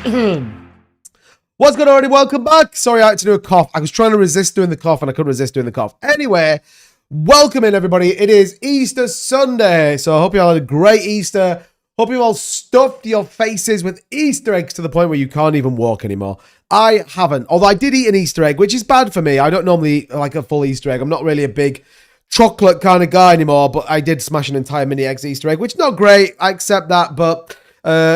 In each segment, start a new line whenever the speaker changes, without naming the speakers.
What's good already? Welcome back. Sorry, I had to do a cough. I was trying to resist doing the cough and I couldn't resist doing the cough. Anyway, welcome in everybody. It is Easter Sunday. So I hope you all had a great Easter. Hope you all stuffed your faces with Easter eggs to the point where you can't even walk anymore. I haven't. Although I did eat an Easter egg, which is bad for me. I don't normally eat like a full Easter egg. I'm not really a big chocolate kind of guy anymore, but I did smash an entire mini eggs Easter egg, which is not great. I accept that, but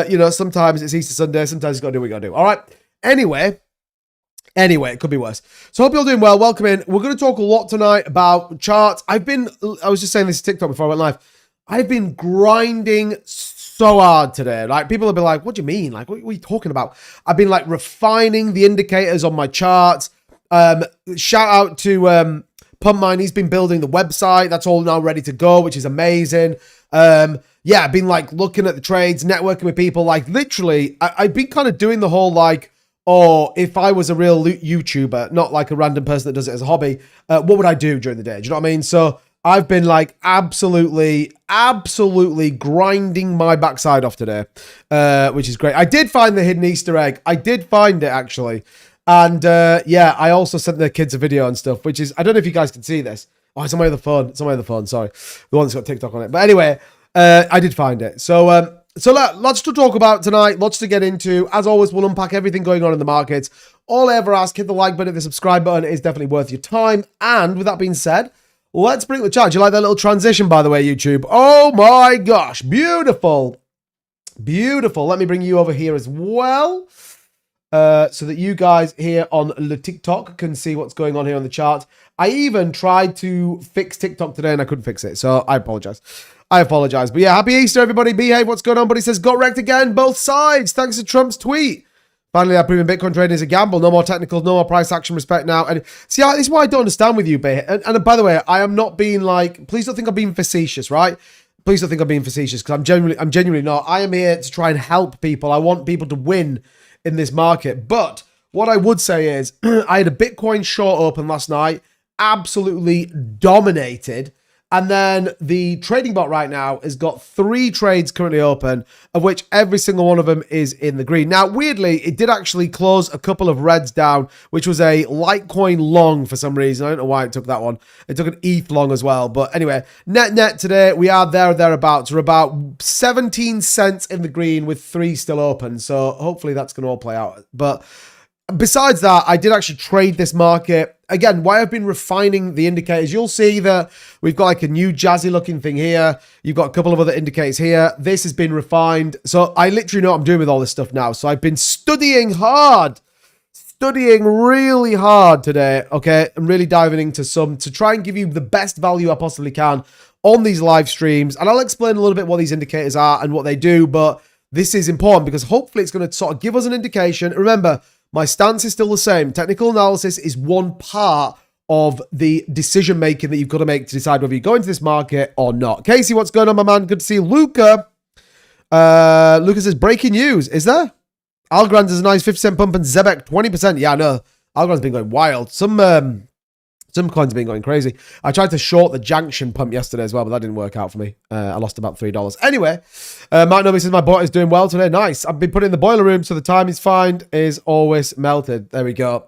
you know, sometimes it's Easter Sunday. Sometimes you got to do what you got to do. All right. Anyway, it could be worse. So hope you're all doing well. Welcome in. We're going to talk a lot tonight about charts. I was just saying this to TikTok before I went live. I've been grinding so hard today. Like, people have been like, what do you mean? Like, what are you talking about? I've been like refining the indicators on my charts. Shout out to Pump Mine. He's been building the website. That's all now ready to go, which is amazing. Yeah, I've been like looking at the trades, networking with people. Like, literally, I've been kind of doing the whole like, or if I was a real YouTuber, not like a random person that does it as a hobby, what would I do during the day? Do you know what I mean? So I've been like absolutely grinding my backside off today, which is great. I did find the hidden Easter egg. I did find it actually. And yeah, I also sent the kids a video and stuff, which is, I don't know if you guys can see this. Oh, it's on my other phone. It's on my other phone. Sorry. The one that's got TikTok on it. But anyway, I did find it. So lots to talk about tonight, lots to get into. As always, we'll unpack everything going on in the markets. All I ever ask, hit the like button, the subscribe button. It is definitely worth your time. And with that being said, let's bring the chat. Do you like that little transition, by the way, YouTube? Oh my gosh, beautiful. Beautiful. Let me bring you over here as well, so that you guys here on the TikTok can see what's going on here on the chart. I even tried to fix TikTok today and I couldn't fix it, so I apologize. But yeah, happy Easter, everybody. Behave. What's going on? But he says, got wrecked again, both sides. Thanks to Trump's tweet. Finally, I've proven Bitcoin trading is a gamble. No more technicals, no more price action, respect now. And see, this is why I don't understand with you, Behave. And by the way, I am not being like, please don't think I'm being facetious, right? Please don't think I'm being facetious, because I'm genuinely not. I am here to try and help people. I want people to win in this market. But what I would say is, I had a Bitcoin short open last night, absolutely dominated. And then the trading bot right now has got 3 trades currently open, of which every single one of them is in the green. Now, weirdly, it did actually close a couple of reds down, which was a Litecoin long for some reason. I don't know why it took that one. It took an ETH long as well. But anyway, net today, we are there or thereabouts. We're about 17 cents in the green with 3 still open. So hopefully that's going to all play out. But besides that, I did actually trade this market. Again, why I've been refining the indicators, you'll see that we've got like a new jazzy looking thing here. You've got a couple of other indicators here. This has been refined. So I literally know what I'm doing with all this stuff now. So I've been studying really hard today. Okay. I'm really diving into some to try and give you the best value I possibly can on these live streams. And I'll explain a little bit what these indicators are and what they do. But this is important because hopefully it's going to sort of give us an indication. Remember, my stance is still the same. Technical analysis is one part of the decision making that you've got to make to decide whether you go into this market or not. Casey, what's going on, my man? Good to see you. Luca. Luca says, breaking news. Is there? Algorand is a nice 50% pump and Zebek 20%. Yeah, I know. Algorand's been going wild. Some coins have been going crazy. I tried to short the Junction pump yesterday as well, but that didn't work out for me. I lost about $3. Anyway, Mike Novi says, my bot is doing well today. Nice. I've been put in the boiler room, so the time is fine is always melted. There we go.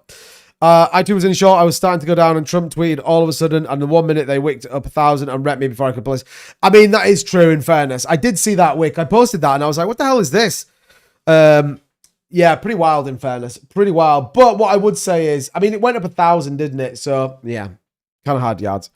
I too was in short. I was starting to go down and Trump tweeted all of a sudden, and in 1 minute they wicked up 1,000 and repped me before I could place. I mean, that is true in fairness. I did see that wick. I posted that and I was like, what the hell is this? Yeah, pretty wild in fairness. Pretty wild. But what I would say is, I mean, it went up 1,000, didn't it? So, yeah, kind of hard yards.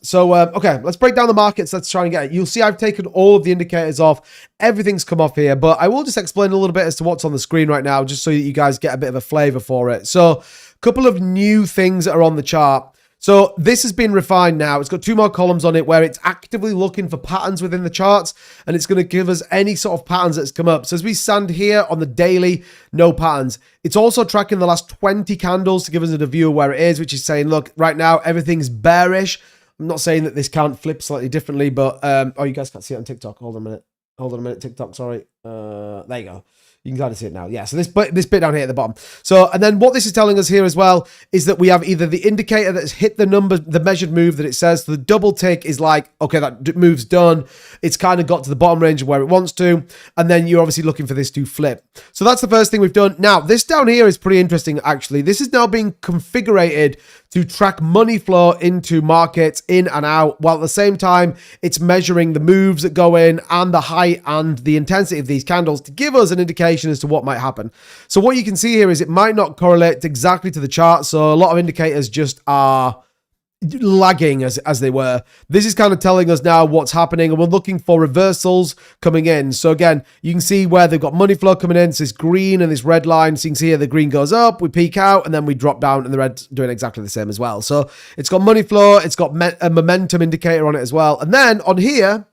So, okay, let's break down the markets. Let's try and get it. You'll see I've taken all of the indicators off. Everything's come off here. But I will just explain a little bit as to what's on the screen right now, just so that you guys get a bit of a flavor for it. So, a couple of new things that are on the chart. So this has been refined now. It's got 2 more columns on it where it's actively looking for patterns within the charts, and it's going to give us any sort of patterns that's come up. So as we stand here on the daily, no patterns. It's also tracking the last 20 candles to give us a view of where it is, which is saying, look, right now, everything's bearish. I'm not saying that this can't flip slightly differently, but, oh, you guys can't see it on TikTok. Hold on a minute, TikTok, sorry. There you go. You can kind of see it now. Yeah, so this bit down here at the bottom. So, and then what this is telling us here as well is that we have either the indicator that's hit the number, the measured move that it says. So the double tick is like, okay, that move's done. It's kind of got to the bottom range of where it wants to. And then you're obviously looking for this to flip. So that's the first thing we've done. Now, this down here is pretty interesting, actually. This is now being configured to track money flow into markets in and out, while at the same time, it's measuring the moves that go in and the height and the intensity of these candles to give us an indication as to what might happen. So what you can see here is it might not correlate exactly to the chart. So a lot of indicators just are lagging as they were. This is kind of telling us now what's happening, and we're looking for reversals coming in. So again, you can see where they've got money flow coming in. So this green and this red line. So you can see here the green goes up, we peak out, and then we drop down, and the red's doing exactly the same as well. So it's got money flow, it's got a momentum indicator on it as well. And then on here,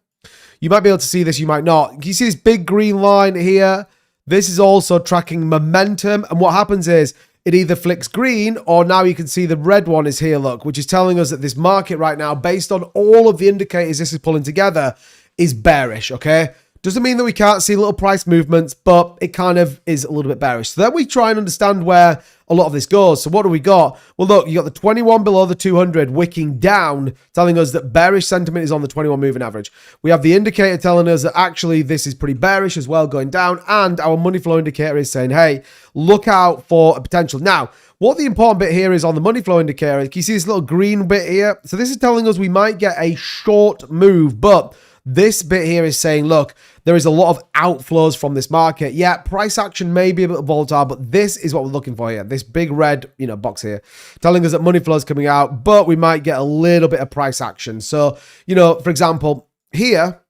you might be able to see this, you might not. Can you see this big green line here? This is also tracking momentum, and what happens is it either flicks green, or now you can see the red one is here, look, which is telling us that this market right now, based on all of the indicators this is pulling together, is bearish, okay? Doesn't mean that we can't see little price movements, but it kind of is a little bit bearish. So then we try and understand where a lot of this goes. So what do we got? Well, look, you got the 21 below the 200 wicking down, telling us that bearish sentiment is on the 21 moving average. We have the indicator telling us that actually this is pretty bearish as well, going down. And our money flow indicator is saying, hey, look out for a potential. Now, what the important bit here is on the money flow indicator, can you see this little green bit here? So this is telling us we might get a short move, but this bit here is saying, look, there is a lot of outflows from this market. Yeah, price action may be a bit volatile, but this is what we're looking for here. This big red, box here, telling us that money flow is coming out, but we might get a little bit of price action. So, for example, here,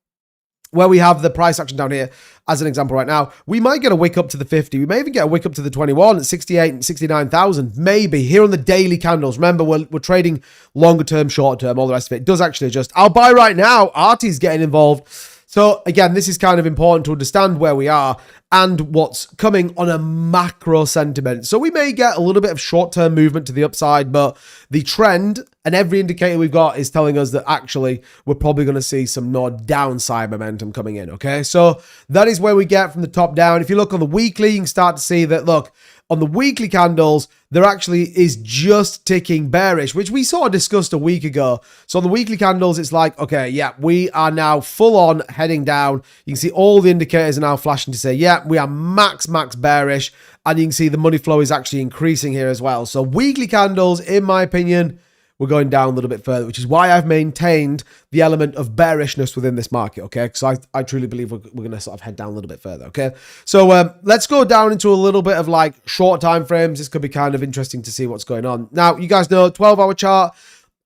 where we have the price action down here, as an example right now, we might get a wick up to the 50. We may even get a wick up to the 21 at 68 and 69,000, maybe here on the daily candles. Remember, we're trading longer term, short term, all the rest of it. It does actually adjust. I'll buy right now. Artie's getting involved. So again, this is kind of important to understand where we are and what's coming on a macro sentiment. So we may get a little bit of short-term movement to the upside, but the trend and every indicator we've got is telling us that actually we're probably going to see some more downside momentum coming in, okay? So that is where we get from the top down. If you look on the weekly, you can start to see that, look, on the weekly candles, there actually is just ticking bearish, which we sort of discussed a week ago. So on the weekly candles, it's like, okay, yeah, we are now full on heading down. You can see all the indicators are now flashing to say, yeah, we are max bearish. And you can see the money flow is actually increasing here as well. So weekly candles, in my opinion, we're going down a little bit further, which is why I've maintained the element of bearishness within this market, okay? Because I truly believe we're going to sort of head down a little bit further, okay? So let's go down into a little bit of like short time frames. This could be kind of interesting to see what's going on. Now, you guys know 12-hour chart.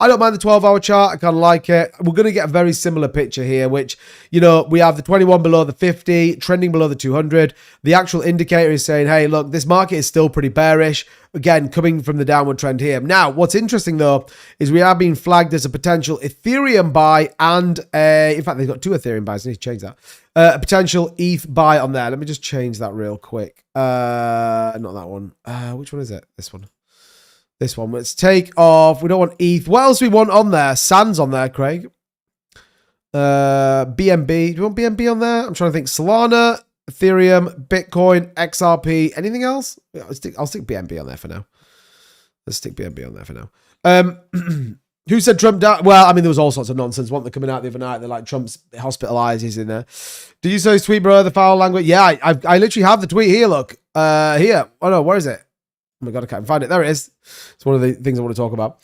I don't mind the 12-hour chart. I kind of like it. We're going to get a very similar picture here, which, we have the 21 below the 50, trending below the 200. The actual indicator is saying, hey, look, this market is still pretty bearish. Again, coming from the downward trend here. Now, what's interesting, though, is we are being flagged as a potential Ethereum buy and, in fact, they've got two Ethereum buys. I need to change that. A potential ETH buy on there. Let me just change that real quick. Not that one. Which one is it? This one. This one. Let's take off. We don't want ETH. What else do we want on there? Sand's on there, Craig. BNB. Do you want BNB on there? I'm trying to think. Solana, Ethereum, Bitcoin, XRP. Anything else? Yeah, I'll stick BNB on there for now. Let's stick BNB on there for now. Who said Trump died? Well, I mean, there was all sorts of nonsense. One that coming out the other night. They're like, Trump's hospitalized. He's in there. Did you say his tweet, bro? The foul language? Yeah, I literally have the tweet here. Look. Here. Oh, no. Where is it? Oh my God, I can't find it. There it is. It's one of the things I want to talk about.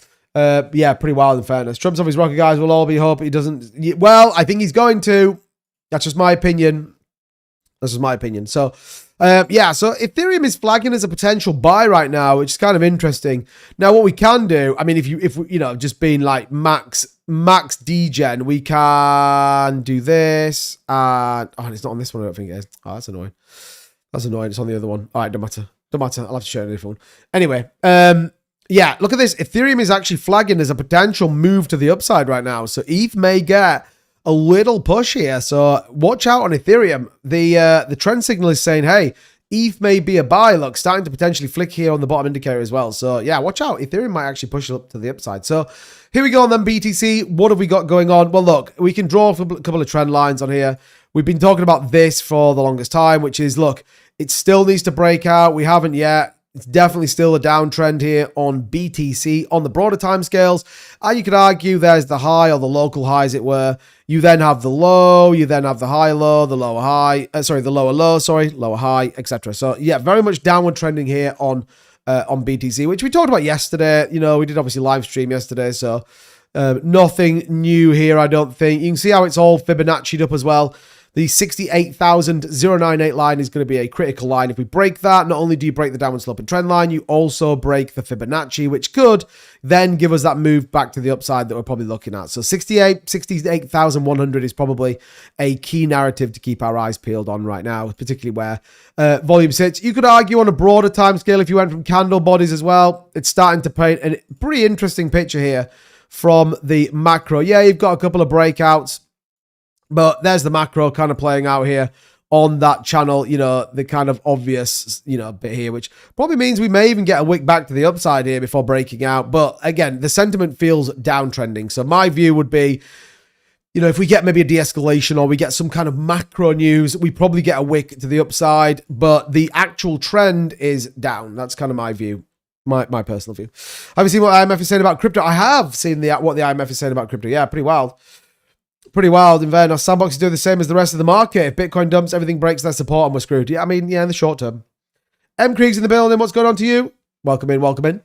Yeah, pretty wild in fairness. Trump's off his rocket, guys. We'll all be hope he doesn't. Well, I think he's going to. That's just my opinion. This is my opinion. So, yeah, so Ethereum is flagging as a potential buy right now, which is kind of interesting. Now, what we can do, I mean, if we, just being like max degen, we can do this. And it's not on this one, I don't think it is. Oh, that's annoying. That's annoying. It's on the other one. All right, don't matter. Don't matter. I'll have to share a new phone. Anyway, yeah, look at this. Ethereum is actually flagging as a potential move to the upside right now. So ETH may get a little push here. So watch out on Ethereum. The trend signal is saying, hey, ETH may be a buy. Look, starting to potentially flick here on the bottom indicator as well. So yeah, watch out. Ethereum might actually push up to the upside. So here we go on then, BTC. What have we got going on? Well, look, we can draw a couple of trend lines on here. We've been talking about this for the longest time, which is, look, It still needs to break out. We haven't yet. It's definitely still a downtrend here on BTC on the broader timescales. And you could argue there's the high or the local high, as it were. You then have the low, you then have the high low, the lower high, the lower low, lower high, etc. So yeah, very much downward trending here on BTC, which we talked about yesterday. You know, we did obviously live stream yesterday, so nothing new here, I don't think. You can see how it's all Fibonacci'd up as well. The 68,098 line is going to be a critical line. If we break that, not only do you break the downward sloping trend line, you also break the Fibonacci, which could then give us that move back to the upside that we're probably looking at. So 68,100 is probably a key narrative to keep our eyes peeled on right now, particularly where volume sits. You could argue on a broader time scale, if you went from candle bodies as well, it's starting to paint a pretty interesting picture here from the macro. Yeah, you've got a couple of breakouts, but there's the macro kind of playing out here on that channel, you know, the kind of obvious, you know, bit here, which probably means we may even get a wick back to the upside here before breaking out. But again, the sentiment feels downtrending. So my view would be, you know, if we get maybe a de-escalation or we get some kind of macro news, we probably get a wick to the upside, but the actual trend is down. That's kind of my view. My personal view. Have you seen what IMF is saying about crypto? I have seen what the IMF is saying about crypto. Yeah, pretty wild. Pretty wild. In there, Sandbox is doing the same as the rest of the market. If Bitcoin dumps, everything breaks their support and we're screwed. Yeah, I mean, yeah, in the short term. M. Krieg's in the building. What's going on to you? Welcome in, welcome in.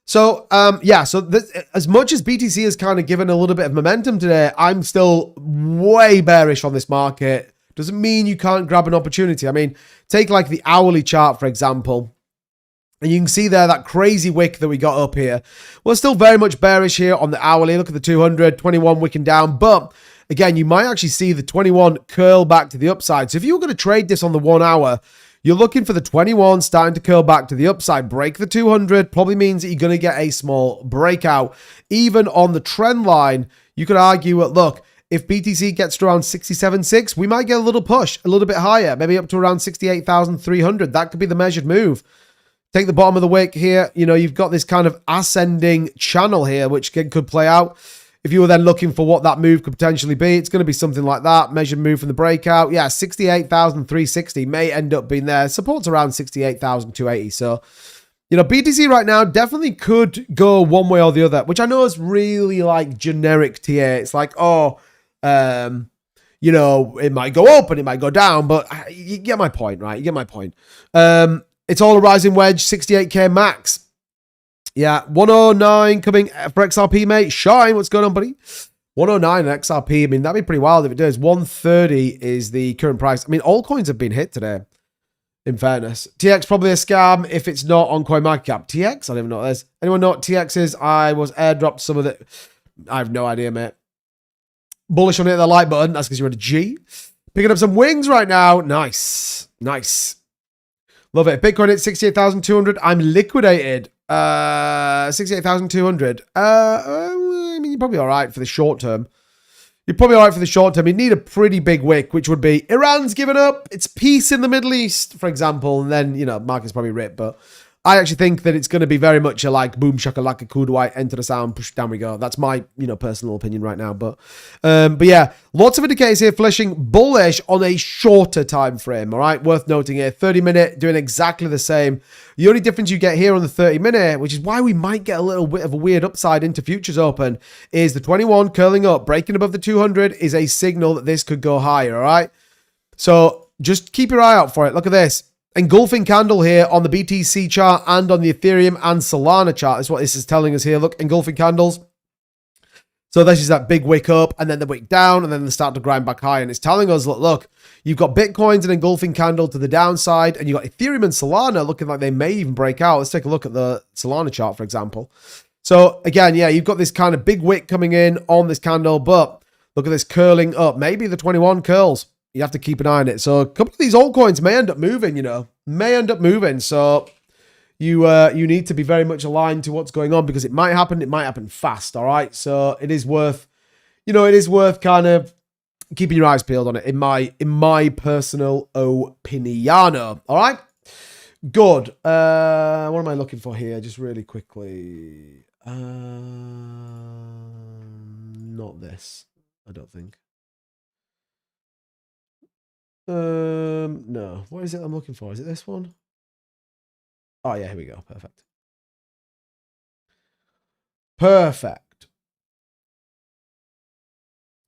So, yeah, so as much as BTC has kind of given a little bit of momentum today, I'm still way bearish on this market. Doesn't mean you can't grab an opportunity. I mean, take like the hourly chart, for example. And you can see there that crazy wick that we got up here. We're still very much bearish here on the hourly. Look at the 200, 21 wicking down. But again, you might actually see the 21 curl back to the upside. So if you were going to trade this on the 1 hour, you're looking for the 21 starting to curl back to the upside. Break the 200 probably means that you're going to get a small breakout. Even on the trend line, you could argue, look, if BTC gets to around 67.6, we might get a little push, a little bit higher, maybe up to around 68,300. That could be the measured move. Take the bottom of the wick here. You know, you've got this kind of ascending channel here, which could play out. If you were then looking for what that move could potentially be, it's going to be something like that. Measured move from the breakout. Yeah, 68,360 may end up being there. Support's around 68,280. So, you know, BTC right now definitely could go one way or the other, which I know is really like generic TA. It's like, oh, you know, it might go up and it might go down, but you get my point, right? You get my point. It's all a rising wedge, 68k max. Yeah, 109 coming for XRP, mate. Shine, what's going on, buddy? 109 XRP. I mean, that'd be pretty wild if it does. 130 is the current price. I mean, altcoins have been hit today, in fairness. TX probably a scam if it's not on CoinMarketCap. TX? I don't even know what that is. Anyone know what TX is? I was airdropped some of the... I have no idea, mate. Bullish on it, the like button. That's because you're at a G. Picking up some wings right now. Nice. Nice. Love it. Bitcoin at 68,200. I'm liquidated. 68,200. I mean, you're probably all right for the short term. You're probably all right for the short term. You need a pretty big wick, which would be Iran's given up. It's peace in the Middle East, for example. And then, you know, market's probably ripped. But I actually think that it's going to be very much a like boom shakalaka kuduai, enter the sound, push down we go. That's my, you know, personal opinion right now. But yeah, lots of indicators here flashing bullish on a shorter time frame. All right, worth noting here, 30-minute doing exactly the same. The only difference you get here on the 30-minute, which is why we might get a little bit of a weird upside into futures open, is the 21 curling up, breaking above the 200 is a signal that this could go higher. All right, so just keep your eye out for it. Look at this. Engulfing candle here on the BTC chart and on the Ethereum and Solana chart. That's what this is telling us here. Look, engulfing candles. So this is that big wick up and then the wick down and then they start to grind back high. And it's telling us, look, you've got Bitcoins and engulfing candle to the downside and you've got Ethereum and Solana looking like they may even break out. Let's take a look at the Solana chart, for example. So again, yeah, you've got this kind of big wick coming in on this candle, but look at this curling up. Maybe the 21 curls. You have to keep an eye on it. So a couple of these altcoins may end up moving, you know, may end up moving. So you need to be very much aligned to what's going on because it might happen. It might happen fast. All right. So it is worth, you know, it is worth kind of keeping your eyes peeled on it in my personal opinion. All right. Good. What am I looking for here? Just really quickly. Not this, I don't think. No. What is it I'm looking for? Is it this one? Oh, yeah, here we go. Perfect. Perfect.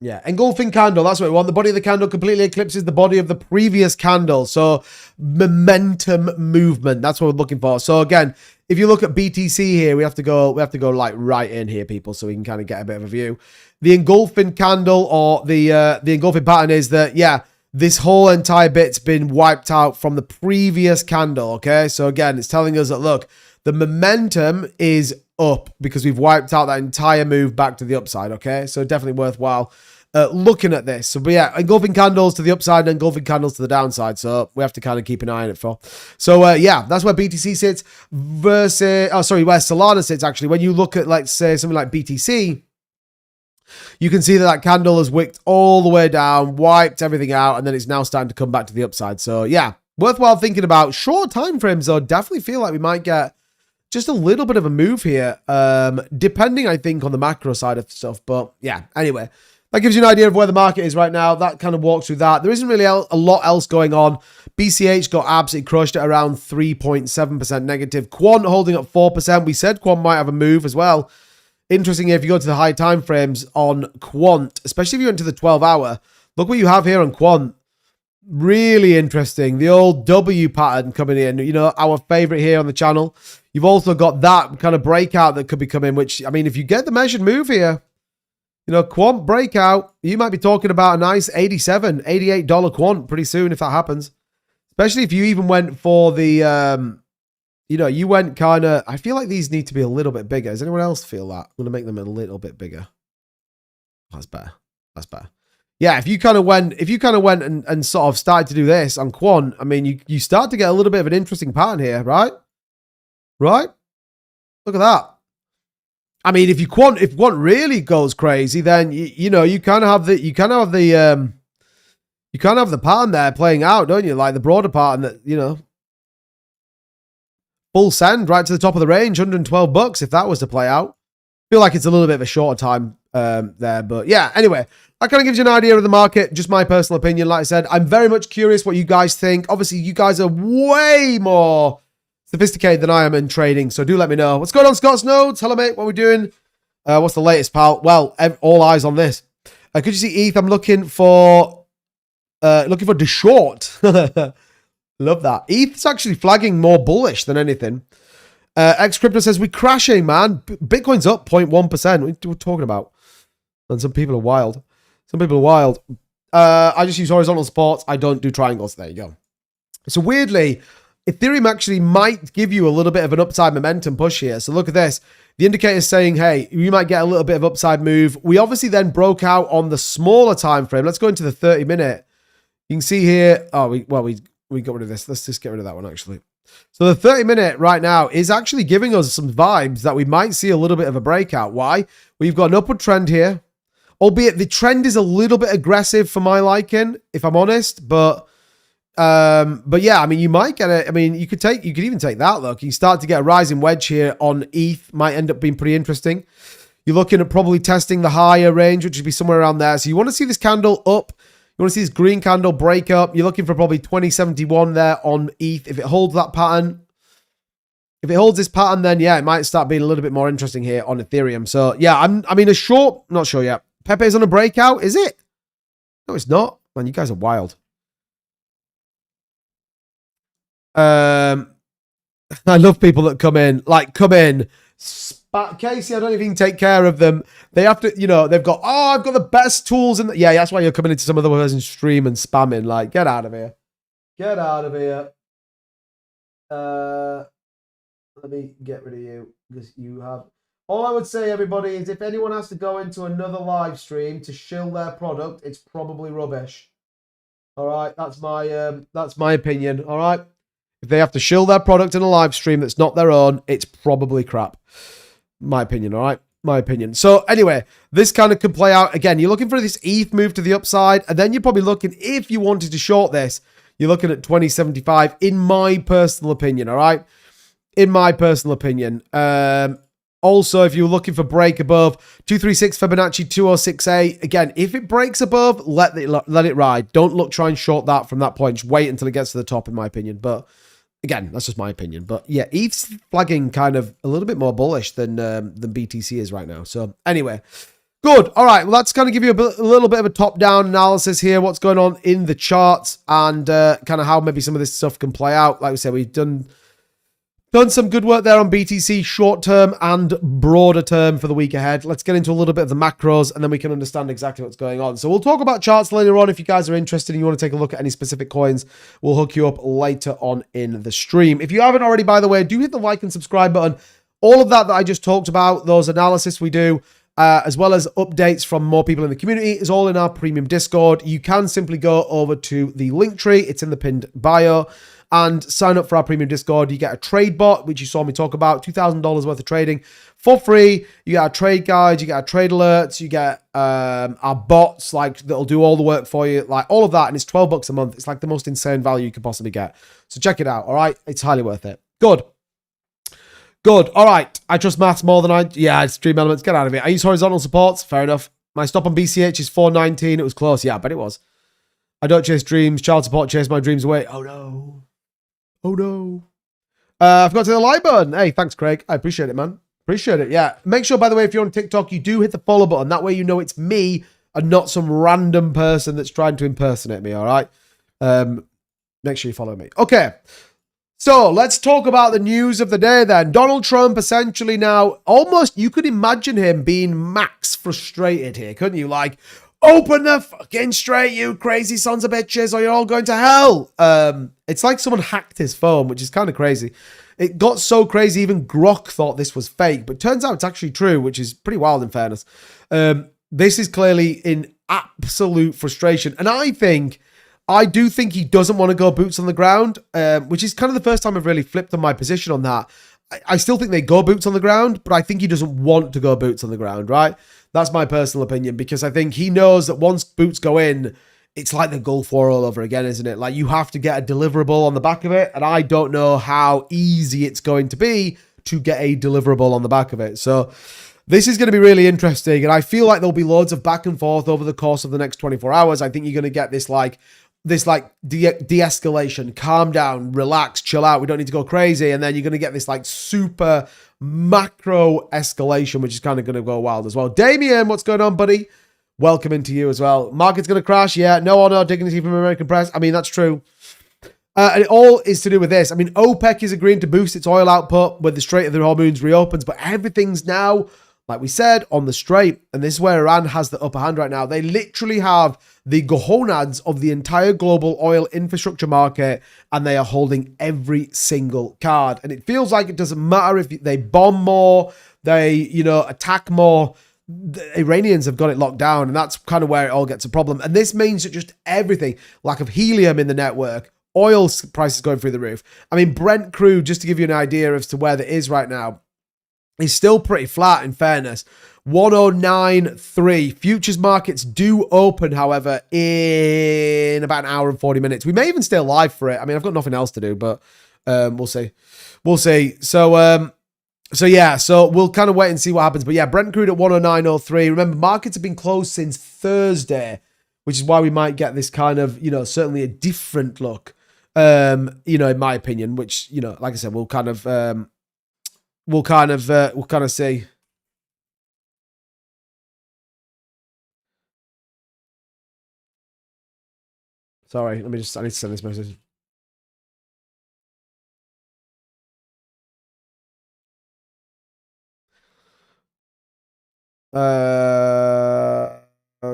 Yeah, engulfing candle, that's what we want. The body of the candle completely eclipses the body of the previous candle. So momentum movement, that's what we're looking for. So again, if you look at BTC here, we have to go like right in here, people, so we can kind of get a bit of a view. The engulfing candle or the engulfing pattern is that, yeah, this whole entire bit's been wiped out from the previous candle, okay? So again, it's telling us that, look, the momentum is up because we've wiped out that entire move back to the upside, okay? So definitely worthwhile looking at this. So, but yeah, engulfing candles to the upside and engulfing candles to the downside. So we have to kind of keep an eye on it for. So yeah, that's where BTC sits versus, where Solana sits actually. When you look at, like, say, something like BTC, you can see that that candle has wicked all the way down, wiped everything out, and then it's now starting to come back to the upside. So yeah, worthwhile thinking about. Short time frames, though, definitely feel like we might get just a little bit of a move here, depending, I think, on the macro side of stuff. But yeah, anyway, that gives you an idea of where the market is right now. That kind of walks through that. There isn't really a lot else going on. BCH got absolutely crushed at around 3.7% negative. Quant holding up 4%. We said Quant might have a move as well. Interesting, if you go to the high time frames on Quant, especially if you went to the 12-hour, look what you have here on Quant. Really interesting. The old W pattern coming in, you know, our favorite here on the channel. You've also got that kind of breakout that could be coming, which, I mean, if you get the measured move here, you know, Quant breakout, you might be talking about a nice $87, $88 Quant pretty soon if that happens. Especially if you even went for the, you know, you went kind of, I feel like these need to be a little bit bigger. Does anyone else feel that? I'm going to make them a little bit bigger. That's better. That's better. Yeah, if you kind of went and sort of started to do this on Quant, I mean, you start to get a little bit of an interesting pattern here, right? Right? Look at that. I mean, if Quant really goes crazy, then you know, you kind of have the pattern there playing out, don't you? Like the broader pattern that, you know, full send right to the top of the range, $112 if that was to play out. I feel like it's a little bit of a shorter time there, but yeah, anyway, that kind of gives you an idea of the market, just my personal opinion. Like I said, I'm very much curious what you guys think. Obviously, you guys are way more sophisticated than I am in trading, so do let me know. What's going on, Scott's Nodes? Hello, mate. What are we doing? What's the latest, pal? Well, all eyes on this. Could you see ETH? I'm looking for the short. Love that. ETH's actually flagging more bullish than anything. X Crypto says we're crashing, man. Bitcoin's up 0.1%. What are we talking about? And some people are wild. I just use horizontal supports. I don't do triangles. There you go. So weirdly, Ethereum actually might give you a little bit of an upside momentum push here. So look at this. The indicator is saying, hey, you might get a little bit of upside move. We obviously then broke out on the smaller time frame. Let's go into the 30-minute. You can see here. Oh, we got rid of this. Let's just get rid of that one, actually. So the 30-minute right now is actually giving us some vibes that we might see a little bit of a breakout. Why? We've got an upward trend here, albeit the trend is a little bit aggressive for my liking, if I'm honest. But yeah, I mean, you might get it. I mean, you could even take that look. You start to get a rising wedge here on ETH. Might end up being pretty interesting. You're looking at probably testing the higher range, which would be somewhere around there. So you want to see this candle up. You want to see this green candle break up. You're looking for probably 2071 there on ETH. If it holds that pattern, if it holds this pattern, then yeah, it might start being a little bit more interesting here on Ethereum. So yeah, I mean, a short, not sure yet. Pepe's on a breakout, is it? No, it's not. Man, you guys are wild. I love people that come in, Casey, I don't even take care of them. They have to, you know, they've got, oh, I've got the best tools. And yeah, that's why you're coming into some other person's stream and spamming. Like, get out of here. Get out of here. Let me get rid of you because you have. All I would say, everybody, is if anyone has to go into another live stream to shill their product, it's probably rubbish. All right, that's my opinion. All right. If they have to shill their product in a live stream that's not their own, it's probably crap. My opinion, all right? My opinion. So anyway, this kind of can play out. Again, you're looking for this ETH move to the upside, and then you're probably looking, if you wanted to short this, you're looking at 2075, in my personal opinion, all right? In my personal opinion. Also, if you're looking for break above 236 Fibonacci 206A, again, if it breaks above, let it ride. Don't try and short that from that point. Just wait until it gets to the top, in my opinion. But again, that's just my opinion. But yeah, ETH's flagging kind of a little bit more bullish than BTC is right now. So anyway, good. All right. Well, that's kind of give you a little bit of a top-down analysis here, what's going on in the charts and kind of how maybe some of this stuff can play out. Like we said, we've done some good work there on BTC short-term and broader term for the week ahead. Let's get into a little bit of the macros and then we can understand exactly what's going on. So we'll talk about charts later on. If you guys are interested and you want to take a look at any specific coins, we'll hook you up later on in the stream. If you haven't already, by the way, do hit the like and subscribe button. All of that I just talked about, those analysis we do, as well as updates from more people in the community, is all in our premium Discord. You can simply go over to the link tree. It's in the pinned bio. And sign up for our premium Discord. You get a trade bot, which you saw me talk about, $2,000 worth of trading for free. You get our trade guides, you get our trade alerts, you get our bots, like that'll do all the work for you, like all of that. And it's $12 a month. It's like the most insane value you could possibly get. So check it out. All right. It's highly worth it. Good. All right. I trust maths more than yeah, it's Dream Elements. Get out of it. I use horizontal supports. Fair enough. My stop on BCH is 419. It was close. Yeah, I bet it was. I don't chase dreams. Child support chase my dreams away. Oh no. Oh no. I forgot to hit the like button. Hey, thanks, Craig. I appreciate it, man. Appreciate it. Yeah. Make sure, by the way, if you're on TikTok, you do hit the follow button. That way you know it's me and not some random person that's trying to impersonate me, all right? Make sure you follow me. Okay. So let's talk about the news of the day then. Donald Trump essentially now, almost, you could imagine him being max frustrated here, couldn't you? Like, open the fucking straight, you crazy sons of bitches, or you're all going to hell. It's like someone hacked his phone, which is kind of crazy. It got so crazy, even Grok thought this was fake, but turns out it's actually true, which is pretty wild in fairness. This is clearly in absolute frustration. And I do think he doesn't want to go boots on the ground, which is kind of the first time I've really flipped on my position on that. I still think they go boots on the ground, but I think he doesn't want to go boots on the ground, right? That's my personal opinion, because I think he knows that once boots go in, it's like the Gulf War all over again, isn't it? Like, you have to get a deliverable on the back of it, and I don't know how easy it's going to be to get a deliverable on the back of it. So this is going to be really interesting, and I feel like there'll be loads of back and forth over the course of the next 24 hours. I think you're going to get this de-escalation, calm down, relax, chill out. We don't need to go crazy. And then you're going to get this like super macro escalation, which is kind of going to go wild as well. Damien, what's going on, buddy? Welcome into you as well. Market's going to crash. Yeah. No honor, dignity from American press. I mean, that's true. And it all is to do with this. I mean, OPEC is agreeing to boost its oil output when the Strait of the Hormuz reopens, but everything's now, like we said, on the Strait. And this is where Iran has the upper hand right now. They literally have the gonads of the entire global oil infrastructure market, and they are holding every single card. And it feels like it doesn't matter if they bomb more, they, attack more. The Iranians have got it locked down, and that's kind of where it all gets a problem. And this means that just everything, lack of helium in the network, oil prices going through the roof. I mean, Brent crude, just to give you an idea as to where that is right now, is still pretty flat in fairness. 109.3. Futures markets do open, however, in about an hour and 40 minutes. We may even stay live for it. I mean, I've got nothing else to do, but we'll see. We'll see. So yeah, so we'll kind of wait and see what happens. But yeah, Brent crude at 109.03. Remember, markets have been closed since Thursday, which is why we might get this kind of, certainly a different look, in my opinion, which, like I said, we'll kind of see. Sorry, I need to send this message.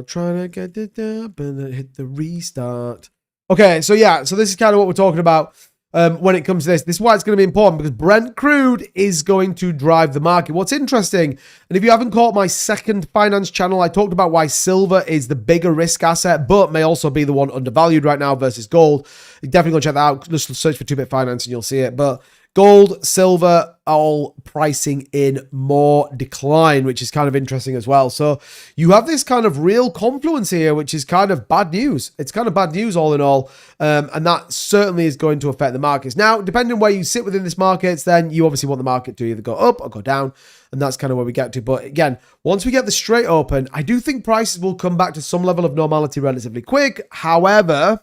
Trying to get it up and then hit the restart. Okay, so yeah, so this is kind of what we're talking about when it comes to this. This is why it's going to be important, because Brent crude is going to drive the market. What's interesting, and if you haven't caught my second finance channel, I talked about why silver is the bigger risk asset, but may also be the one undervalued right now versus gold. You definitely go check that out. Just search for 2-Bit Finance and you'll see it. But Gold, silver, all pricing in more decline, which is kind of interesting as well. So you have this kind of real confluence here, which is kind of bad news. It's kind of bad news all in all. And that certainly is going to affect the markets. Now, depending on where you sit within this markets, then you obviously want the market to either go up or go down. And that's kind of where we get to. But again, once we get the straight open, I do think prices will come back to some level of normality relatively quick. However,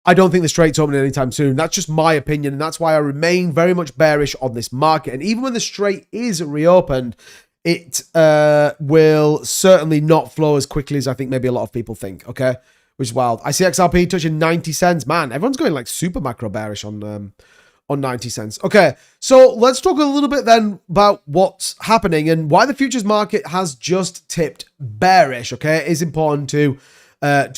I don't think the straight's opening anytime soon. That's just my opinion, and that's why I remain very much bearish on this market. And even when the straight is reopened, it will certainly not flow as quickly as I think maybe a lot of people think, okay? Which is wild. I see XRP touching 90 cents. Man, everyone's going like super macro bearish on 90 cents. Okay, so let's talk a little bit then about what's happening and why the futures market has just tipped bearish, okay? It is important to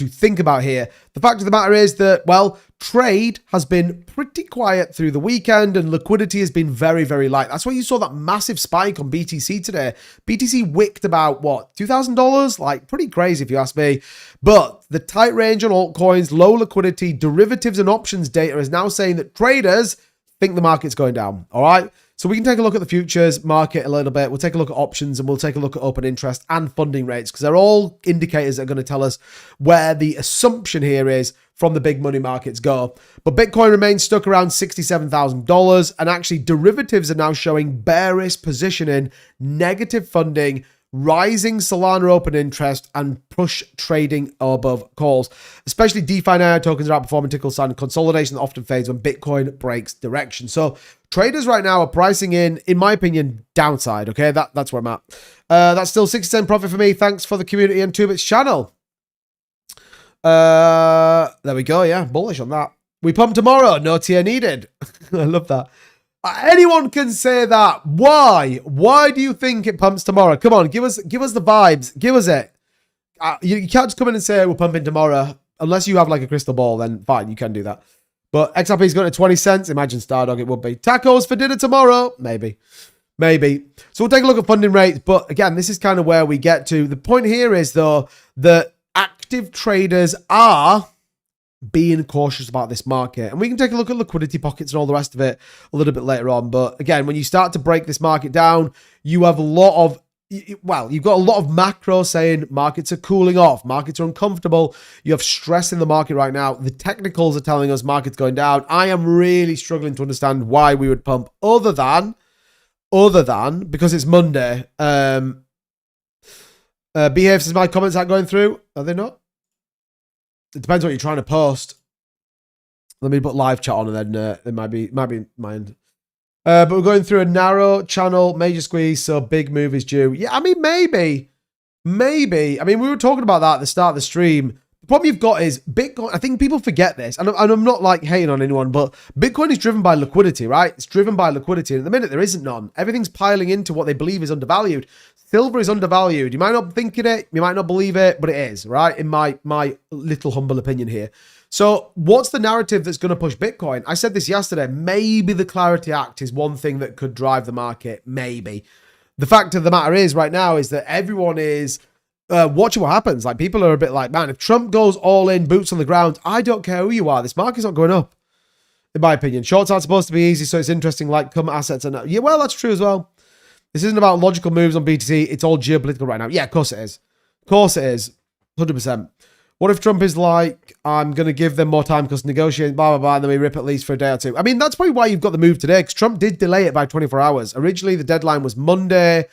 think about here. The fact of the matter is that, well, trade has been pretty quiet through the weekend and liquidity has been very, very light. That's why you saw that massive spike on BTC today. BTC wicked about, what, $2,000? Like, pretty crazy if you ask me. But the tight range on altcoins, low liquidity, derivatives and options data is now saying that traders think the market's going down, all right? So we can take a look at the futures market a little bit. We'll take a look at options and we'll take a look at open interest and funding rates because they're all indicators that are going to tell us where the assumption here is from the big money markets go. But Bitcoin remains stuck around $67,000 and actually derivatives are now showing bearish positioning, negative funding, rising Solana open interest and push trading above calls. Especially DeFi and AI tokens are outperforming typical sign of consolidation that often fades when Bitcoin breaks direction. So traders right now are pricing in my opinion, downside. Okay, that's where I'm at. That's still 60% profit for me. Thanks for the community and 2bits channel. There we go. Yeah, bullish on that. We pump tomorrow. No tier needed. I love that. Anyone can say that. Why? Why do you think it pumps tomorrow? Come on, give us the vibes. Give us it. You can't just come in and say we're pumping tomorrow. Unless you have like a crystal ball, then fine, you can do that. But XRP's going to 20 cents. Imagine Stardog it would be. Tacos for dinner tomorrow. Maybe. So we'll take a look at funding rates. But again, this is kind of where we get to. The point here is, though, that active traders are being cautious about this market. And we can take a look at liquidity pockets and all the rest of it a little bit later on. But again, when you start to break this market down, you have a lot of, well, you've got a lot of macro saying markets are cooling off, markets are uncomfortable. You have stress in the market right now. The technicals are telling us markets going down. I am really struggling to understand why we would pump other than because it's Monday. Behave says my comments aren't going through. Are they not? It depends what you're trying to post. Let me put live chat on and then it might be mine. But we're going through a narrow channel, major squeeze, so big move is due. Yeah, I mean, maybe. I mean, we were talking about that at the start of the stream. The problem you've got is Bitcoin. I think people forget this, and I'm not like hating on anyone, but Bitcoin is driven by liquidity, right? It's driven by liquidity. And at the minute, there isn't none. Everything's piling into what they believe is undervalued. Silver is undervalued. You might not think it, you might not believe it, but it is, right? In my little humble opinion here. So what's the narrative that's going to push Bitcoin? I said this yesterday. Maybe the Clarity Act is one thing that could drive the market. Maybe. The fact of the matter is right now is that everyone is watching what happens. Like, people are a bit like, man, if Trump goes all in, boots on the ground, I don't care who you are. This market's not going up, in my opinion. Shorts aren't supposed to be easy, so it's interesting. Like, come assets and yeah, well, that's true as well. This isn't about logical moves on BTC. It's all geopolitical right now. Yeah, of course it is. Of course it is. 100%. What if Trump is like, I'm going to give them more time because negotiating, blah, blah, blah, and then we rip at least for a day or two. I mean, that's probably why you've got the move today, because Trump did delay it by 24 hours. Originally, the deadline was Monday,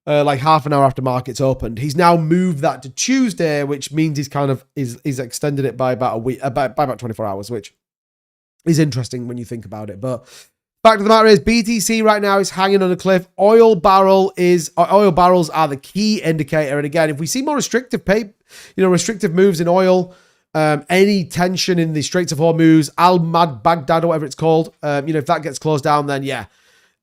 like half an hour after markets opened. He's now moved that to Tuesday, which means he's kind of he's extended it by about a week, by about 24 hours, which is interesting when you think about it. But fact of the matter is, BTC right now is hanging on a cliff. Oil barrels are the key indicator. And again, if we see more restrictive moves in oil, any tension in the Straits of Hormuz, Baghdad, or whatever it's called, if that gets closed down, then yeah,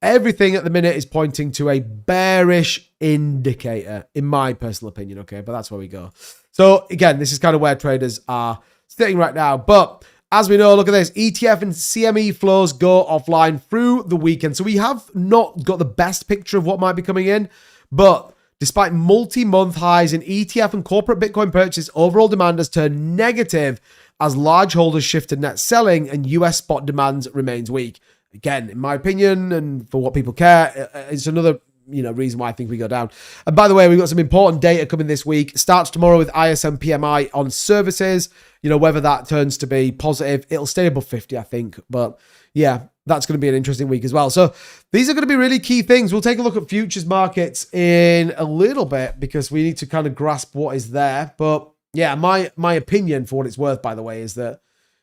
everything at the minute is pointing to a bearish indicator, in my personal opinion. Okay, but that's where we go. So again, this is kind of where traders are sitting right now. But as we know, look at this, ETF and CME flows go offline through the weekend. So we have not got the best picture of what might be coming in, but despite multi-month highs in ETF and corporate Bitcoin purchases, overall demand has turned negative as large holders shift to net selling and US spot demand remains weak. again, in my opinion, and for what people care, it's another reason why I think we go down. And by the way, we've got some important data coming this week. It starts tomorrow with ISM PMI on services. Whether that turns to be positive, it'll stay above 50, I think. But yeah, that's going to be an interesting week as well. So these are going to be really key things. We'll take a look at futures markets in a little bit because we need to kind of grasp what is there. But yeah, my opinion, for what it's worth, by the way, is that,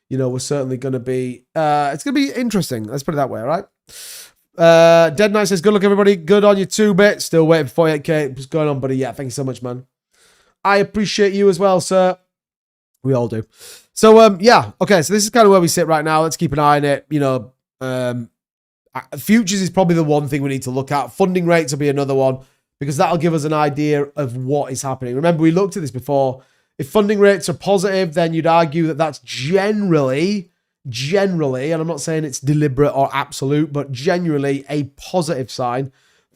we're certainly going to be, it's going to be interesting. Let's put it that way, all right? Dead Knight says, good luck, everybody. Good on you, 2-bit. Still waiting for 48K. What's going on, buddy? Yeah, thank you so much, man. I appreciate you as well, sir. We all do. So, yeah. Okay, so this is kind of where we sit right now. Let's keep an eye on it. Futures is probably the one thing we need to look at. Funding rates will be another one because that'll give us an idea of what is happening. Remember, we looked at this before. If funding rates are positive, then you'd argue that that's generally, and I'm not saying it's deliberate or absolute, but generally a positive sign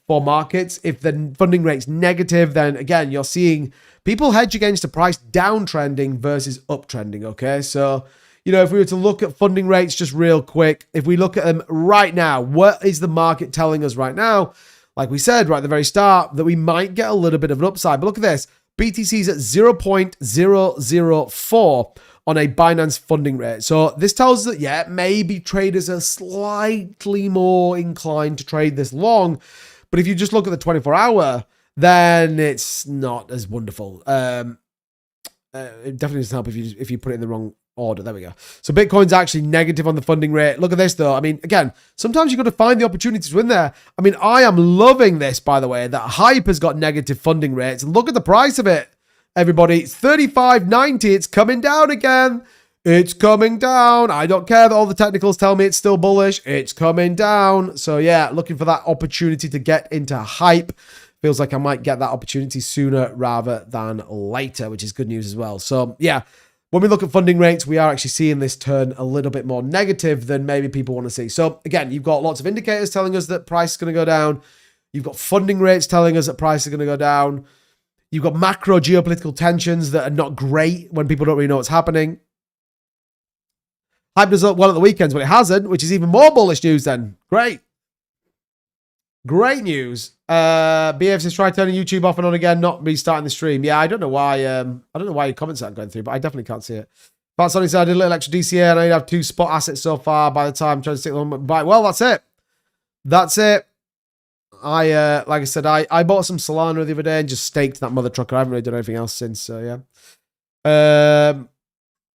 for markets. If the funding rate's negative, then again, you're seeing people hedge against a price downtrending versus uptrending, okay? So, if we were to look at funding rates just real quick, if we look at them right now, what is the market telling us right now? Like we said right at the very start, that we might get a little bit of an upside. But look at this. BTC's at 0.004 on a Binance funding rate. So this tells us that, yeah, maybe traders are slightly more inclined to trade this long. But if you just look at the 24-hour, then it's not as wonderful. It definitely doesn't help if you put it in the wrong order. There we go. So Bitcoin's actually negative on the funding rate. Look at this, though. I mean, again, sometimes you've got to find the opportunities in there. I mean, I am loving this, by the way, that Hype has got negative funding rates. Look at the price of it, everybody. It's 35.90. It's coming down again. It's coming down. I don't care that all the technicals tell me it's still bullish. It's coming down. So, yeah, looking for that opportunity to get into Hype. Feels like I might get that opportunity sooner rather than later, which is good news as well. So, yeah. When we look at funding rates, we are actually seeing this turn a little bit more negative than maybe people want to see. So again, you've got lots of indicators telling us that price is going to go down. You've got funding rates telling us that price is going to go down. You've got macro geopolitical tensions that are not great when people don't really know what's happening. Hype does well at the weekends, but it hasn't, which is even more bullish news then. Great. Great news. BF says try turning YouTube off and on again, not restarting the stream. Yeah, I don't know why. I don't know why your comments aren't going through, but I definitely can't see it. But Sonny said I did a little extra DCA and I have 2 spot assets so far. By the time I'm trying to stick them, buy. Well, that's it. That's it. Like I said, I bought some Solana the other day and just staked that mother trucker. I haven't really done anything else since. So yeah.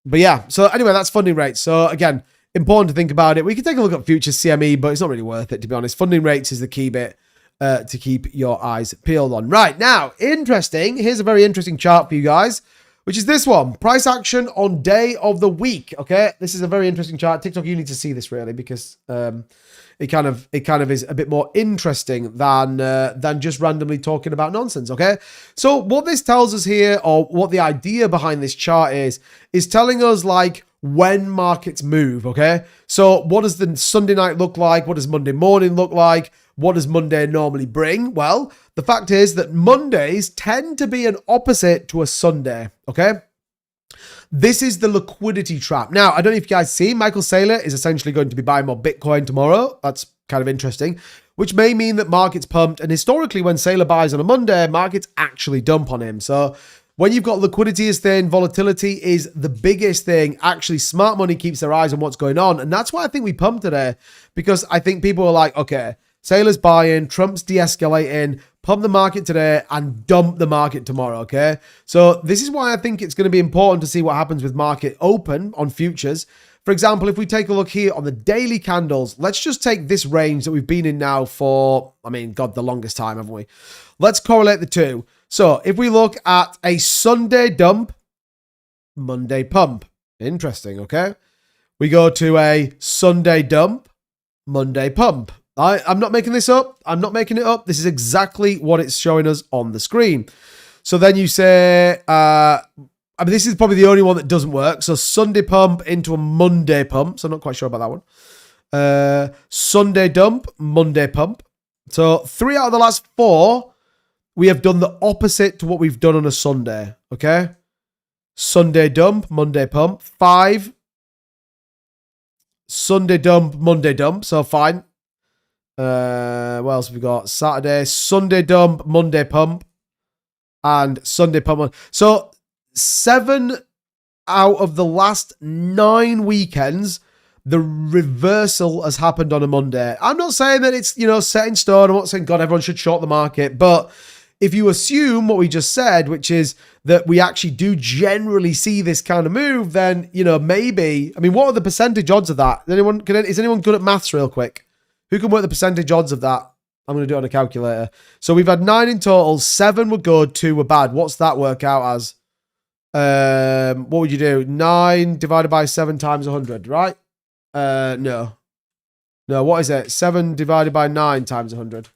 But yeah. So anyway, that's funding rates. So again, important to think about it. We can take a look at futures CME, but it's not really worth it, to be honest. Funding rates is the key bit to keep your eyes peeled on. Right, now, interesting. Here's a very interesting chart for you guys, which is this one. Price action on day of the week, okay? This is a very interesting chart. TikTok, you need to see this, really, because it kind of is a bit more interesting than just randomly talking about nonsense, okay? So what this tells us here, or what the idea behind this chart is telling us, like, when markets move, okay? So what does the Sunday night look like? What does Monday morning look like? What does Monday normally bring? Well, the fact is that Mondays tend to be an opposite to a Sunday, okay? This is the liquidity trap. Now, I don't know if you guys see, Michael Saylor is essentially going to be buying more Bitcoin tomorrow. That's kind of interesting, which may mean that markets pumped. And historically, when Saylor buys on a Monday, markets actually dump on him. So when you've got liquidity is thin, volatility is the biggest thing. Actually, smart money keeps their eyes on what's going on. And that's why I think we pumped today, because I think people are like, okay, Saylor's buying, Trump's de-escalating, pump the market today and dump the market tomorrow, okay? So this is why I think it's going to be important to see what happens with market open on futures. For example, if we take a look here on the daily candles, let's just take this range that we've been in now for, I mean, God, the longest time, haven't we? Let's correlate the two. So if we look at a Sunday dump, Monday pump. Interesting, okay? We go to a Sunday dump, Monday pump. I'm not making this up. I'm not making it up. This is exactly what it's showing us on the screen. So then you say, I mean, this is probably the only one that doesn't work. So Sunday pump into a Monday pump. So I'm not quite sure about that one. Sunday dump, Monday pump. So 3 out of the last 4, we have done the opposite to what we've done on a Sunday. Okay. Sunday dump, Monday pump. 5. Sunday dump, Monday dump. So fine. What else have we got? Saturday, Sunday dump, Monday pump, and Sunday pump. So 7 out of the last 9 weekends, the reversal has happened on a Monday. I'm not saying that it's, set in stone. I'm not saying, God, everyone should short the market. But if you assume what we just said, which is that we actually do generally see this kind of move, then, maybe, what are the percentage odds of that? Is anyone good at maths real quick? Who can work the percentage odds of that? I'm going to do it on a calculator. So we've had 9 in total. 7 were good, 2 were bad. What's that work out as? What would you do? 9 divided by 7 times 100, right? No. No, what is it? 7 divided by 9 times 100.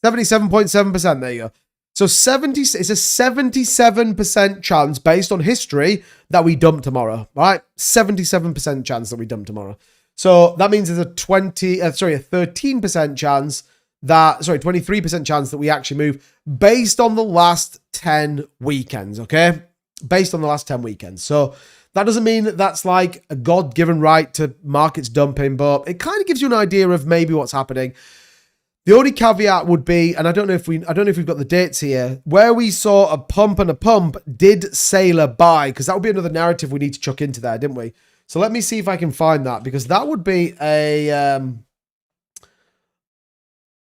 77.7%. There you go. So it's a 77% chance based on history that we dump tomorrow, right? 77% chance that we dump tomorrow. So that means there's a 13% chance that, 23% chance that we actually move based on the last 10 weekends, okay? Based on the last 10 weekends. So that doesn't mean that that's like a God-given right to markets dumping, but it kind of gives you an idea of maybe what's happening. The only caveat would be, and I don't know if we've got the dates here, where we saw a pump and a pump, did Sailor buy? Because that would be another narrative we need to chuck into there, didn't we? So let me see if I can find that, because that would be an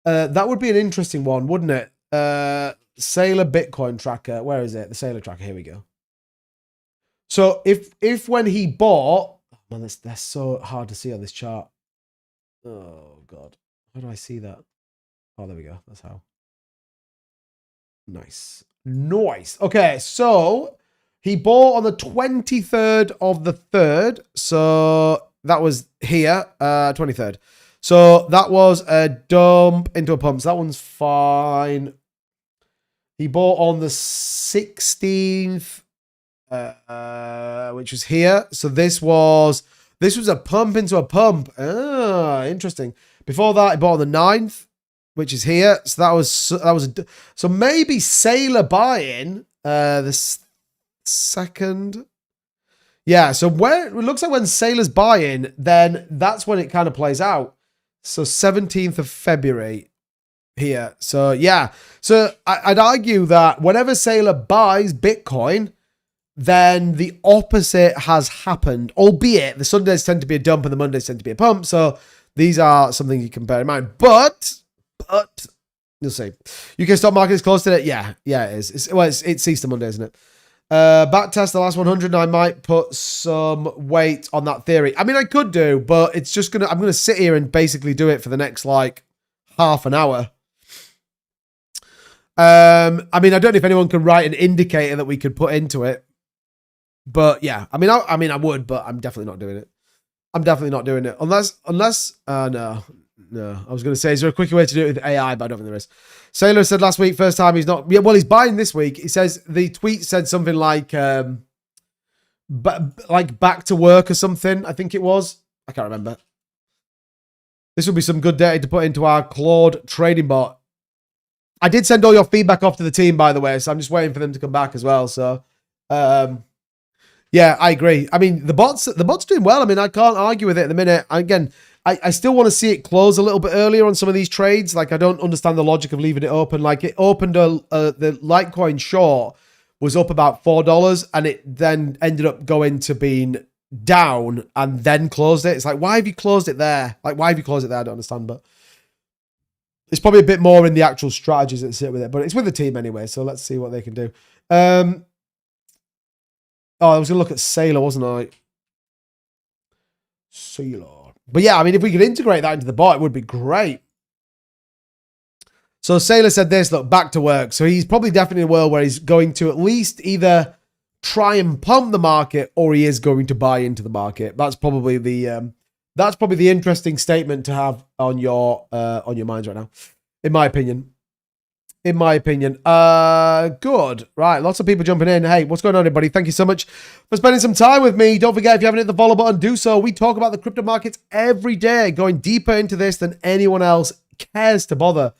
interesting one, wouldn't it? Sailor Bitcoin tracker. Where is it? The Sailor tracker. Here we go. So if when he bought, man, that's so hard to see on this chart. Oh God, how do I see that? Oh, there we go. That's how. Nice. Okay, so he bought on the 23rd of the 3rd. So that was here, 23rd. So that was a dump into a pump. So that one's fine. He bought on the 16th, which was here. So this was a pump into a pump. Ah, interesting. Before that, he bought on the 9th, which is here. So so maybe Sailor buying the second. Yeah, so where it looks like when Sailor's buying, then that's when it kind of plays out. So 17th of February here. So yeah. So I'd argue that whenever Sailor buys Bitcoin, then the opposite has happened, albeit the Sundays tend to be a dump and the Mondays tend to be a pump. So these are something you can bear in mind. But you'll see. UK stock market is close to it. Yeah, it is. It's Easter Monday, isn't it? Back test the last 100, and I might put some weight on that theory. I could do, but it's just I'm gonna sit here and basically do it for the next like half an hour. I don't know if anyone can write an indicator that we could put into it, but yeah, I would, but I'm definitely not doing it. Unless, no. I was going to say, is there a quicker way to do it with AI? But I don't think there is. Sailor said last week, first time he's not. Yeah, well, he's buying this week. He says the tweet said something like back to work or something. I think it was. I can't remember. This would be some good data to put into our Claude trading bot. I did send all your feedback off to the team, by the way, so I'm just waiting for them to come back as well. So, yeah, I agree. The bot's doing well. I can't argue with it at the minute. Again, I still want to see it close a little bit earlier on some of these trades. Like, I don't understand the logic of leaving it open. Like, it opened the Litecoin short was up about $4, and it then ended up going to being down and then closed it. It's like, why have you closed it there? I don't understand, but it's probably a bit more in the actual strategies that sit with it, but it's with the team anyway. So let's see what they can do. I was going to look at Sailor, wasn't I? Sailor. But yeah, if we could integrate that into the bot, it would be great. So Sailor said this, look, back to work. So he's probably definitely in a world where he's going to at least either try and pump the market or he is going to buy into the market. That's probably the interesting statement to have on your minds right now, in my opinion. Good. Right. Lots of people jumping in. Hey, what's going on, everybody? Thank you so much for spending some time with me. Don't forget, if you haven't hit the follow button, do so. We talk about the crypto markets every day, going deeper into this than anyone else cares to bother.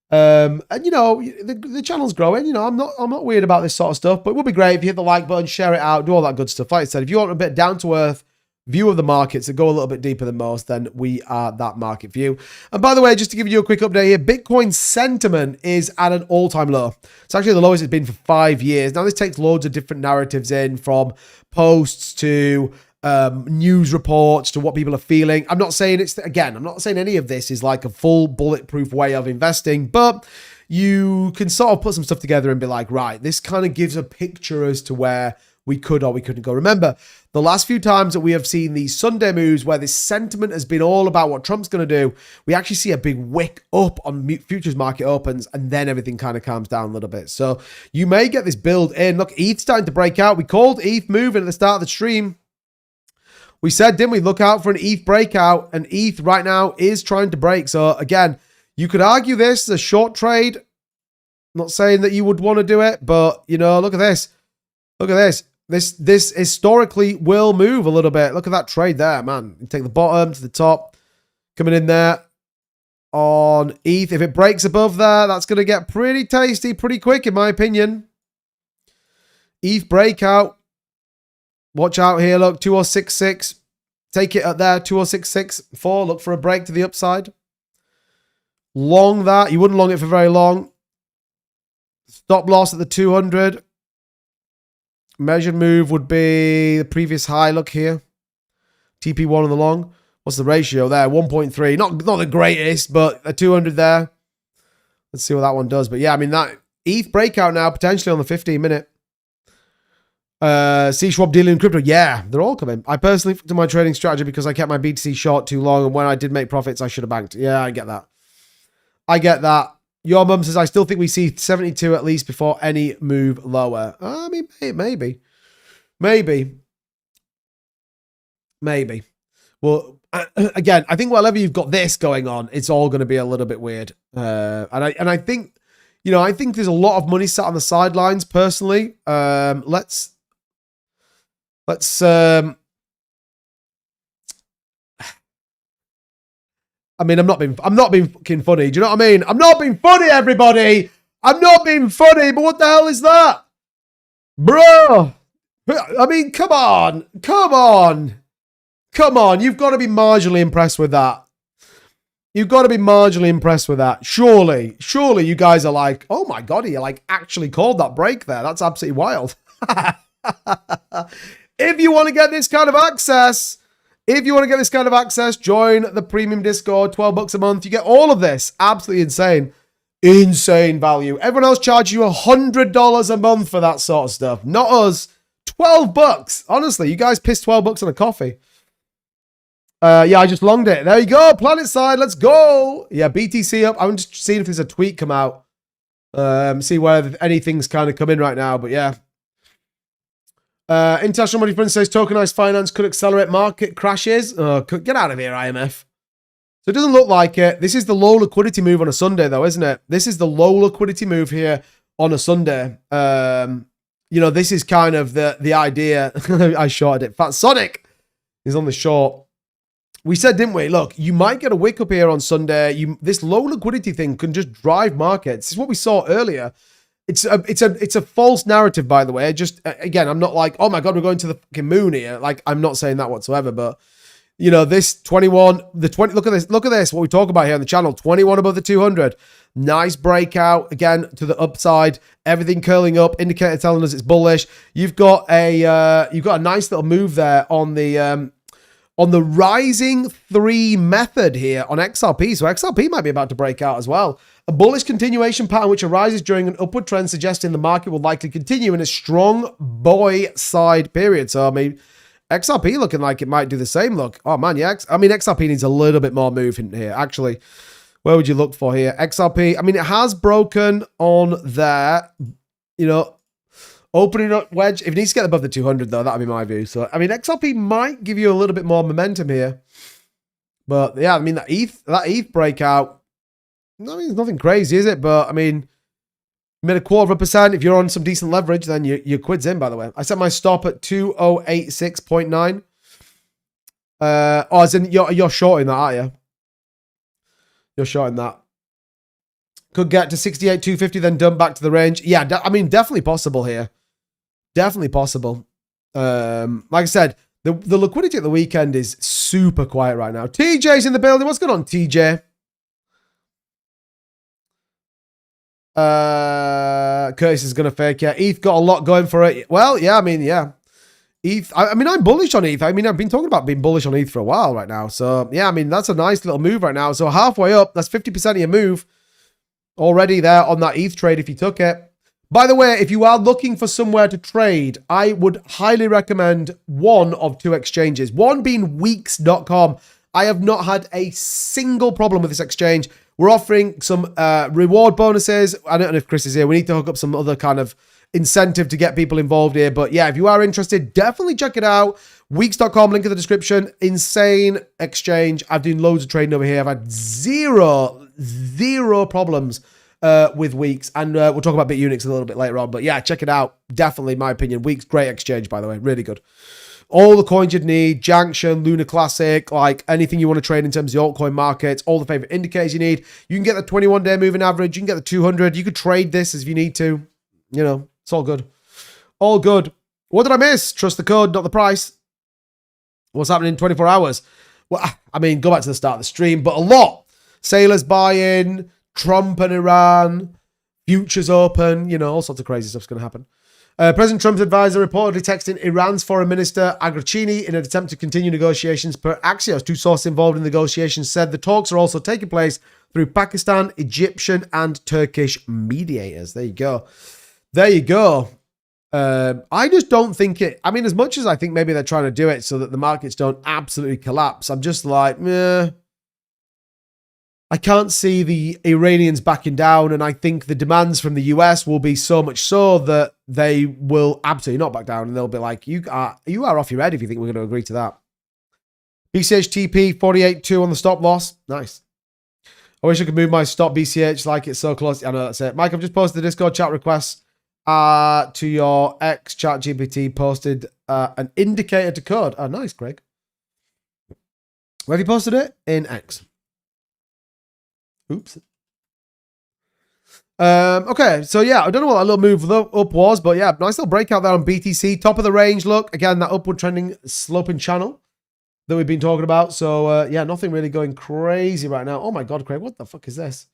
And the channel's growing. I'm not weird about this sort of stuff, but it would be great if you hit the like button, share it out, do all that good stuff. Like I said, if you want a bit down to earth, view of the markets that go a little bit deeper than most, then we are that market view. And by the way, just to give you a quick update here, Bitcoin sentiment is at an all-time low. It's actually the lowest it's been for 5 years. Now, this takes loads of different narratives in, from posts to news reports to what people are feeling. I'm not saying I'm not saying any of this is like a full bulletproof way of investing, but you can sort of put some stuff together and be like, right, this kind of gives a picture as to where we could or we couldn't go. Remember, the last few times that we have seen these Sunday moves where this sentiment has been all about what Trump's going to do, we actually see a big wick up on futures market opens, and then everything kind of calms down a little bit. So you may get this build in. Look, ETH's starting to break out. We called ETH moving at the start of the stream. We said, didn't we, look out for an ETH breakout, and ETH right now is trying to break. So again, you could argue this is a short trade. Not saying that you would want to do it, but you know, look at this. Look at this. This historically will move a little bit. Look at that trade there, man. You take the bottom to the top, coming in there on ETH. If it breaks above there, that's going to get pretty tasty pretty quick, in my opinion. ETH breakout. Watch out here. Look, 2066. Take it at there, 2066.4. Look for a break to the upside. Long that. You wouldn't long it for very long. Stop loss at the 200. Measured move would be the previous high. Look here. TP1 on the long. What's the ratio there? 1.3. Not the greatest, but a 200 there. Let's see what that one does. But yeah, I mean, that ETH breakout now, potentially on the 15-minute. C Schwab dealing in crypto. Yeah, they're all coming. I personally do my trading strategy because I kept my BTC short too long, and when I did make profits, I should have banked. Yeah, I get that. I get that. Your mum says, I still think we see 72 at least before any move lower. I mean, maybe. Well, again, I think whenever you've got this going on, it's all going to be a little bit weird. And I think, you know, I think there's a lot of money sat on the sidelines personally. Let's I mean, I'm not being fucking funny. Do you know what I mean? I'm not being funny, everybody. I'm not being funny, but what the hell is that? Bro. I mean, come on. You've got to be marginally impressed with that. Surely you guys are like, oh my God, he like actually called that break there. That's absolutely wild. If you want to get this kind of access, join the premium Discord, $12 a month. You get all of this. Absolutely insane. Insane value. Everyone else charges you $100 a month for that sort of stuff. Not us. $12. Honestly, you guys pissed $12 on a coffee. Yeah, I just longed it. There you go. Planet side. Let's go. Yeah, BTC up. I'm just seeing if there's a tweet come out. See whether anything's kind of come in right now. But yeah. International Money Fund says tokenized finance could accelerate market crashes. Get out of here, IMF. So it doesn't look like it. This is the low liquidity move on a Sunday, though, isn't it? This is the low liquidity move here on a Sunday. You know, this is kind of the idea. I shorted it. Fat Sonic is on the short. We said, didn't we? Look, you might get a wick up here on Sunday. This low liquidity thing can just drive markets. This is what we saw earlier. It's a false narrative, by the way. Just again, I'm not like, oh my God, we're going to the fucking moon here. Like, I'm not saying that whatsoever. But you know, this 21, the 20. Look at this. What we talk about here on the channel. 21 above the 200. Nice breakout again to the upside. Everything curling up. Indicator telling us it's bullish. You've got a nice little move there on the rising 3 method here on XRP. So XRP might be about to break out as well. A bullish continuation pattern which arises during an upward trend, suggesting the market will likely continue in a strong buy side period. So I mean, XRP looking like it might do the same. Look, oh man, yeah. I mean, XRP needs a little bit more movement here. Actually, where would you look for here? XRP. I mean, it has broken on there. You know, opening up wedge. If it needs to get above the 200, though, that'd be my view. So I mean, XRP might give you a little bit more momentum here. But yeah, I mean, that ETH breakout. I mean, it's nothing crazy, is it? But I mean, made 0.25%. If you're on some decent leverage, then your quid's in, by the way. I set my stop at 2086.9. As in, you're shorting that, aren't you? You're shorting that. Could get to 68.250, then dump back to the range. Yeah, I mean, definitely possible here. Definitely possible. Like I said, The liquidity at the weekend is super quiet right now. TJ's in the building. What's going on, TJ? Curtis is going to fake. Yeah, ETH got a lot going for it. Well, yeah, I mean, yeah. ETH, I mean, I'm bullish on ETH. I mean, I've been talking about being bullish on ETH for a while right now. So, yeah, I mean, that's a nice little move right now. So, halfway up, that's 50% of your move already there on that ETH trade if you took it. By the way, if you are looking for somewhere to trade, I would highly recommend one of two exchanges. One being Weex.com. I have not had a single problem with this exchange. We're offering some reward bonuses. I don't know if Chris is here. We need to hook up some other kind of incentive to get people involved here. But yeah, if you are interested, definitely check it out. Weex.com, link in the description. Insane exchange. I've done loads of trading over here. I've had zero problems with Weex. And we'll talk about Bitunix a little bit later on. But yeah, check it out. Definitely, my opinion. Weex, great exchange, by the way. Really good. All the coins you'd need, Junction, Lunar Classic, like anything you want to trade in terms of the altcoin markets, all the favorite indicators you need. You can get the 21-day moving average. You can get the 200. You could trade this if you need to. You know, it's all good. All good. What did I miss? Trust the code, not the price. What's happening in 24 hours? Well, I mean, go back to the start of the stream, but a lot. Sailors buy-in, Trump and Iran, futures open, you know, all sorts of crazy stuff's going to happen. President Trump's advisor reportedly texting Iran's foreign minister Agrachini in an attempt to continue negotiations per Axios. Two sources involved in the negotiations said the talks are also taking place through Pakistan, Egyptian, and Turkish mediators. There you go. There you go. I just don't think it... I mean, as much as I think maybe they're trying to do it so that the markets don't absolutely collapse, I'm just like, meh. I can't see the Iranians backing down, and I think the demands from the US will be so much so that they will absolutely not back down, and they'll be like, you are off your head if you think we're going to agree to that. BCH TP 48.2 on the stop loss. Nice. I wish I could move my stop BCH like it's so close. I know that's it. Mike, I've just posted the Discord chat request to your ex chat GPT, posted an indicator to code. Oh, nice, Craig. Where have you posted it? In X. Oops. Okay, so yeah, I don't know what that little move up was, but yeah, nice little breakout there on BTC. Top of the range, look. Again, that upward trending sloping channel that we've been talking about. So yeah, nothing really going crazy right now. Oh my God, Craig, what the fuck is this?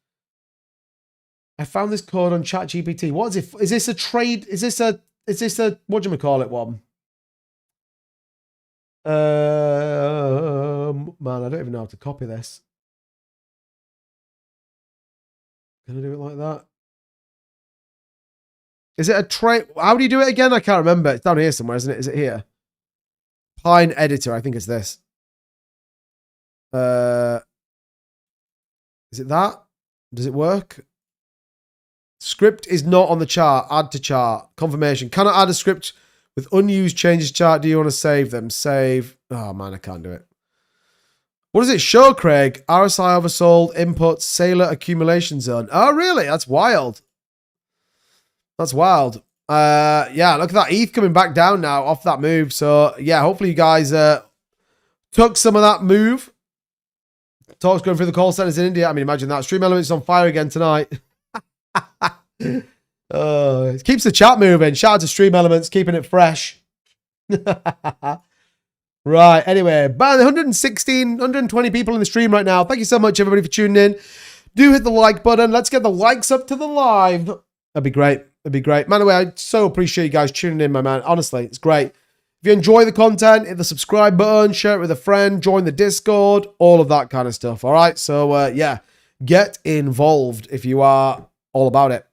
I found this code on ChatGPT. What is it? Is this a trade? Is this a, what do you call it one? Man, I don't even know how to copy this. Can I do it like that? Is it a trade? How do you do it again? I can't remember. It's down here somewhere, isn't it? Is it here? Pine editor. I think it's this. Is it that? Does it work? Script is not on the chart. Add to chart. Confirmation. Cannot add a script with unused changes chart. Do you want to save them? Save. Oh man, I can't do it. What does it show, Craig? RSI oversold, inputs, sailor accumulation zone. Oh, really? That's wild. That's wild. Yeah, look at that. ETH coming back down now off that move. So, yeah, hopefully you guys took some of that move. Talks going through the call centers in India. I mean, imagine that. Stream Elements on fire again tonight. It keeps the chat moving. Shout out to Stream Elements, keeping it fresh. Right, anyway, about 116, 120 people in the stream right now. Thank you so much, everybody, for tuning in. Do hit the like button. Let's get the likes up to the live. That'd be great. That'd be great. Man, anyway, I so appreciate you guys tuning in, my man. Honestly, it's great. If you enjoy the content, hit the subscribe button, share it with a friend, join the Discord, all of that kind of stuff, all right? So, yeah, get involved if you are all about it.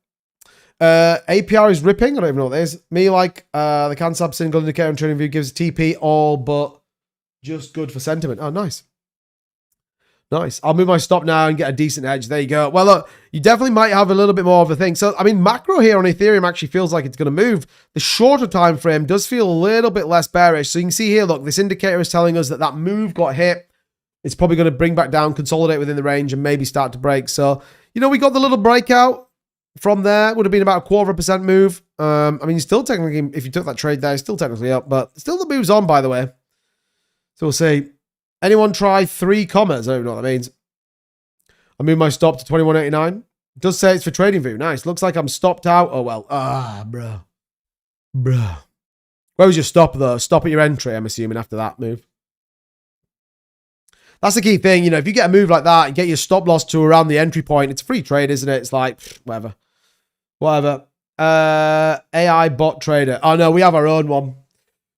APR is ripping. I don't even know what that is. Me, like, the CanSab single indicator and trading view gives TP all but just good for sentiment. Oh, nice. Nice. I'll move my stop now and get a decent edge. There you go. Well, look, you definitely might have a little bit more of a thing. So, I mean, macro here on Ethereum actually feels like it's going to move. The shorter time frame does feel a little bit less bearish. So you can see here, look, this indicator is telling us that that move got hit. It's probably going to bring back down, consolidate within the range, and maybe start to break. So, you know, we got the little breakout from there. Would have been about 0.25% move. I mean, still technically, if you took that trade there, still technically up, but still the move's on, by the way. So we'll see. Anyone try 3 commas? I don't even know what that means. I move my stop to 21.89. It does say it's for trading view. Nice. Looks like I'm stopped out. Oh, well. Ah, bro. Where was your stop, though? Stop at your entry, I'm assuming, after that move. That's the key thing. You know, if you get a move like that and get your stop loss to around the entry point, it's a free trade, isn't it? It's like, whatever. Whatever. AI bot trader. Oh, no, we have our own one.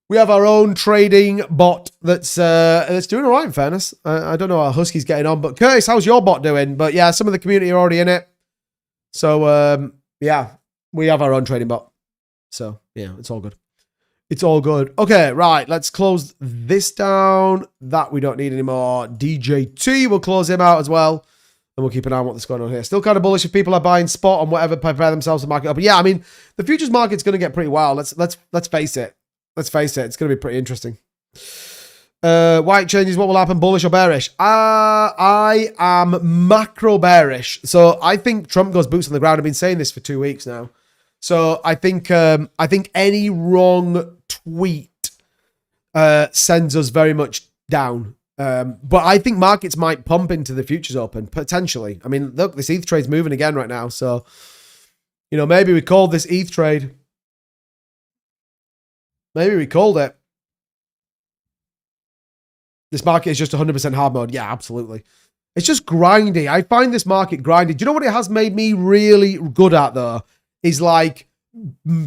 We have our own trading bot that's doing all right, in fairness. I don't know how Husky's getting on, but Curtis, how's your bot doing? But yeah, some of the community are already in it. So, yeah, we have our own trading bot. So, yeah, it's all good. It's all good. Okay, right. Let's close this down. That we don't need anymore. DJT, we'll close him out as well. And we'll keep an eye on what's going on here. Still kind of bullish if people are buying spot on whatever, prepare themselves to market up. But yeah, I mean, the futures market's going to get pretty wild. Let's face it. Let's face it. It's going to be pretty interesting. White changes. What will happen? Bullish or bearish? I am macro bearish. So I think Trump goes boots on the ground. I've been saying this for 2 weeks now. So I think any wrong tweet sends us very much down. But I think markets might pump into the futures open, potentially. I mean, look, this ETH trade's moving again right now. So, you know, maybe we called this ETH trade. Maybe we called it. This market is just 100% hard mode. Yeah, absolutely. It's just grindy. I find this market grindy. Do you know what it has made me really good at, though? Is like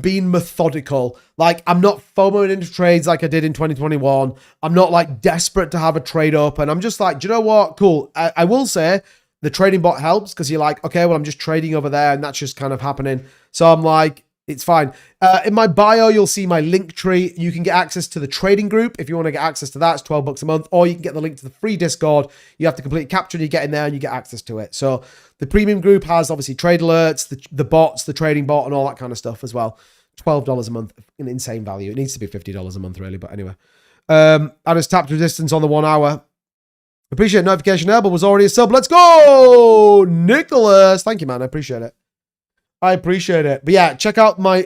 being methodical. Like, I'm not FOMOing into trades like I did in 2021. I'm not like desperate to have a trade open. I'm just like, do you know what? Cool. I will say the trading bot helps because you're like, okay, well, I'm just trading over there and that's just kind of happening. So I'm like, it's fine. In my bio, you'll see my link tree. You can get access to the trading group. If you want to get access to that, it's $12 a month, or you can get the link to the free Discord. You have to complete a capture and you get in there and you get access to it. So the premium group has obviously trade alerts, the bots, the trading bot, and all that kind of stuff as well. $12 a month, an insane value. It needs to be $50 a month, really. But anyway, I just tapped resistance on the 1 hour. Appreciate notification. Elbow was already a sub. Let's go, Nicholas. Thank you, man. I appreciate it. I appreciate it. But yeah, check out my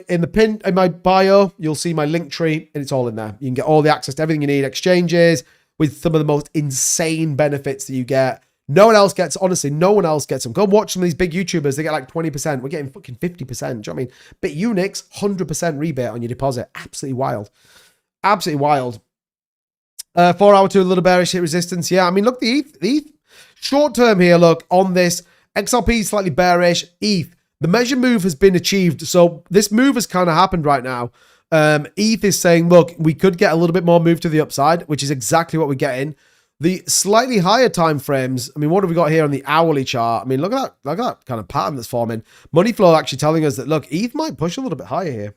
bio, you'll see my link tree and it's all in there. You can get all the access to everything you need, exchanges with some of the most insane benefits that you get. No one else gets, honestly, no one else gets them. Go watch some of these big YouTubers. They get like 20%. We're getting fucking 50%. Do you know what I mean? Bitunix, 100% rebate on your deposit. Absolutely wild. Absolutely wild. 4 hour to a little bearish hit resistance. Yeah, I mean, look, the ETH short term here, look, on this. XRP slightly bearish. ETH. The measure move has been achieved. So this move has kind of happened right now. ETH is saying, look, we could get a little bit more move to the upside, which is exactly what we're getting. The slightly higher time frames, I mean, what have we got here on the hourly chart? I mean, look at that kind of pattern that's forming. Money flow actually telling us that, look, ETH might push a little bit higher here.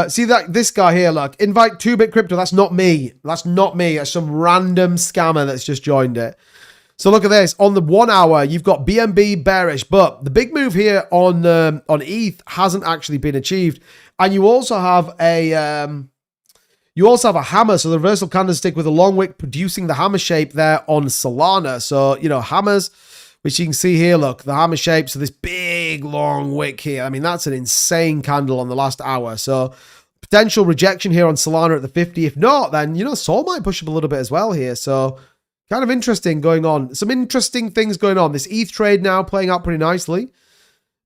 See that this guy here, look, invite 2-bit crypto. That's not me. That's not me. That's some random scammer that's just joined it. So look at this. On the 1 hour, you've got BNB bearish, but the big move here on ETH hasn't actually been achieved. And you also have a hammer, so the reversal candlestick with a long wick producing the hammer shape there on Solana. So, you know, hammers, which you can see here, look, the hammer shape. So this big long wick here. I mean, that's an insane candle on the last hour. So potential rejection here on Solana at the 50. If not, then, you know, Sol might push up a little bit as well here. So kind of interesting going on. Some interesting things going on. This ETH trade now playing out pretty nicely.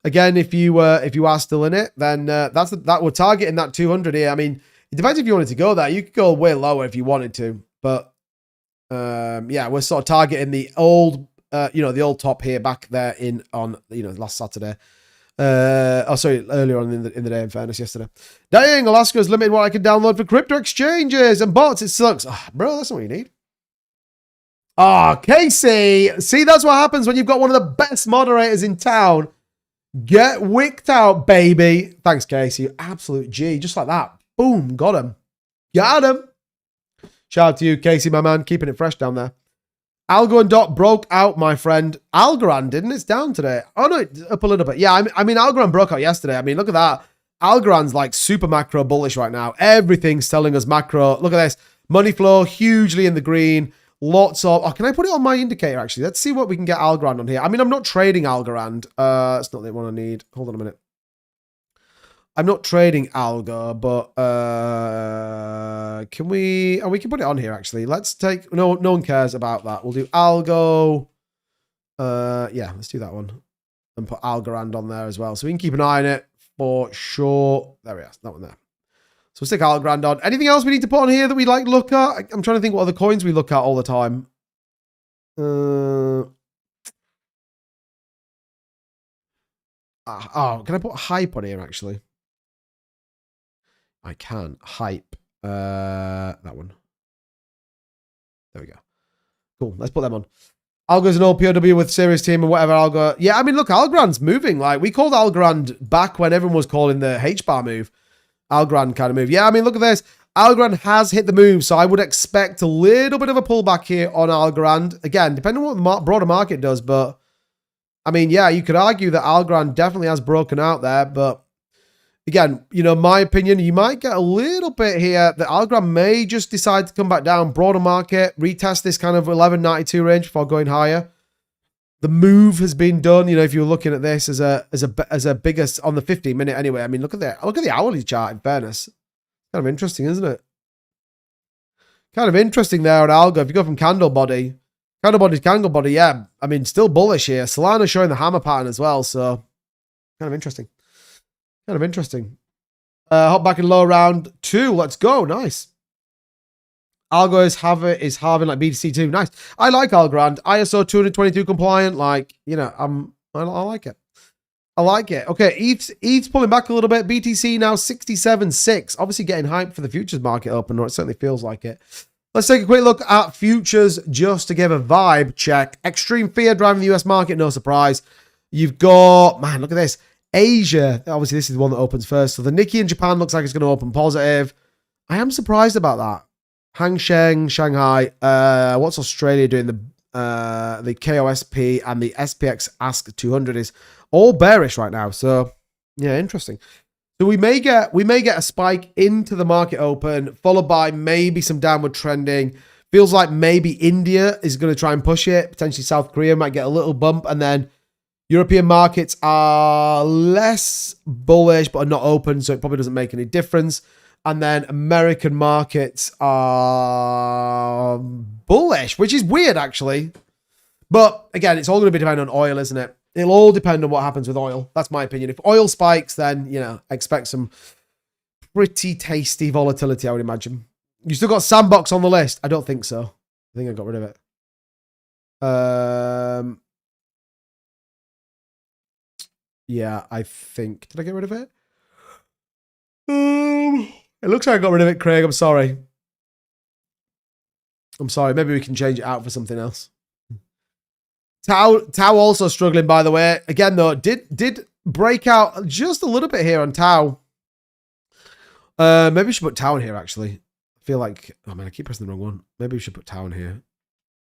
Again, if you are still in it, then that we're targeting that 200 here. I mean, it depends if you wanted to go there. You could go way lower if you wanted to, but yeah, we're sort of targeting the old, the old top here back there on last Saturday. Earlier on in the day. In fairness, yesterday. Dang, Alaska's limited what I can download for crypto exchanges and bots. It sucks, bro. That's not what you need. Casey. See, that's what happens when you've got one of the best moderators in town. Get wicked out, baby. Thanks, Casey. Absolute G. Just like that. Boom. Got him. Got him. Shout out to you, Casey, my man. Keeping it fresh down there. Algo and Dot broke out, my friend. Algorand, didn't it? It's down today. Oh, no, it's up a little bit. Yeah, I mean, Algorand broke out yesterday. I mean, look at that. Algorand's like super macro bullish right now. Everything's telling us macro. Look at this. Money flow hugely in the green. Lots of... Oh, can I put it on my indicator, actually? Let's see what we can get Algorand on here. I mean, I'm not trading Algorand. That's not the one I need. Hold on a minute. I'm not trading Algo, but can we... Oh, we can put it on here, actually. Let's take... No one cares about that. We'll do Algo. Yeah, let's do that one. And put Algorand on there as well. So we can keep an eye on it for sure. There we are. That one there. So we'll stick Algorand on. Anything else we need to put on here that we like look at? I'm trying to think what other coins we look at all the time. Can I put hype on here actually? I can. Hype. That one. There we go. Cool. Let's put them on. Algo's an old POW with serious team and whatever. Algo. Yeah, I mean, look, Algorand's moving. Like, we called Algorand back when everyone was calling the H-bar move. Algorand kind of move. Yeah, I mean, look at this. Algorand has hit the move, so I would expect a little bit of a pullback here on Algorand. Again, depending on what the broader market does, but I mean, yeah, you could argue that Algorand definitely has broken out there, but again, you know, my opinion, you might get a little bit here that Algorand may just decide to come back down, broader market, retest this kind of 1192 range before going higher. The move has been done. You know, if you're looking at this as a biggest on the 15-minute anyway. I mean, look at that. Look at the hourly chart. In fairness, kind of interesting, isn't it? Kind of interesting there on Algo. If you go from candle body, yeah. I mean, still bullish here. Solana showing the hammer pattern as well, so kind of interesting. Kind of interesting. Hop back in low round 2. Let's go. Nice. Algo is halving like BTC2. Nice. I like Algorand. ISO 222 compliant. Like, you know, I like it. I like it. Okay, ETH's pulling back a little bit. BTC now 67.6. Obviously getting hyped for the futures market open, or it certainly feels like it. Let's take a quick look at futures just to give a vibe check. Extreme fear driving the US market, no surprise. You've got, man, look at this. Asia, obviously this is the one that opens first. So the Nikkei in Japan looks like it's going to open positive. I am surprised about that. Hang Seng, Shanghai. What's Australia doing? The KOSP and the SPX Ask 200 is all bearish right now. So yeah, interesting. So we may get a spike into the market open, followed by maybe some downward trending. Feels like maybe India is going to try and push it. Potentially South Korea might get a little bump, and then European markets are less bullish, but are not open, so it probably doesn't make any difference. And then American markets are bullish, which is weird, actually. But again, it's all going to be dependent on oil, isn't it? It'll all depend on what happens with oil. That's my opinion. If oil spikes, then, you know, expect some pretty tasty volatility, I would imagine. You still got Sandbox on the list? I don't think so. I think I got rid of it. Yeah, I think. Did I get rid of it? It looks like I got rid of it, Craig. I'm sorry. Maybe we can change it out for something else. Tau also struggling, by the way. Again, though, did break out just a little bit here on Tau. Maybe we should put Tau in here, actually. I feel like, oh man, I keep pressing the wrong one. Maybe we should put Tau in here.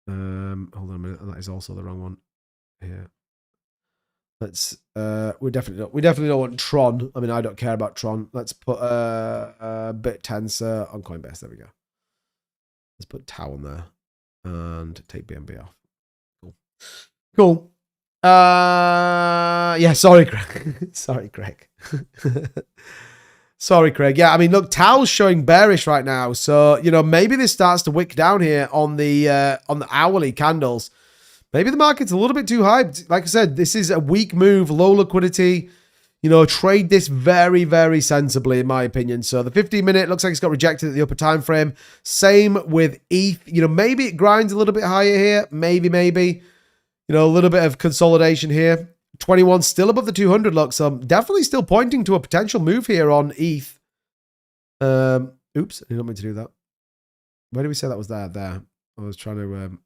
Hold on a minute. That is also the wrong one here. Let's we definitely don't want Tron. I mean, I don't care about Tron. Let's put Bit Tensor on Coinbase. There we go. Let's put Tau on there and take BNB off. Cool. Yeah, sorry, Greg. Sorry, Greg. Sorry, Craig. Yeah, I mean, look, Tau's showing bearish right now. So, you know, maybe this starts to wick down here on the hourly candles. Maybe the market's a little bit too hyped. Like I said, this is a weak move, low liquidity. You know, trade this very, very sensibly, in my opinion. So the 15-minute looks like it's got rejected at the upper time frame. Same with ETH. You know, maybe it grinds a little bit higher here. Maybe. You know, a little bit of consolidation here. 21 still above the 200 look. So I'm definitely still pointing to a potential move here on ETH. Oops, I didn't mean to do that. Where did we say that was there? There. I was trying to...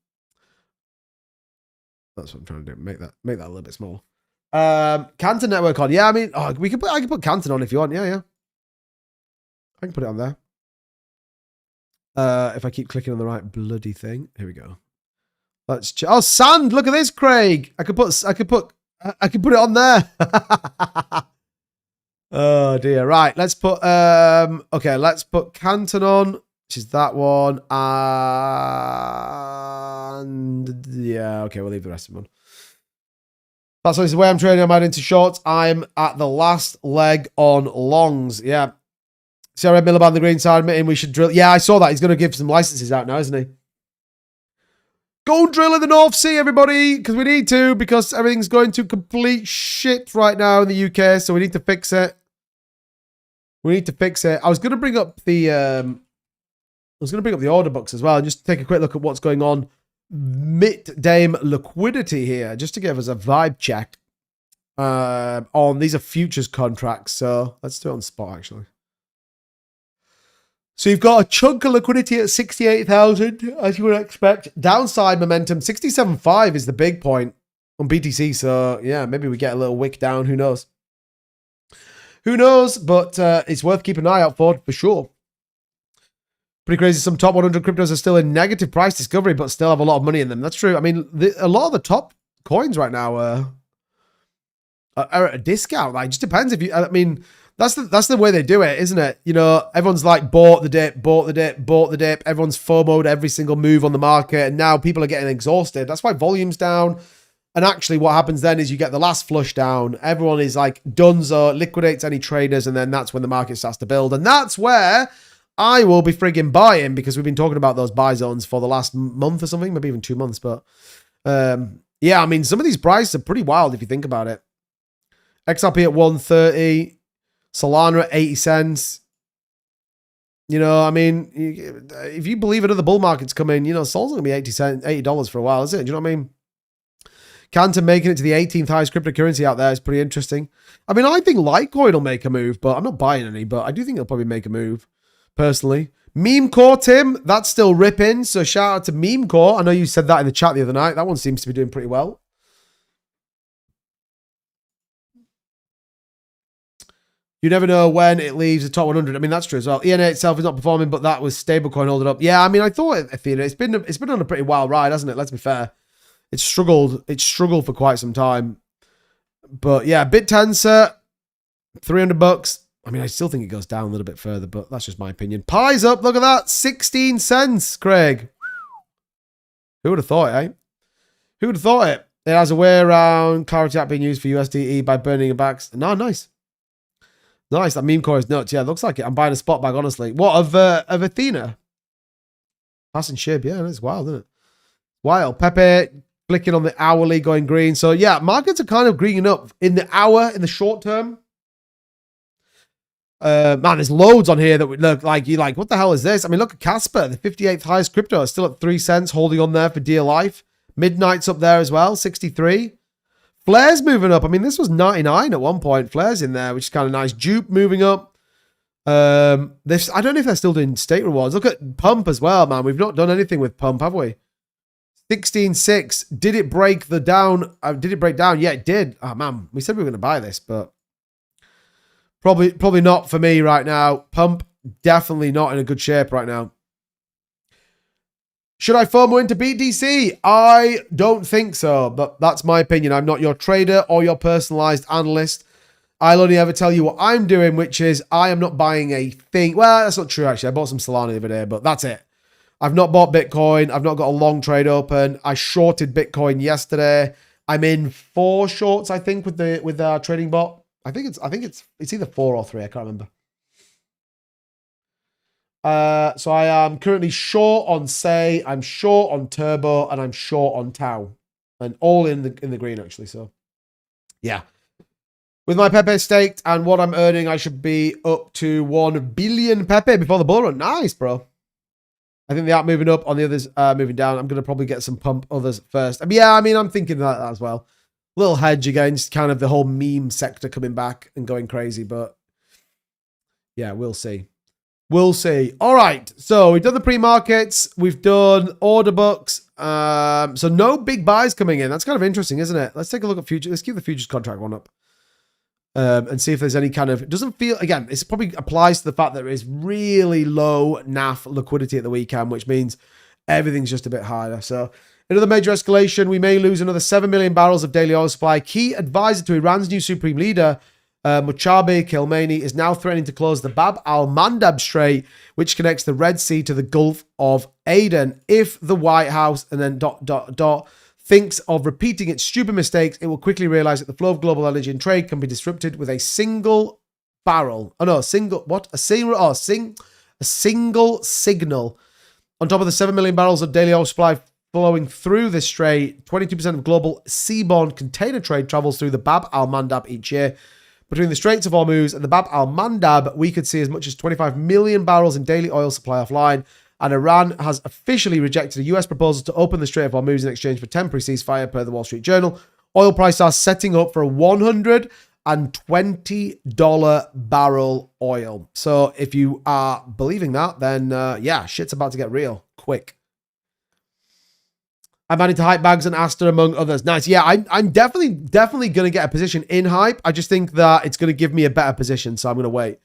That's what I'm trying to do. Make that a little bit smaller. Canton network on. Yeah, I mean, I can put Canton on if you want. Yeah. I can put it on there. If I keep clicking on the right bloody thing. Here we go. Let's oh, sand. Look at this, Craig. I could put it on there. Oh dear. Right. Let's put okay, let's put Canton on, which is that one. And yeah, okay, we'll leave the rest of them on. That's the way I'm trading. I'm adding to shorts. I'm at the last leg on longs. Yeah. Sarah Miliband, the green side, admitting we should drill. Yeah, I saw that. He's going to give some licenses out now, isn't he? Go drill in the North Sea, everybody, because we need to, because everything's going to complete shit right now in the UK, so we need to fix it. We need to fix it. I was going to bring up the order books as well, and just take a quick look at what's going on mid-dame liquidity here, just to give us a vibe check on these are futures contracts. So let's do it on spot actually. So you've got a chunk of liquidity at 68,000, as you would expect. Downside momentum, 67.5 is the big point on BTC. So yeah, maybe we get a little wick down. Who knows? Who knows? But it's worth keeping an eye out for sure. Pretty crazy. Some top 100 cryptos are still in negative price discovery, but still have a lot of money in them. That's true. I mean, a lot of the top coins right now are at a discount. Like, it just depends if you. I mean, that's the way they do it, isn't it? You know, everyone's like bought the dip. Everyone's FOMO'd every single move on the market, and now people are getting exhausted. That's why volume's down. And actually, what happens then is you get the last flush down. Everyone is like donezo, liquidates any traders, and then that's when the market starts to build, and that's where I will be frigging buying, because we've been talking about those buy zones for the last month or something, maybe even 2 months. But yeah, I mean, some of these prices are pretty wild if you think about it. XRP at 130, Solana at 80 cents. You know, I mean, if you believe another bull market's coming, you know, Sol's going to be $80 for a while, is it? Do you know what I mean? Quant making it to the 18th highest cryptocurrency out there is pretty interesting. I mean, I think Litecoin will make a move, but I'm not buying any, but I do think it'll probably make a move. Personally, Meme Core, Tim, that's still ripping. So shout out to Meme Core. I know you said that in the chat the other night. That one seems to be doing pretty well. You never know when it leaves the top 100. I mean, that's true as well. ENA itself is not performing, but that was stablecoin holding up. Yeah, I mean, I thought Athena. It's been on a pretty wild ride, hasn't it? Let's be fair. It's struggled for quite some time. But yeah, BitTensor, $300. I mean, I still think it goes down a little bit further, but that's just my opinion. Pi's up. Look at that. 16 cents, Craig. Who would have thought it, eh? Who would have thought it? It has a way around Clarity app being used for USDE by burning it back. No, nice. Nice. That meme core is nuts. Yeah, it looks like it. I'm buying a spot bag, honestly. What, of Athena? Passing ship. Yeah, it's wild, isn't it? Wild. Pepe flicking on the hourly, going green. So, yeah, markets are kind of greening up in the hour, in the short term. Man, there's loads on here that would look like you like, what the hell is this? I mean, look at Casper, the 58th highest crypto, is still at 3 cents, holding on there for dear life. Midnight's up there as well, 63. Flare's moving up. I mean, this was 99 at one point. Flare's in there, which is kind of nice. Jupe moving up. This, I don't know if they're still doing state rewards. Look at Pump as well, man. We've not done anything with Pump, have we? 16.6. Did it break the down? Did it break down? Yeah, it did. Oh, man, we said we were going to buy this, but Probably not for me right now. Pump, definitely not in a good shape right now. Should I FOMO into BTC? I don't think so, but that's my opinion. I'm not your trader or your personalized analyst. I'll only ever tell you what I'm doing, which is I am not buying a thing. Well, that's not true, actually. I bought some Solana the other day, but that's it. I've not bought Bitcoin. I've not got a long trade open. I shorted Bitcoin yesterday. I'm in 4 shorts, I think, with our trading bot. I think it's either 4 or 3. I can't remember. So I am currently short on Say, I'm short on Turbo, and I'm short on Tau, and all in the green actually. So yeah, with my Pepe staked and what I'm earning, I should be up to 1 billion Pepe before the bull run. Nice, bro. I think they are moving up, on the others moving down. I'm gonna probably get some pump others first. Yeah, I mean, I'm thinking that as well. Little hedge against kind of the whole meme sector coming back and going crazy, but yeah, we'll see. We'll see. All right, so we've done the pre-markets, we've done order books. So no big buys coming in. That's kind of interesting, isn't it? Let's take a look at futures. Let's keep the futures contract one up and see if there's any kind of. It doesn't feel, again, this probably applies to the fact that there is really low NAF liquidity at the weekend, which means everything's just a bit higher. So another major escalation. We may lose another 7 million barrels of daily oil supply. Key advisor to Iran's new supreme leader, Muchabe Khamenei, is now threatening to close the Bab al-Mandab Strait, which connects the Red Sea to the Gulf of Aden. If the White House and then ... thinks of repeating its stupid mistakes, it will quickly realize that the flow of global energy and trade can be disrupted with a single barrel. Oh no, a single signal. On top of the 7 million barrels of daily oil supply flowing through this strait, 22% of global seaborne container trade travels through the Bab al-Mandab each year. Between the Straits of Hormuz and the Bab al-Mandab, we could see as much as 25 million barrels in daily oil supply offline, and Iran has officially rejected a US proposal to open the Strait of Hormuz in exchange for temporary ceasefire, per the Wall Street Journal. Oil prices are setting up for a $120 barrel oil. So if you are believing that, then yeah, shit's about to get real quick. I'm adding to Hype Bags and Asta, among others. Nice. Yeah, I'm definitely going to get a position in Hype. I just think that it's going to give me a better position, so I'm going to wait.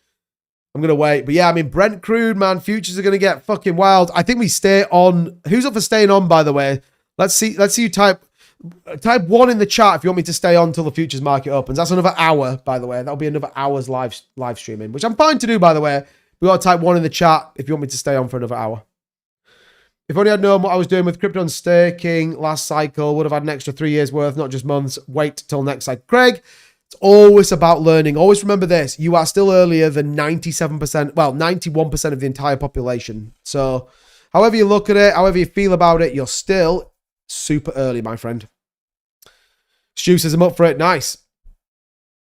But yeah, I mean, Brent crude, man, futures are going to get fucking wild. I think we stay on. Who's up for staying on, by the way? Let's see you type 1 in the chat if you want me to stay on until the futures market opens. That's another hour, by the way. That'll be another hour's live streaming, which I'm fine to do, by the way. We got to type 1 in the chat if you want me to stay on for another hour. If only I'd known what I was doing with crypto and staking last cycle, would have had an extra 3 years worth, not just months. Wait till next cycle. Craig, it's always about learning. Always remember this. You are still earlier than 97%, well, 91% of the entire population. So however you look at it, however you feel about it, you're still super early, my friend. Stu says I'm up for it. Nice.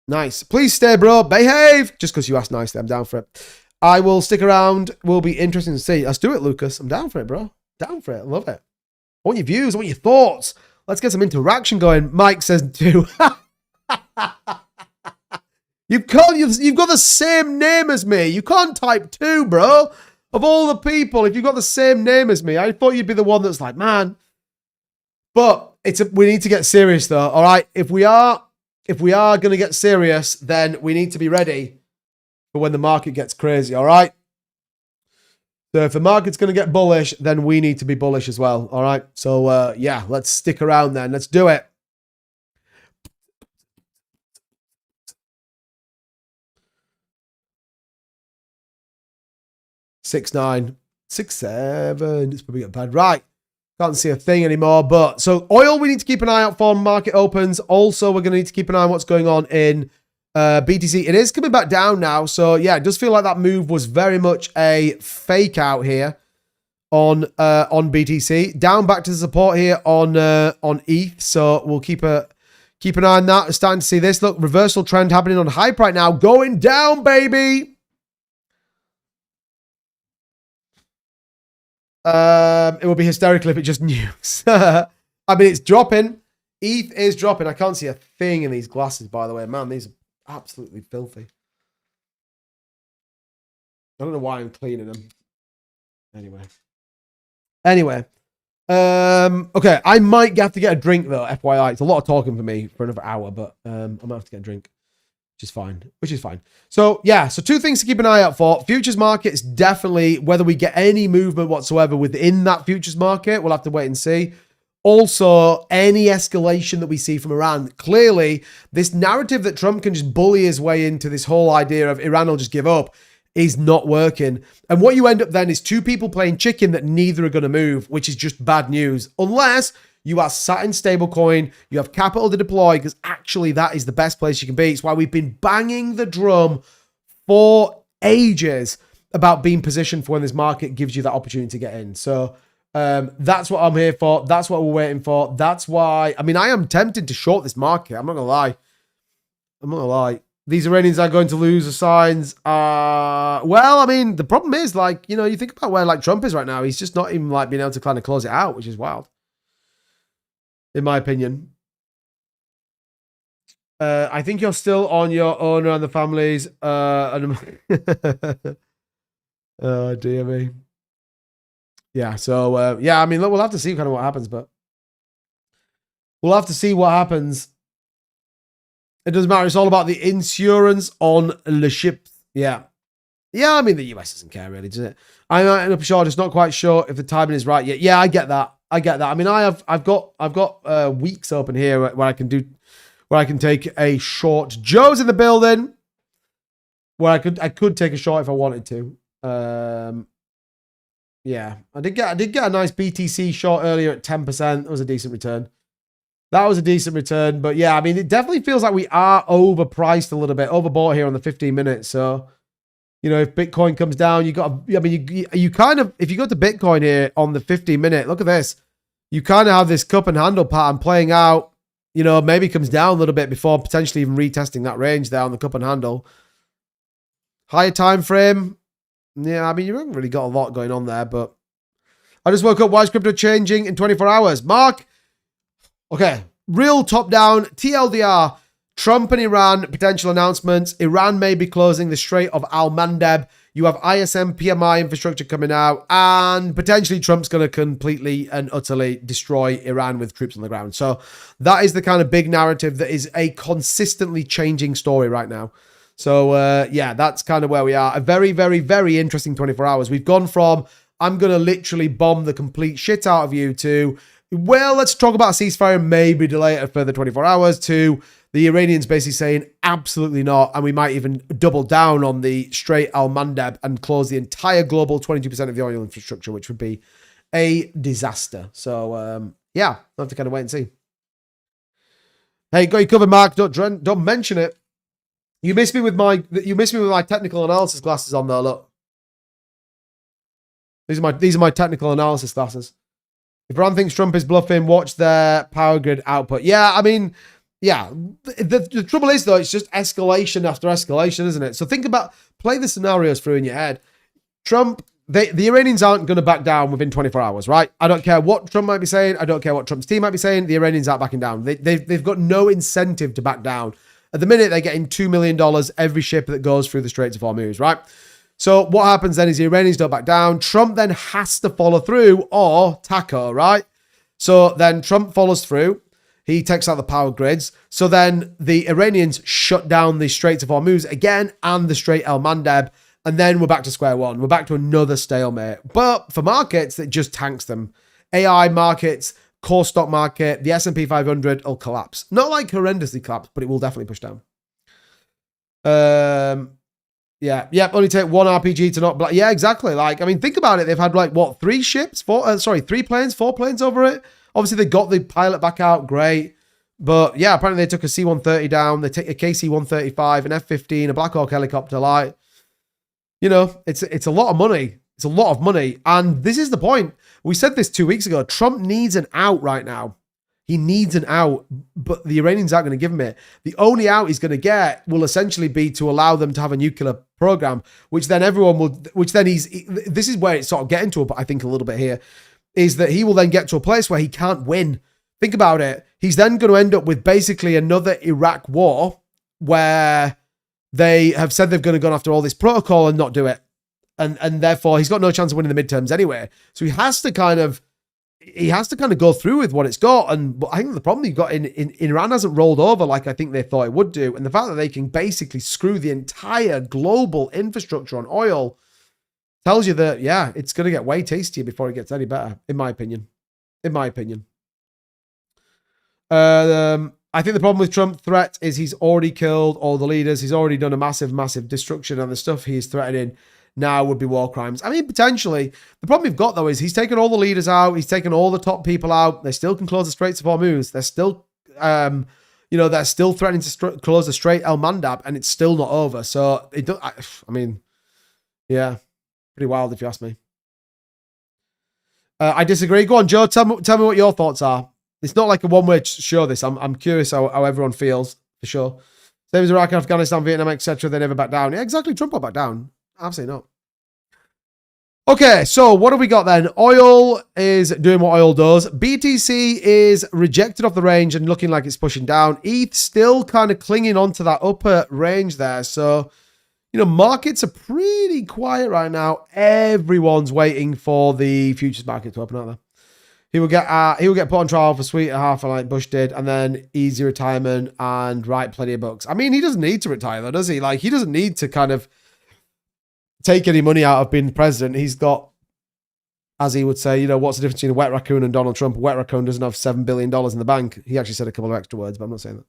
Nice. Please stay, bro. Behave. Just because you asked nicely, I'm down for it. I will stick around. Will be interesting to see. Let's do it, Lucas. I'm down for it, bro. Down for it. I love it. I want your views. I want your thoughts. Let's get some interaction going. Mike says too. You've got the same name as me. You can't type 2, bro. Of all the people, if you've got the same name as me, I thought you'd be the one that's like, man. But we need to get serious though. All right. If we are going to get serious, then we need to be ready for when the market gets crazy. All right. So if the market's going to get bullish, then we need to be bullish as well. All right. So yeah, let's stick around then. Let's do it. Six, 9, 6, 7. It's probably bad. Right. Can't see a thing anymore. But so oil, we need to keep an eye out for market opens. Also, we're going to need to keep an eye on what's going on in BTC. It is coming back down now. So yeah, it does feel like that move was very much a fake out here on BTC. Down back to the support here on ETH. So we'll keep an eye on that. We're starting to see this. Look, reversal trend happening on Hype right now. Going down, baby. It would be hysterical if it just nukes. I mean, it's dropping. ETH is dropping. I can't see a thing in these glasses, by the way. Man, these are absolutely filthy. I don't know why I'm cleaning them. Anyway. Okay, I might have to get a drink, though, FYI. It's a lot of talking for me for another hour, but I might have to get a drink. Which is fine. So yeah, so 2 things to keep an eye out for. Futures market is definitely, whether we get any movement whatsoever within that futures market, we'll have to wait and see. Also, any escalation that we see from Iran. Clearly, this narrative that Trump can just bully his way into this whole idea of Iran will just give up is not working. And what you end up then is 2 people playing chicken that neither are going to move, which is just bad news. Unless you are sat in stablecoin, you have capital to deploy, because actually that is the best place you can be. It's why we've been banging the drum for ages about being positioned for when this market gives you that opportunity to get in. So that's what I'm here for. That's what we're waiting for. That's why, I mean, I am tempted to short this market. I'm not going to lie. These Iranians are going to lose the signs. Well, I mean, the problem is, like, you know, you think about where like Trump is right now. He's just not even like being able to kind of close it out, which is wild. In my opinion. I think you're still on your owner and the families. Oh, dear me. Yeah, so, yeah, I mean, look, we'll have to see kind of what happens, but we'll have to see what happens. It doesn't matter. It's all about the insurance on the ship. Yeah. Yeah, I mean, the US doesn't care really, does it? I'm not sure, just not quite sure if the timing is right yet. Yeah, I get that. I mean, I've got Weex open here where I can take a short. Joe's in the building where I could take a short if I wanted to. Yeah, I did get a nice BTC short earlier at 10%. That was a decent return. But yeah, I mean, it definitely feels like we are overpriced a little bit, overbought here on the 15 minutes. So, you know, if Bitcoin comes down, you kind of, if you go to Bitcoin here on the 15 minute, look at this. You kind of have this cup and handle pattern playing out. you know, maybe comes down a little bit before potentially even retesting that range there on the cup and handle. Higher time frame. Yeah, I mean, you haven't really got a lot going on there, but I just woke up. Why is crypto changing in 24 hours? Mark, okay, real top down, TLDR, Trump and Iran, potential announcements. Iran may be closing the Strait of Al-Mandeb. You have ISM PMI infrastructure coming out, and potentially Trump's going to completely and utterly destroy Iran with troops on the ground. So that is the kind of big narrative that is a consistently changing story right now. So yeah, that's kind of where we are. A very, very, very interesting 24 hours. We've gone from, I'm going to literally bomb the complete shit out of you, to, well, let's talk about a ceasefire and maybe delay it a further 24 hours, to the Iranians basically saying absolutely not, and we might even double down on the Strait Al-Mandeb and close the entire global 22% of the oil infrastructure, which would be a disaster. So yeah, I'll have to kind of wait and see. Hey, got you covered, Mark. Don't mention it. You missed me with my technical analysis glasses on though. Look, these are my technical analysis glasses. If Iran thinks Trump is bluffing, watch their power grid output. Yeah, I mean, yeah. The trouble is though, it's just escalation after escalation, isn't it? So play the scenarios through in your head. Trump, the Iranians aren't going to back down within 24 hours, right? I don't care what Trump might be saying. I don't care what Trump's team might be saying. The Iranians aren't backing down. They've got no incentive to back down. At the minute, they're getting $2 million every ship that goes through the Straits of Hormuz, right? So what happens then is the Iranians don't back down. Trump then has to follow through or taco, right? So then Trump follows through. He takes out the power grids. So then the Iranians shut down the Straits of Hormuz again and the Strait Al-Mandeb. And then we're back to square one. We're back to another stalemate. But for markets, it just tanks them. AI markets, core stock market, the S&P 500 will collapse. Not like horrendously collapse, but it will definitely push down. Yeah, only take one RPG to not... Yeah, exactly. Like, I mean, think about it. They've had like, what, 3 planes, 4 planes over it. Obviously, they got the pilot back out. Great. But yeah, apparently they took a C-130 down. They take a KC-135, an F-15, a Black Hawk helicopter. Like, you know, it's a lot of money. It's a lot of money. And this is the point. We said this 2 weeks ago. Trump needs an out right now. He needs an out, but the Iranians aren't going to give him it. The only out he's going to get will essentially be to allow them to have a nuclear program, which then everyone will, this is where it's sort of getting to, I think, a little bit here, is that he will then get to a place where he can't win. Think about it. He's then going to end up with basically another Iraq war where they have said they're going to go after all this protocol and not do it. And therefore he's got no chance of winning the midterms anyway. So he has to kind of go through with what it's got. And I think the problem you've got in Iran hasn't rolled over like I think they thought it would do. And the fact that they can basically screw the entire global infrastructure on oil tells you that, yeah, it's going to get way tastier before it gets any better, in my opinion. I think the problem with Trump threat is he's already killed all the leaders. He's already done a massive, massive destruction, and the stuff he's threatening now would be war crimes. I mean, potentially. The problem we've got, though, is he's taken all the leaders out. He's taken all the top people out. They still can close the Straits of Hormuz. They're still, they're still threatening to close the Strait Al-Mandab, and it's still not over. So, I mean, yeah, pretty wild if you ask me. I disagree. Go on, Joe. Tell me what your thoughts are. It's not like a one-way show, this. I'm curious how everyone feels, for sure. Same as Iraq, Afghanistan, Vietnam, etc. They never back down. Yeah, exactly. Trump won't back down. Absolutely not. Okay, so what have we got then? Oil is doing what oil does. BTC is rejected off the range and looking like it's pushing down. ETH still kind of clinging onto that upper range there. So, markets are pretty quiet right now. Everyone's waiting for the futures market to open, aren't they? He will get put on trial for sweeter half like Bush did, and then easy retirement and write plenty of books. I mean, he doesn't need to retire though, does he? Like, he doesn't need to kind of take any money out of being president. He's got, as he would say, what's the difference between a wet raccoon and Donald Trump? A wet raccoon doesn't have $7 billion in the bank. He actually said a couple of extra words, but I'm not saying that.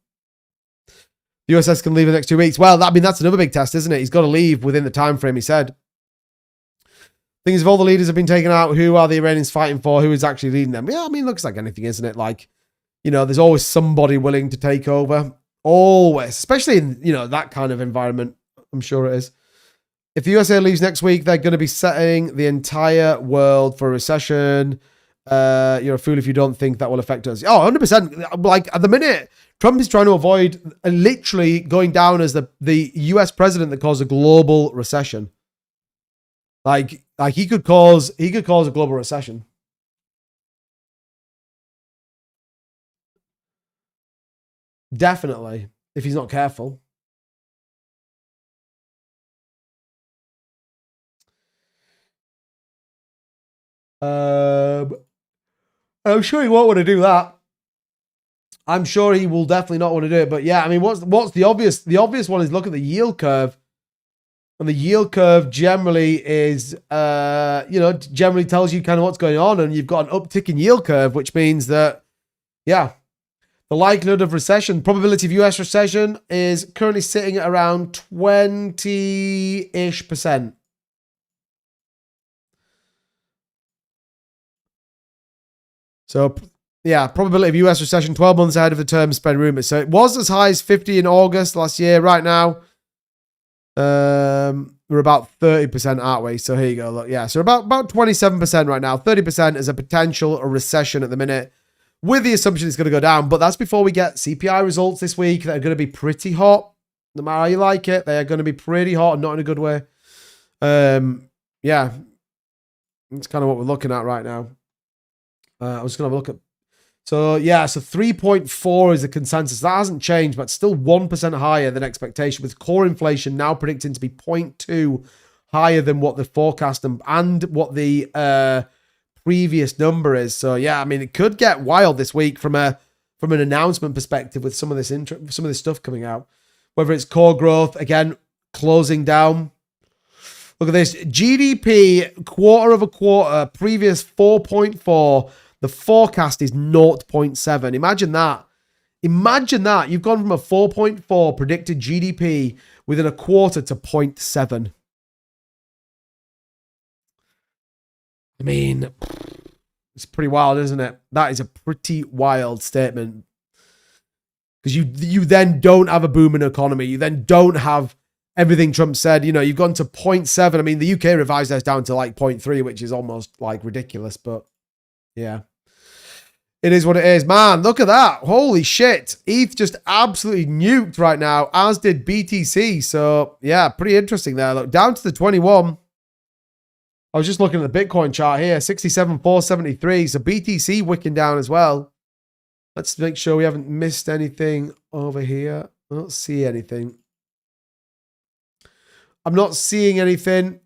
The USS can leave in the next 2 weeks. Well, that's another big test, isn't it? He's got to leave within the time frame he said. Thing is, if all the leaders have been taken out, who are the Iranians fighting for? Who is actually leading them? Yeah, I mean, looks like anything, isn't it? Like, there's always somebody willing to take over. Always. Especially in, that kind of environment. I'm sure it is. If the USA leaves next week, they're going to be setting the entire world for a recession. You're a fool if you don't think that will affect us. Oh, 100%. Like, at the minute, Trump is trying to avoid literally going down as the US president that caused a global recession. Like he could cause a global recession. Definitely, if he's not careful. I'm sure he won't want to do that. I'm sure he will definitely not want to do it. But yeah, I mean, what's the obvious? The obvious one is look at the yield curve. And the yield curve generally is, generally tells you kind of what's going on. And you've got an uptick in yield curve, which means that, yeah, the likelihood of recession, probability of US recession is currently sitting at around 20-ish%. So, yeah, probability of US recession 12 months ahead of the term spread rumor. So it was as high as 50 in August last year. Right now, we're about 30%, aren't we? So here you go. Look, yeah, so about 27% right now. 30% is a potential recession at the minute, with the assumption it's going to go down. But that's before we get CPI results this week that are going to be pretty hot. No matter how you like it, they are going to be pretty hot and not in a good way. Yeah, that's kind of what we're looking at right now. I was going to look at. So, yeah, so 3.4 is the consensus. That hasn't changed, but still 1% higher than expectation, with core inflation now predicting to be 0.2 higher than what the forecast and what the previous number is. So, yeah, I mean, it could get wild this week from an announcement perspective with some of this stuff coming out. Whether it's core growth, again, closing down. Look at this. GDP, quarter over quarter, previous 4.4. The forecast is 0.7. Imagine that. Imagine that. You've gone from a 4.4 predicted GDP within a quarter to 0.7. I mean, it's pretty wild, isn't it? That is a pretty wild statement. Because you then don't have a booming economy. You then don't have everything Trump said. You know, you've gone to 0.7. I mean, the UK revised those down to like 0.3, which is almost like ridiculous, but yeah. It is what it is. Man, look at that. Holy shit. ETH just absolutely nuked right now, as did BTC. So, yeah, pretty interesting there. Look, down to the 21. I was just looking at the Bitcoin chart here. 67,473. So BTC wicking down as well. Let's make sure we haven't missed anything over here. I don't see anything. I'm not seeing anything.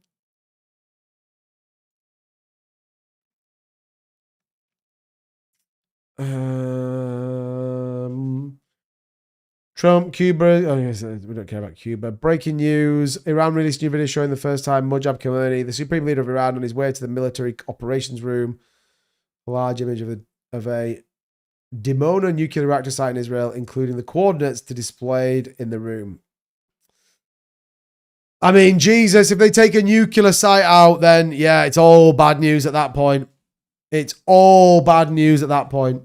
Trump, Cuba. Oh, yes, we don't care about Cuba. Breaking news. Iran released new video showing the first time Mujab Khamenei, the supreme leader of Iran, on his way to the military operations room. A large image of a Dimona nuclear reactor site in Israel, including the coordinates to displayed in the room. I mean, Jesus, if they take a nuclear site out, then yeah, it's all bad news at that point. It's all bad news at that point.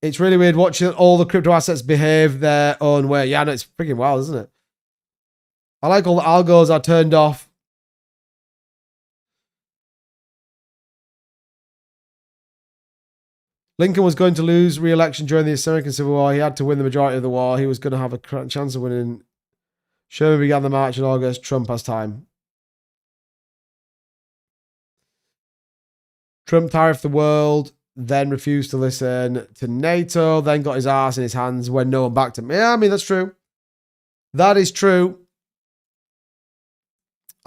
It's really weird watching all the crypto assets behave their own way. Yeah, no, it's freaking wild, isn't it? I like all the algos are turned off. Lincoln was going to lose re-election during the American Civil War. He had to win the majority of the war. He was going to have a chance of winning. Sherman began the march in August. Trump has time. Trump tariffed the world, then refused to listen to NATO, then got his ass in his hands when no one backed him. Yeah, I mean, that's true. That is true.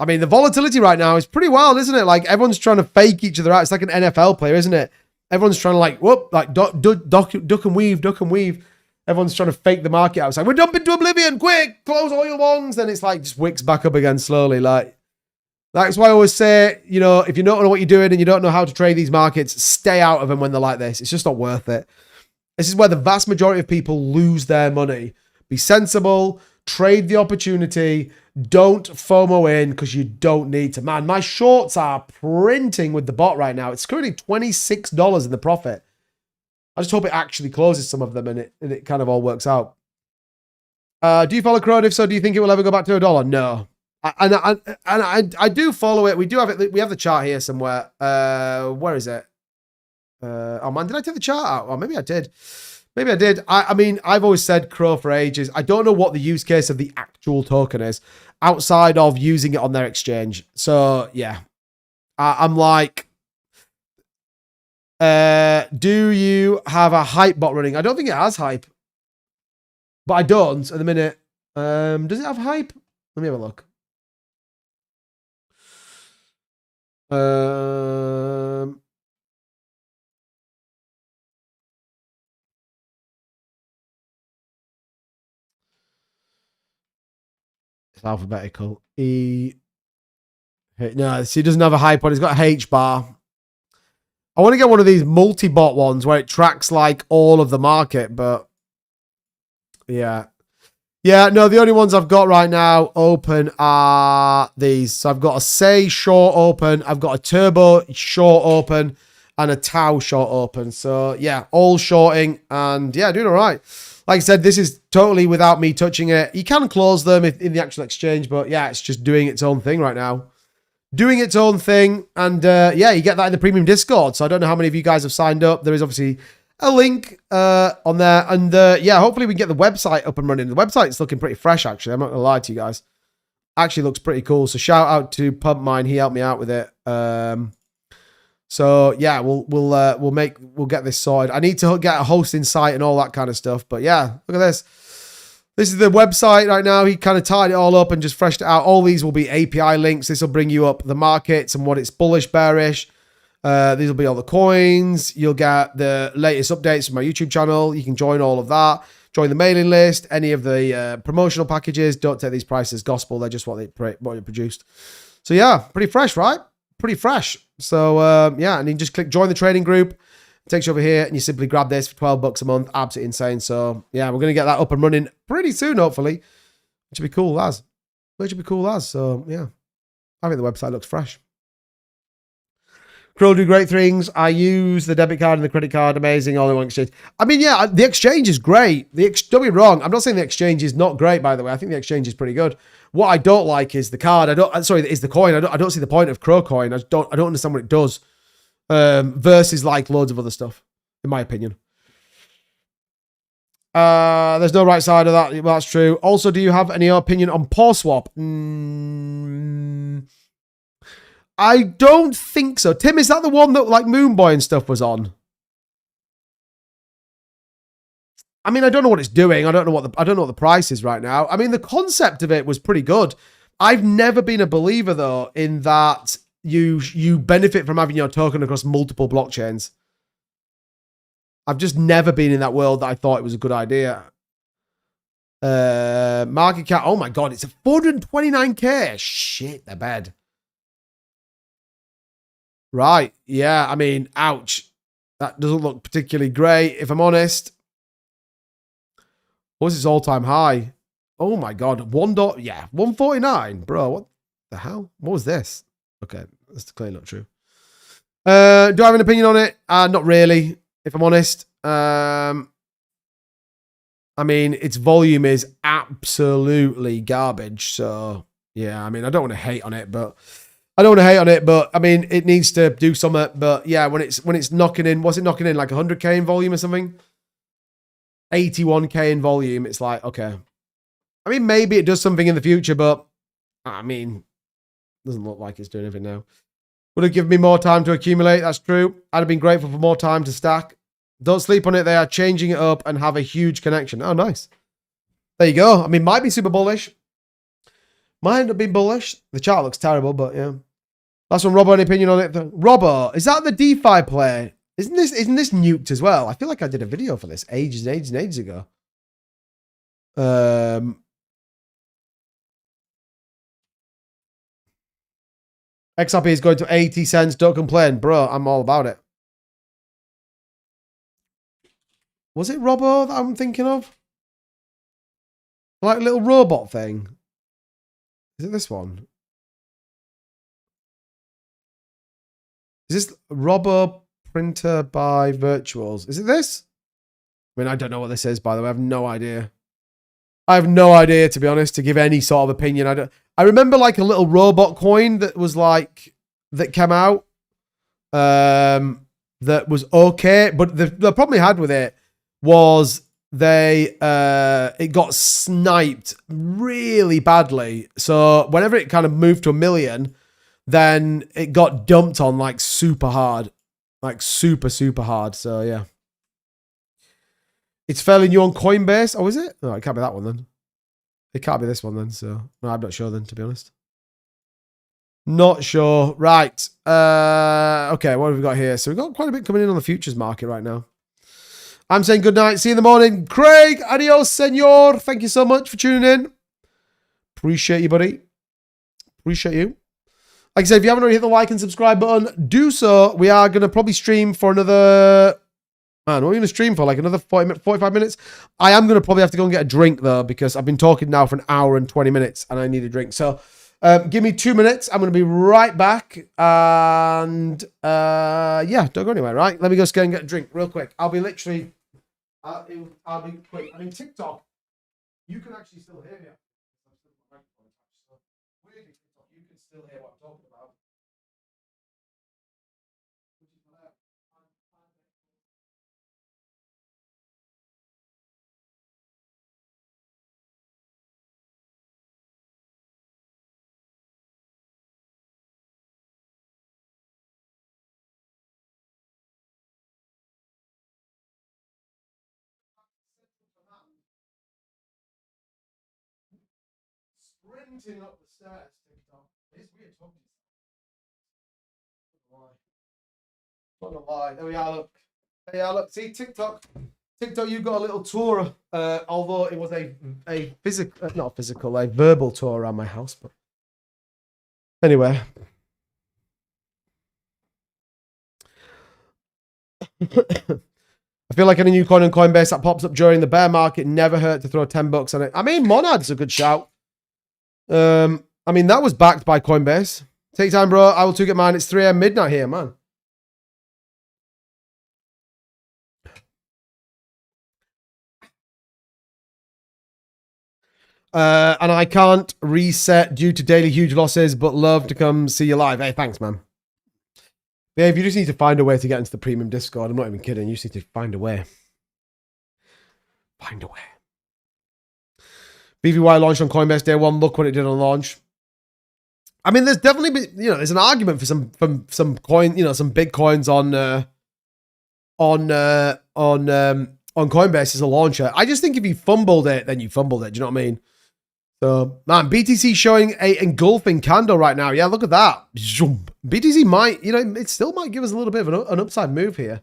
I mean, the volatility right now is pretty wild, isn't it? Like, everyone's trying to fake each other out. It's like an NFL player, isn't it? Everyone's trying to duck and weave. Everyone's trying to fake the market out. It's like, we're dumping to oblivion, quick, close all your longs. Then it's like, just wicks back up again slowly. Like, that's why I always say, you know, if you don't know what you're doing and you don't know how to trade these markets, stay out of them when they're like this. It's just not worth it. This is where the vast majority of people lose their money. Be sensible, trade the opportunity, don't FOMO in because you don't need to. Man, my shorts are printing with the bot right now. It's currently $26 in the profit. I just hope it actually closes some of them and it kind of all works out. Do you follow Crowd? If so, do you think it will ever go back to $1? No. I do follow it. We do have it. We have the chart here somewhere. Where is it? Oh man, did I take the chart out? Oh, maybe I did. Maybe I did. I mean, I've always said Crow for ages. I don't know what the use case of the actual token is outside of using it on their exchange. So yeah, I'm like, do you have a hype bot running? I don't think it has hype, but I don't at the minute. Does it have hype? Let me have a look. It's alphabetical. E. No, see, it doesn't have a hype one. It's got a H bar. I want to get one of these multi-bot ones where it tracks like all of the market, but yeah. Yeah, no, the only ones I've got right now open are these. So I've got a Say short open, I've got a Turbo short open, and a Tau short open. So yeah, all shorting, and yeah, doing all right. Like I said, this is totally without me touching it. You can close them in the actual exchange, but yeah, it's just doing its own thing right now. Doing its own thing, and yeah, you get that in the premium Discord. So I don't know how many of you guys have signed up. There is obviously a link on there, and yeah, hopefully we can get the website up and running. The website's looking pretty fresh, actually. I'm not gonna lie to you guys. Actually looks pretty cool. So shout out to Pump Mine. He helped me out with it. So yeah, we'll get this sorted. I need to get a hosting site and all that kind of stuff. But yeah, look at this. This is the website right now. He kind of tied it all up and just freshed it out. All these will be API links. This will bring you up the markets and what it's bullish, bearish. These will be all the coins. You'll get the latest updates from my YouTube channel. You can join all of that. Join the mailing list. Any of the promotional packages. Don't take these prices gospel. They're just what they produced. So yeah, pretty fresh, right? Pretty fresh. So yeah, and you just click join the trading group. It takes you over here and you simply grab this for $12 a month. Absolutely insane. So yeah, we're going to get that up and running pretty soon, hopefully. Which would be cool as. Which would be cool as. So yeah, I think the website looks fresh. Crow do great things. I use the debit card and the credit card. Amazing. All in one exchange. I mean, yeah, the exchange is great. Don't get me wrong. I'm not saying the exchange is not great, by the way. I think the exchange is pretty good. What I don't like is the card. Is the coin. I don't see the point of Crow coin. I don't understand what it does. Versus like loads of other stuff, in my opinion. There's no right side of that. Well, that's true. Also, do you have any opinion on Paw Swap? I don't think so. Tim, is that the one that like Moonboy and stuff was on? I mean, I don't know what it's doing. I don't know what the price is right now. I mean, the concept of it was pretty good. I've never been a believer though in that you benefit from having your token across multiple blockchains. I've just never been in that world that I thought it was a good idea. Market cap. Oh my God, it's a 429k. Shit, the bed. Right. Yeah. I mean, ouch. That doesn't look particularly great, if I'm honest. What was its all-time high? Oh my God. Yeah, 149. Bro, what the hell? What was this? Okay, that's clearly not true. Do I have an opinion on it? Not really, if I'm honest. I mean, its volume is absolutely garbage. So, yeah, I mean, I don't want to hate on it, but I mean, it needs to do something. But yeah, when it's knocking in, what's it knocking in? Like 100k in volume or something? 81k in volume. It's like, okay. I mean, maybe it does something in the future, but I mean, doesn't look like it's doing anything now. Would have given me more time to accumulate. That's true. I'd have been grateful for more time to stack. Don't sleep on it. They are changing it up and have a huge connection. Oh, nice. There you go. I mean, might be super bullish. Might end up being bullish. The chart looks terrible, but yeah. Last one, Robbo, any opinion on it? Robbo, is that the DeFi play? Isn't this nuked as well? I feel like I did a video for this ages and ages and ages ago. XRP is going to 80 cents. Don't complain. Bro, I'm all about it. Was it Robbo that I'm thinking of? Like a little robot thing. Is it this one? Is this Robbo printer by Virtuals? Is it this? I mean, I don't know what this is, by the way. I have no idea. I have no idea, to be honest, to give any sort of opinion. I remember like a little robot coin that was like, that came out, that was okay. But the problem I had with it was it got sniped really badly. So whenever it kind of moved to 1 million, then it got dumped on like super hard, like super, super hard. So yeah. It's fairly new on Coinbase. Oh, is it? No, it can't be that one then. It can't be this one then. So no, I'm not sure then, to be honest. Not sure. Right. Okay, what have we got here? So we've got quite a bit coming in on the futures market right now. I'm saying good night. See you in the morning. Craig, adios, senor. Thank you so much for tuning in. Appreciate you, buddy. Appreciate you. Like I said, if you haven't already hit the like and subscribe button, do so. We are going to probably stream for another... Man, what are we going to stream for? Like another 45 minutes? I am going to probably have to go and get a drink, though, because I've been talking now for 1 hour and 20 minutes, and I need a drink. So give me 2 minutes. I'm going to be right back. And yeah, don't go anywhere, right? Let me go and get a drink real quick. I'll be literally... I'll be quick. I mean, TikTok, you can actually still hear me. Weirdly, TikTok, you can still hear what I'm talking about. Sprinting up the stairs, TikTok. It's weird talking to you. Not gonna lie. There we are, look. There you are, look. See, TikTok. TikTok, you got a little tour. Although it was a physical, not physical, a verbal tour around my house. But anyway. I feel like any new coin on Coinbase that pops up during the bear market never hurt to throw $10 on it. I mean, Monad's a good shout. I mean, that was backed by Coinbase. Take time, bro. I will too get mine. It's 3 a.m. midnight here, man. And I can't reset due to daily huge losses, but love to come see you live. Hey, thanks, man. Dave, you just need to find a way to get into the premium Discord. I'm not even kidding. You just need to find a way. Find a way. BVY launched on Coinbase day one. Look what it did on launch. I mean, there's definitely been, there's an argument for some coin, some big coins on Coinbase as a launcher. I just think if you fumbled it, then you fumbled it. Do you know what I mean? So, man, BTC showing a engulfing candle right now. Yeah, look at that. BTC might, it still might give us a little bit of an upside move here.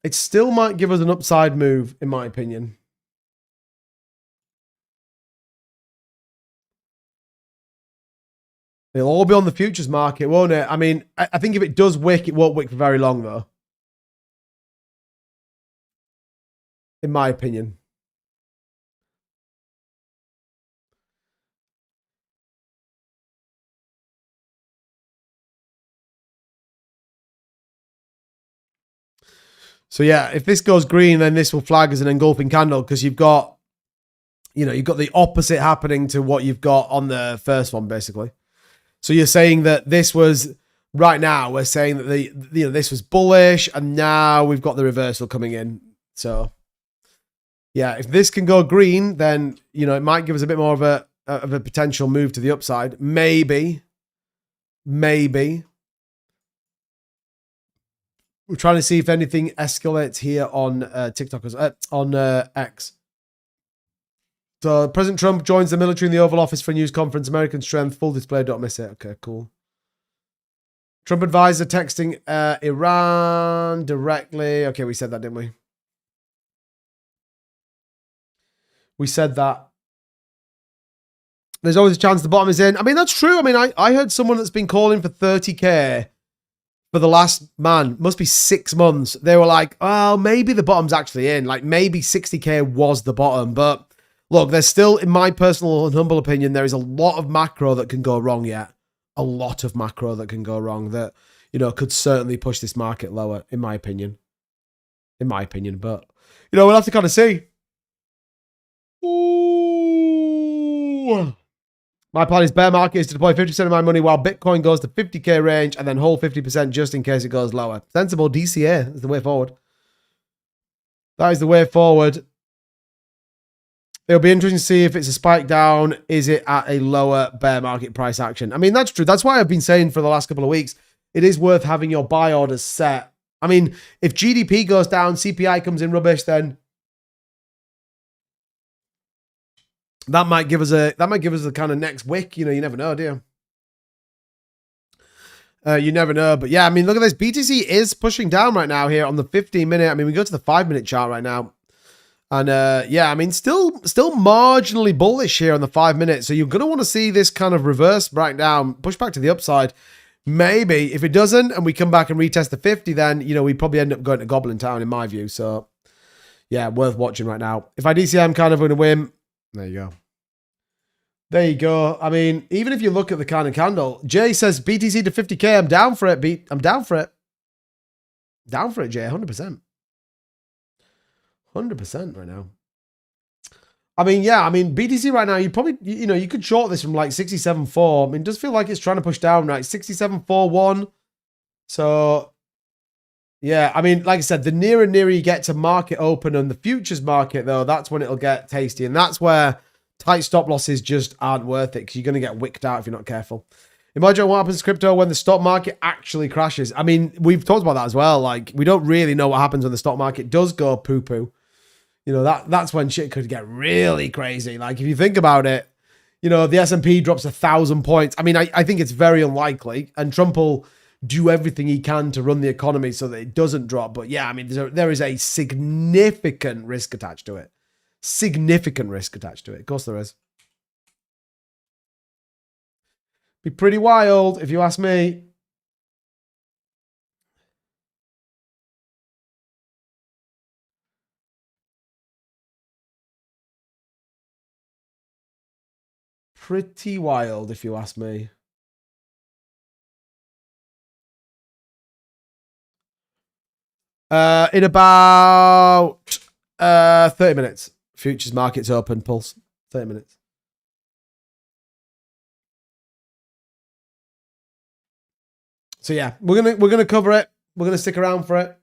It still might give us an upside move, in my opinion. It'll all be on the futures market, won't it? I mean, I think if it does wick, it won't wick for very long, though. In my opinion. So yeah, if this goes green, then this will flag as an engulfing candle because you've got, you've got the opposite happening to what you've got on the first one, basically. So you're saying that this was, right now, we're saying that this was bullish, and now we've got the reversal coming in. So yeah, if this can go green, then, it might give us a bit more of a potential move to the upside. Maybe. We're trying to see if anything escalates here on TikTok, on X. So President Trump joins the military in the Oval Office for a news conference. American strength, full display, don't miss it. Okay, cool. Trump advisor texting Iran directly. Okay, we said that, didn't we? We said that. There's always a chance the bottom is in. I mean, that's true. I mean, I heard someone that's been calling for 30K for the last, must be 6 months. They were like, oh, maybe the bottom's actually in. Like, maybe 60K was the bottom. But look, there's still, in my personal and humble opinion, there is a lot of macro that can go wrong yet. A lot of macro that can go wrong that, could certainly push this market lower, in my opinion. But, we'll have to kind of see. My plan is bear market is to deploy 50% of my money while Bitcoin goes to 50K range and then hold 50% just in case it goes lower. Sensible DCA is the way forward. That is the way forward. It'll be interesting to see if it's a spike down. Is it at a lower bear market price action? I mean, that's true. That's why I've been saying for the last couple of weeks, it is worth having your buy orders set. I mean, if GDP goes down, CPI comes in rubbish, then that might give us the kind of next wick. You know, you never know, do you? You never know. But yeah, I mean, look at this. BTC is pushing down right now here on the 15-minute. I mean, we go to the 5-minute chart right now. And yeah, I mean, still marginally bullish here on the 5-minute. So you're going to want to see this kind of reverse right down, push back to the upside. Maybe if it doesn't and we come back and retest the 50, then, you know, we probably end up going to Goblin Town in my view. So yeah, worth watching right now. If I DCA, I'm kind of going to win. There you go. There you go. I mean, even if you look at the kind of candle, Jay says BTC to 50K. I'm down for it. I'm down for it. Down for it, Jay. 100%. 100% right now. I mean, yeah. I mean, BTC right now, you probably, you know, you could short this from like 67.4. I mean, it does feel like it's trying to push down, right? 67.41. So, yeah. I mean, like I said, the nearer and nearer you get to market open and the futures market, though, that's when it'll get tasty. And that's where tight stop losses just aren't worth it because you're going to get wicked out if you're not careful. Imagine what happens to crypto when the stock market actually crashes. I mean, we've talked about that as well. Like, we don't really know what happens when the stock market does go poo-poo. You know, that's when shit could get really crazy. Like, if you think about it, you know, the S&P drops 1,000 points. I mean, I think it's very unlikely. And Trump will do everything he can to run the economy so that it doesn't drop. But yeah, I mean, there is a significant risk attached to it. Significant risk attached to it. Of course there is. Be pretty wild, if you ask me. Pretty wild, if you ask me. In about 30 minutes. Futures markets open, pulse. 30 minutes. So yeah, we're gonna cover it. We're gonna stick around for it.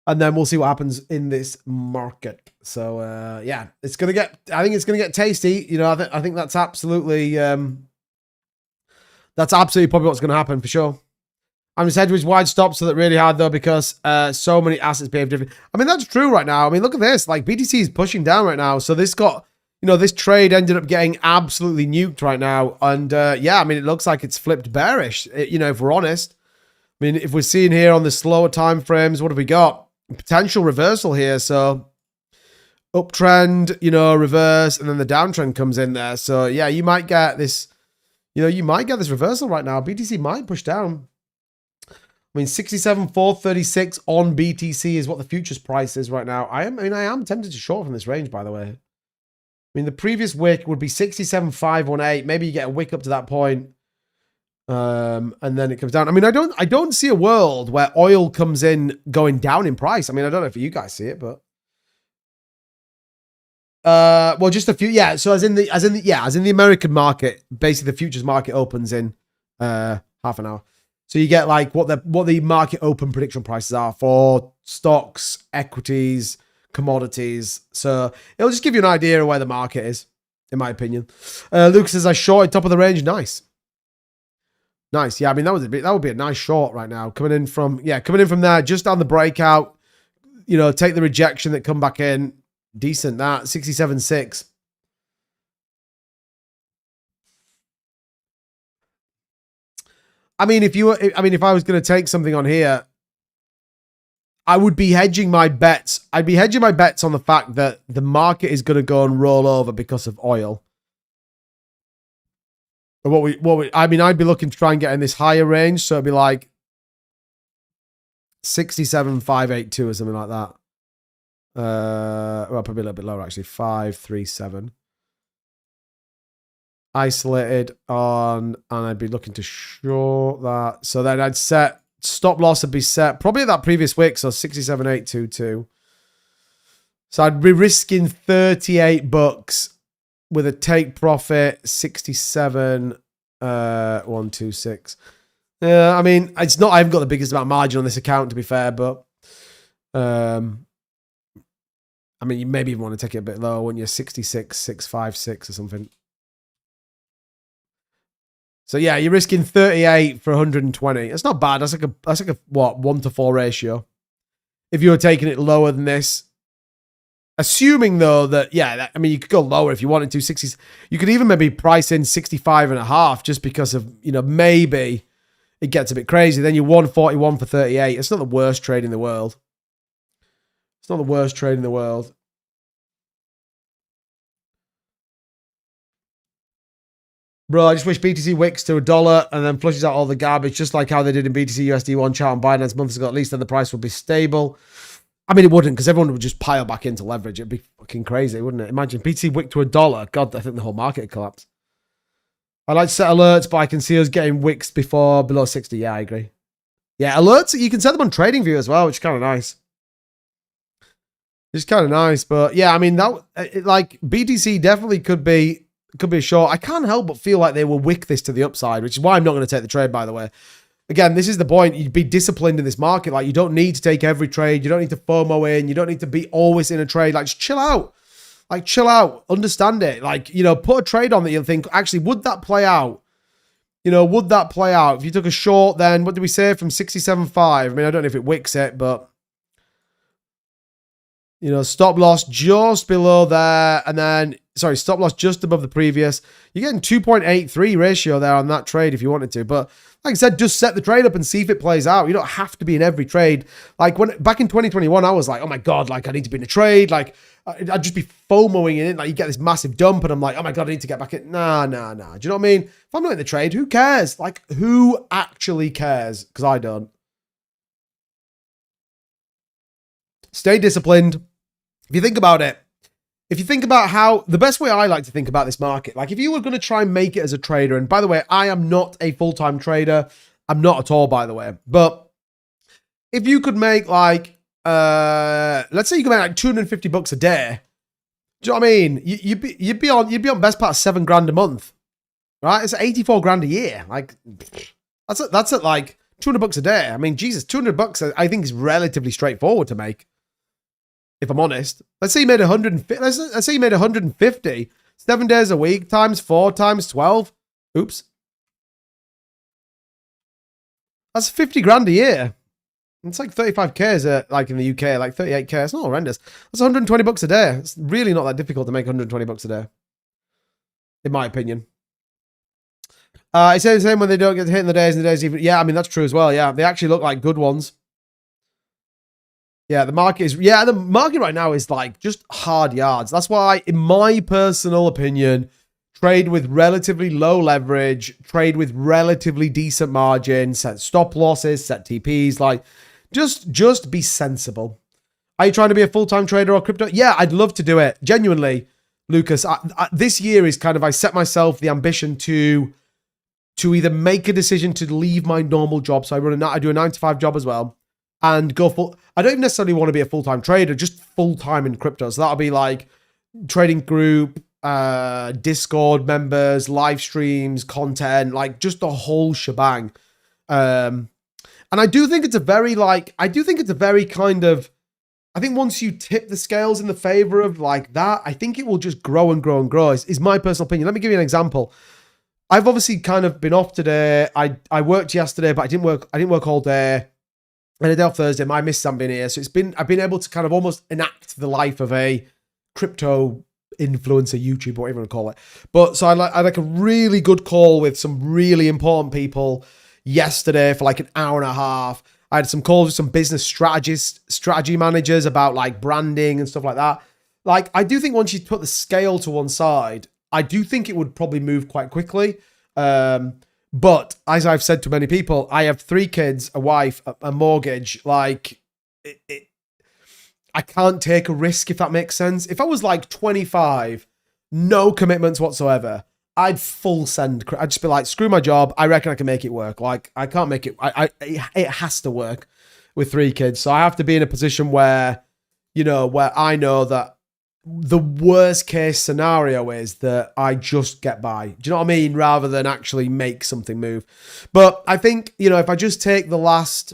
And then we'll see what happens in this market. So yeah, it's gonna get. I think it's gonna get tasty. You know, I think that's absolutely probably what's gonna happen for sure. I'm just edgeways wide stop, so that really hard though because so many assets behave different. I mean, that's true right now. I mean, look at this. Like BTC is pushing down right now, so this got. You know, this trade ended up getting absolutely nuked right now. And yeah, I mean, it looks like it's flipped bearish, you know, if we're honest. I mean, if we're seeing here on the slower time frames, what have we got? Potential reversal here. So uptrend, you know, reverse, and then the downtrend comes in there. So yeah, you might get this, you know, you might get this reversal right now. BTC might push down. I mean, 67,436 on BTC is what the futures price is right now. I am tempted to short from this range, by the way. I mean, the previous wick would be 67,518. Maybe you get a wick up to that point, and then it comes down. I mean, I don't see a world where oil comes in going down in price. I mean, I don't know if you guys see it, but well, just a few. Yeah. So as in the American market, basically the futures market opens in half an hour. So you get like what the market open prediction prices are for stocks, equities, commodities. So it'll just give you an idea of where the market is, in my opinion. Luke says I shorted top of the range. Nice. Yeah, I mean that would be a nice short right now. Coming in from there, just on the breakout, you know, take the rejection that come back in. Decent that 67.6. I mean, if I was going to take something on here, I would be hedging my bets. I'd be hedging my bets on the fact that the market is going to go and roll over because of oil. I mean, I'd be looking to try and get in this higher range. So it'd be like 67,582 or something like that. Well, probably a little bit lower actually. 537. Isolated on, and I'd be looking to short that. So then I'd set stop loss would be set probably at that previous wick, so 67,822. So I'd be risking 38 bucks with a take profit 67 126. Yeah, I mean, it's not, I haven't got the biggest amount of margin on this account, to be fair, but I mean, you maybe even want to take it a bit lower when you're 66 656 or something. So yeah, you're risking 38 for 120. It's not bad. That's like a what, 1-to-4 ratio. If you were taking it lower than this, assuming though that, yeah, I mean, you could go lower if you wanted to. 60s, you could even maybe price in 65.5 just because of, you know, maybe it gets a bit crazy. Then you're 141 for 38. It's not the worst trade in the world. It's not the worst trade in the world. Bro, I just wish BTC wicks to $1 and then flushes out all the garbage, just like how they did in BTC USD 1 chart on Binance months ago. At least then the price would be stable. I mean, it wouldn't, because everyone would just pile back into leverage. It'd be fucking crazy, wouldn't it? Imagine BTC wick to $1. God, I think the whole market would collapse. I like to set alerts, but I can see us getting wicks before below 60. Yeah, I agree. Yeah, alerts, you can set them on TradingView as well, which is kind of nice. It's kind of nice, but yeah, I mean, like BTC definitely could be a short. I can't help but feel like they will wick this to the upside, which is why I'm not going to take the trade, by the way. Again, this is the point. You'd be disciplined in this market. Like, you don't need to take every trade. You don't need to FOMO in. You don't need to be always in a trade. Like, just chill out. Like, chill out. Understand it. Like, you know, put a trade on that you'll think, actually, would that play out? You know, would that play out? If you took a short, then what did we say from 67.5? I mean, I don't know if it wicks it, but you know, stop loss just below there. And then, sorry, stop loss just above the previous. You're getting 2.83 ratio there on that trade if you wanted to. But like I said, just set the trade up and see if it plays out. You don't have to be in every trade. Like back in 2021, I was like, oh my God, like I need to be in a trade. Like I'd just be FOMOing in it. Like you get this massive dump and I'm like, oh my God, I need to get back in. Nah. Do you know what I mean? If I'm not in the trade, who cares? Like who actually cares? Because I don't. Stay disciplined. If you think about it, if you think about how, the best way I like to think about this market, like if you were going to try and make it as a trader, and by the way, I am not a full-time trader. I'm not at all, by the way. But if you could make like, let's say you could make like 250 bucks a day. Do you know what I mean? You'd be on best part of $7 grand a month, right? It's 84 grand a year. Like that's at like 200 bucks a day. I mean, Jesus, 200 bucks I think is relatively straightforward to make. If I'm honest, let's say you made 150. Let's say you made 150, 7 days a week times 4 times 12. Oops. That's 50 grand a year. It's like 35k like in the UK, like 38k. It's not horrendous. That's 120 bucks a day. It's really not that difficult to make 120 bucks a day, in my opinion. It says the same when they don't get hit in the days even. Yeah, I mean that's true as well. Yeah, they actually look like good ones. Yeah, the market right now is like just hard yards. That's why, in my personal opinion, trade with relatively low leverage, trade with relatively decent margin, set stop losses, set TPs, like just be sensible. Are you trying to be a full-time trader or crypto? Yeah, I'd love to do it. Genuinely, Lucas, this year is kind of, I set myself the ambition to either make a decision to leave my normal job. So I do a 9-to-5 job as well. And go full. I don't necessarily want to be a full-time trader, just full-time in crypto. So that'll be like trading group, Discord members, live streams, content, like just the whole shebang. And I do think it's a very kind of, I think once you tip the scales in the favor of like that, I think it will just grow and grow and grow, is my personal opinion. Let me give you an example. I've obviously kind of been off today. I worked yesterday, but I didn't work all day. And a day off Thursday, I missed something here. So I've been able to kind of almost enact the life of a crypto influencer, YouTuber, whatever you want to call it. But so I had like a really good call with some really important people yesterday for like an hour and a half. I had some calls with some business strategy managers about like branding and stuff like that. Like, I do think once you put the scale to one side, I do think it would probably move quite quickly. But as I've said to many people, I have 3 kids, a wife, a mortgage. Like, I can't take a risk, if that makes sense. If I was like 25, no commitments whatsoever, I'd full send. I'd just be like, screw my job. I reckon I can make it work. Like, I can't make it. It has to work with 3 kids. So I have to be in a position where, you know, where I know that the worst case scenario is that I just get by. Do you know what I mean? Rather than actually make something move. But I think, you know, if I just take the last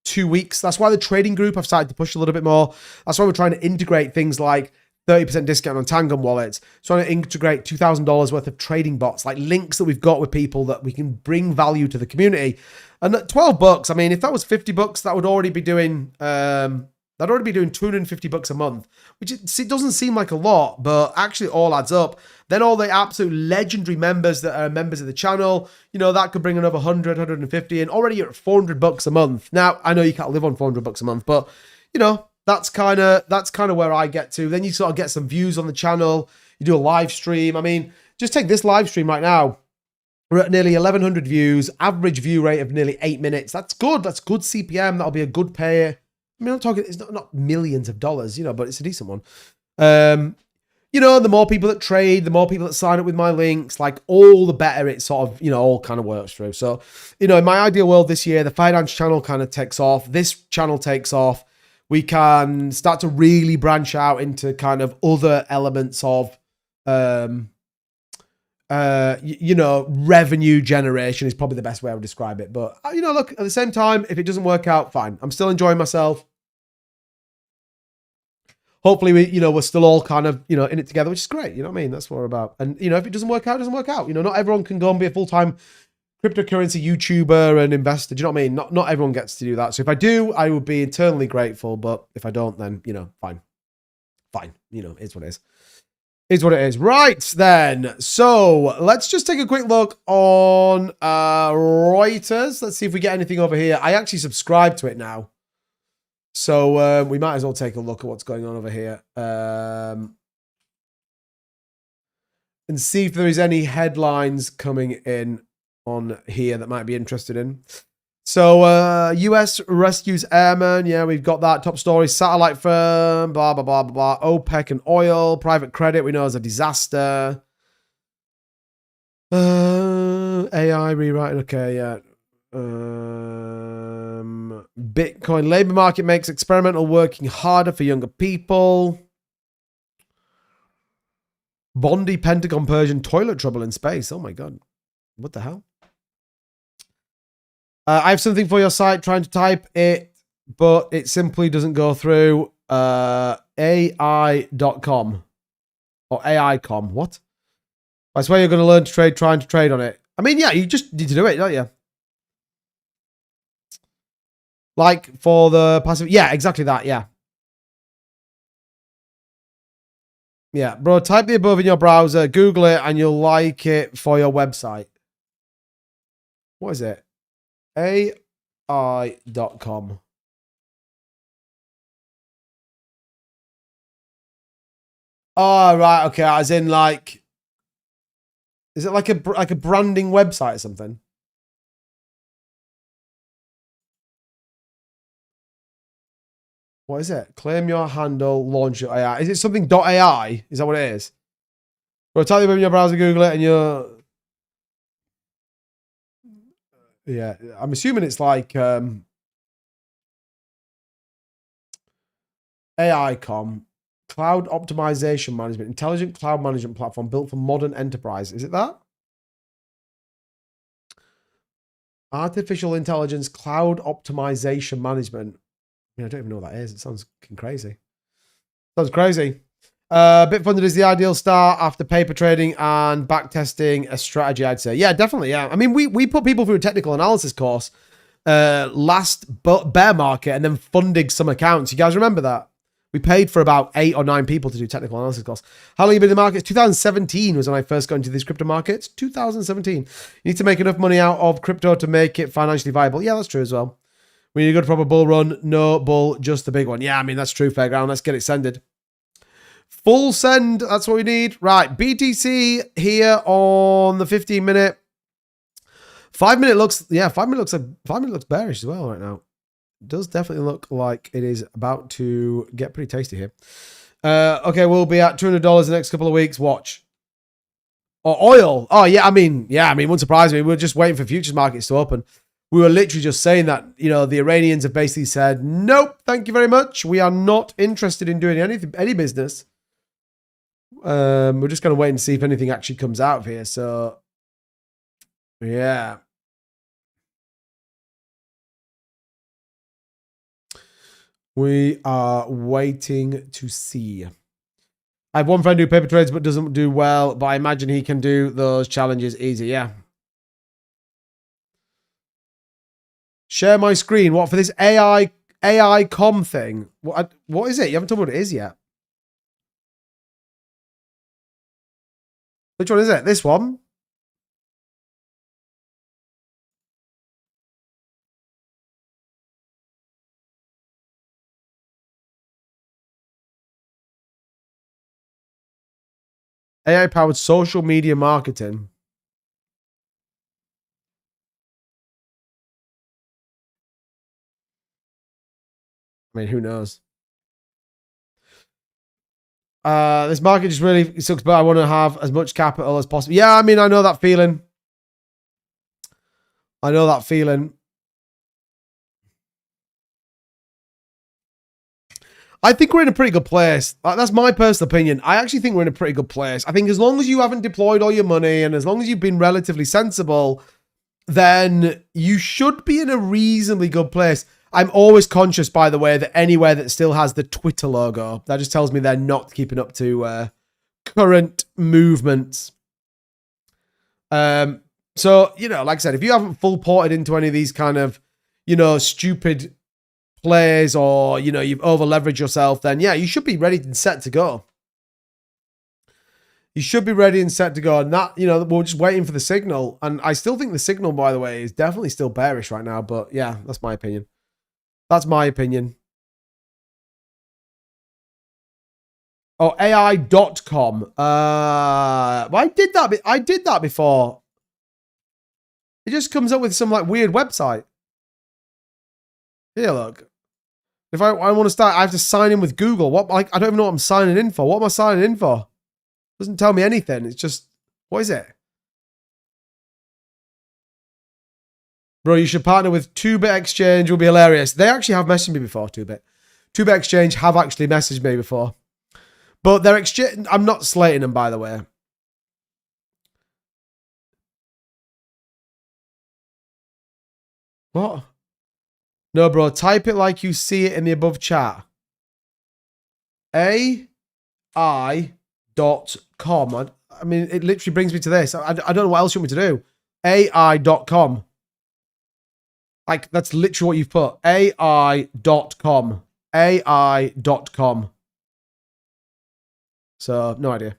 2 weeks, that's why the trading group I've started to push a little bit more. That's why we're trying to integrate things like 30% discount on Tangum wallets, trying to integrate $2,000 worth of trading bots, like links that we've got with people that we can bring value to the community. And at $12, I mean, if that was $50, that would already be doing, that'd already be doing $250 a month, which it doesn't seem like a lot, but actually all adds up. Then all the absolute legendary members that are members of the channel, you know, that could bring another 100, 150, and already you're at $400 a month. Now, I know you can't live on $400 a month, but, you know, that's kind of where I get to. Then you sort of get some views on the channel. You do a live stream. I mean, just take this live stream right now. We're at nearly 1,100 views, average view rate of nearly 8 minutes. That's good. That's good CPM. That'll be a good pay. I mean, I'm talking, it's not millions of dollars, you know, but it's a decent one. You know, the more people that trade, the more people that sign up with my links, like all the better it sort of, you know, all kind of works through. So, you know, in my ideal world this year, the finance channel kind of takes off. This channel takes off. We can start to really branch out into kind of other elements of, you know, revenue generation is probably the best way I would describe it. But, you know, look, at the same time, if it doesn't work out, fine. I'm still enjoying myself. Hopefully, we're still all kind of, you know, in it together, which is great. You know what I mean? That's what we're about. And, you know, if it doesn't work out, it doesn't work out. You know, not everyone can go and be a full-time cryptocurrency YouTuber and investor. Do you know what I mean? Not everyone gets to do that. So if I do, I would be eternally grateful. But if I don't, then, you know, fine. Fine. You know, it's what it is. Is what it is. Right, then. So let's just take a quick look on Reuters. Let's see if we get anything over here. I actually subscribe to it now. So we might as well take a look at what's going on over here. And see if there is any headlines coming in on here that might be interested in. So US rescues airmen. Yeah, we've got that. Top story. Satellite firm. Blah, blah, blah, blah, blah. OPEC and oil. Private credit we know is a disaster. AI rewriting. Okay, yeah. Bitcoin labor market makes experimental working harder for younger people. Bondi Pentagon Persian toilet trouble in space. Oh my God. What the hell? I have something for your site, trying to type it, but it simply doesn't go through. AI.com or AI.com. What? I swear you're going to learn to trade, trying to trade on it. I mean, yeah, you just need to do it, don't you? Like for the passive. Yeah, exactly that. Yeah. Yeah, bro, type the above in your browser, Google it, and you'll like it for your website. What is it? AI.com. Oh, right. Okay. As in, like, is it like a branding website or something? What is it? Claim your handle, launch your AI. Is it something .ai? Is that what it is? Bro, type the above in your browser, Google it, and you're. Yeah, I'm assuming it's like AI.com, cloud optimization management, intelligent cloud management platform built for modern enterprise. Is it that? Artificial intelligence cloud optimization management. I don't even know what that is. It sounds crazy. Sounds crazy. Bitfunded is the ideal start after paper trading and backtesting a strategy, I'd say. Yeah, definitely. Yeah. I mean, we put people through a technical analysis course last bear market and then funding some accounts. You guys remember that? We paid for about 8 or 9 people to do technical analysis course. How long have you been in the markets? 2017 was when I first got into these crypto markets. 2017. You need to make enough money out of crypto to make it financially viable. Yeah, that's true as well. We need a good proper bull run. No bull, just the big one. Yeah, I mean, that's true, Fairground. Let's get it sended. Full send, that's what we need. Right, BTC here on the 15-minute. 5 minute looks, yeah, 5 minute looks bearish as well right now. It does definitely look like it is about to get pretty tasty here. Okay, we'll be at $200 the next couple of weeks. Watch. Or oil. Oh, yeah, I mean, wouldn't surprise me. We're just waiting for futures markets to open. we were literally just saying that, you know, the Iranians have basically said, nope, thank you very much. We are not interested in doing any business. We're just going to wait and see if anything actually comes out of here. So, yeah. We are waiting to see. I have one friend who paper trades but doesn't do well, but I imagine he can do those challenges easy. Yeah. Share my screen. What, for this AI com thing? What is it? You haven't told me what it is yet. Which one is it? This one? AI-powered social media marketing. I mean, who knows? This market just really sucks, but I want to have as much capital as possible. Yeah, I mean, I know that feeling. I know that feeling. I think we're in a pretty good place. That's my personal opinion. I actually think we're in a pretty good place. I think as long as you haven't deployed all your money and as long as you've been relatively sensible, then you should be in a reasonably good place. I'm always conscious, by the way, that anywhere that still has the Twitter logo, that just tells me they're not keeping up to current movements. So, you know, like I said, if you haven't full ported into any of these kind of, you know, stupid plays or, you know, you've over leveraged yourself, then yeah, you should be ready and set to go. You should be ready and set to go. And that, you know, we're just waiting for the signal. And I still think the signal, by the way, is definitely still bearish right now. But yeah, that's my opinion. That's my opinion. Oh, AI.com. Well, I did that before. It just comes up with some like weird website. Here, look. If I want to start, I have to sign in with Google. What? Like, I don't even know what I'm signing in for. What am I signing in for? It doesn't tell me anything. It's just, what is it? Bro, you should partner with 2bit Exchange. Will be hilarious. They actually have messaged me before, 2bit. 2bit Exchange have actually messaged me before. But their exchange, I'm not slating them, by the way. What? No, bro. Type it like you see it in the above chat. AI.com. I mean, it literally brings me to this. I don't know what else you want me to do. AI.com. Like, that's literally what you've put. AI.com. AI.com. So, no idea.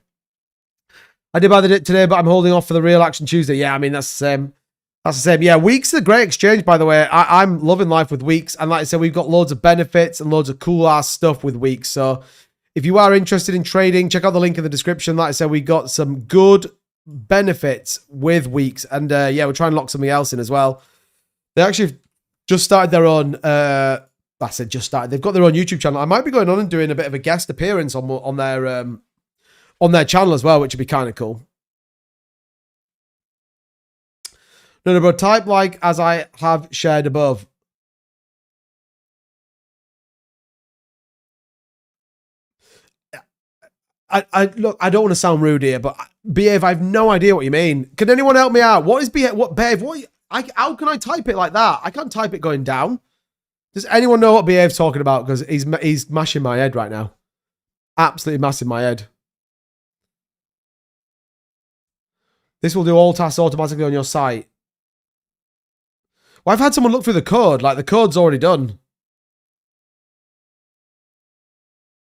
I did buy the dip today, but I'm holding off for the real action Tuesday. Yeah, I mean, that's the same. That's the same. Yeah, Weex is a great exchange, by the way. I'm loving life with Weex. And like I said, we've got loads of benefits and loads of cool-ass stuff with Weex. So if you are interested in trading, check out the link in the description. Like I said, we got some good benefits with Weex. And yeah, we're trying to lock something else in as well. They actually just started their own... I said just started. They've got their own YouTube channel. I might be going on and doing a bit of a guest appearance on their channel as well, which would be kind of cool. No, bro. Type like as I have shared above. Look, I don't want to sound rude here, but behave. I have no idea what you mean. Can anyone help me out? What is behave? What behave? How can I type it like that? I can't type it going down. Does anyone know what behave's talking about? Because he's mashing my head right now. Absolutely mashing my head. This will do all tasks automatically on your site. Well, I've had someone look through the code. Like, the code's already done.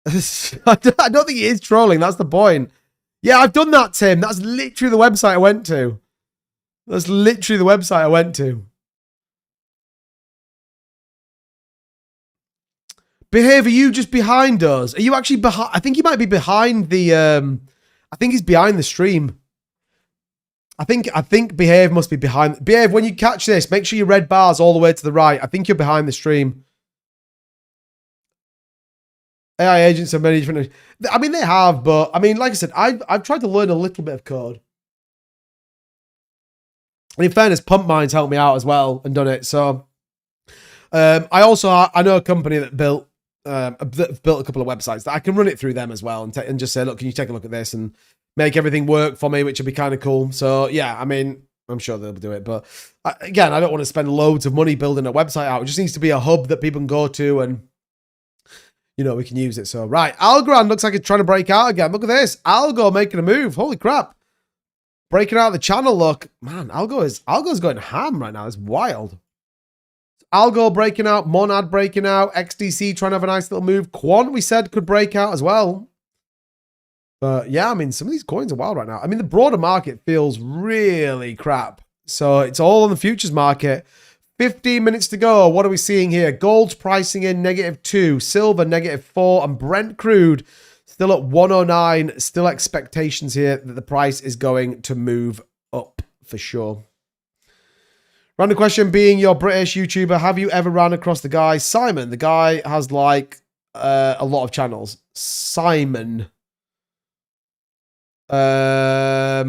I don't think he is trolling. That's the point. Yeah, I've done that, Tim. That's literally the website I went to. That's literally the website I went to. Behave, are you just behind us? Are you actually behind? I think he might be behind the... I think he's behind the stream. I think Behave must be behind. Behave, when you catch this, make sure your red bar's all the way to the right. I think you're behind the stream. AI agents have many different... I mean, they have, but... I mean, like I said, I've tried to learn a little bit of code. And in fairness, Pump Mines helped me out as well and done it. So I know a company that built a couple of websites that I can run it through them as well and just say, look, can you take a look at this and make everything work for me, which would be kind of cool. So yeah, I mean, I'm sure they'll do it. But again, I don't want to spend loads of money building a website out. It just needs to be a hub that people can go to and, you know, we can use it. So, right. Algorand looks like it's trying to break out again. Look at this. Algo making a move. Holy crap. Breaking out of the channel, look. Man, Algo's going ham right now. It's wild. Algo breaking out. Monad breaking out. XDC trying to have a nice little move. Quant, we said, could break out as well. But yeah, I mean, some of these coins are wild right now. I mean, the broader market feels really crap. So it's all on the futures market. 15 minutes to go. What are we seeing here? Gold's pricing in -2, silver -4, and Brent crude still at 109. Still expectations here that the price is going to move up for sure. Random question, being your British YouTuber, have you ever ran across the guy Simon? The guy has like a lot of channels. Simon. Yeah,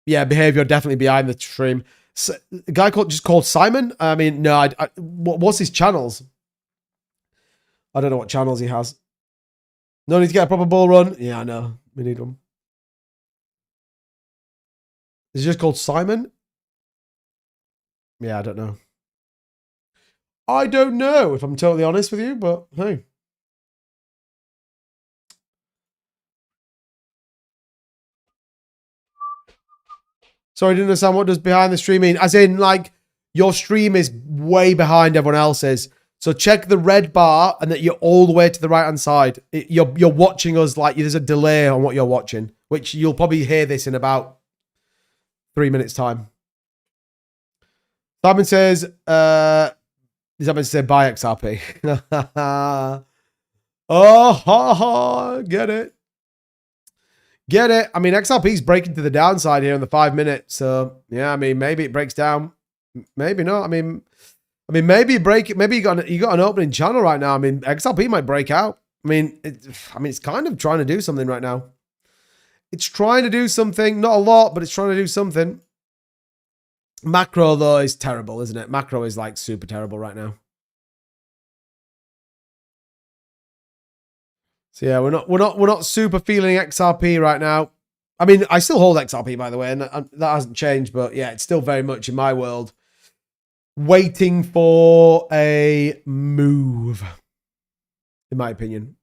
behavior definitely behind the stream. So, a guy called Simon. I mean, no. What's his channels? I don't know what channels he has. No need to get a proper bull run. Yeah, I know. We need one. Is he just called Simon? Yeah, I don't know. I don't know if I'm totally honest with you, but hey. Sorry, I didn't understand what does behind the stream mean. As in, like, your stream is way behind everyone else's. So check the red bar and that you're all the way to the right-hand side. You're watching us like there's a delay on what you're watching, which you'll probably hear this in about 3 minutes' time. Simon says, Simon said buy XRP. Oh, ha, ha, get it. Get it. I mean, XRP's breaking to the downside here in the 5 minutes. So yeah, I mean, maybe it breaks down. Maybe not. I mean, maybe maybe you got an opening channel right now. I mean, XRP might break out. I mean, it's kind of trying to do something right now. It's trying to do something, not a lot, but it's trying to do something. Macro though is terrible, isn't it? Macro is like super terrible right now. So yeah, we're not super feeling XRP right now. I mean, I still hold XRP by the way, and that hasn't changed, but yeah, it's still very much in my world waiting for a move, in my opinion.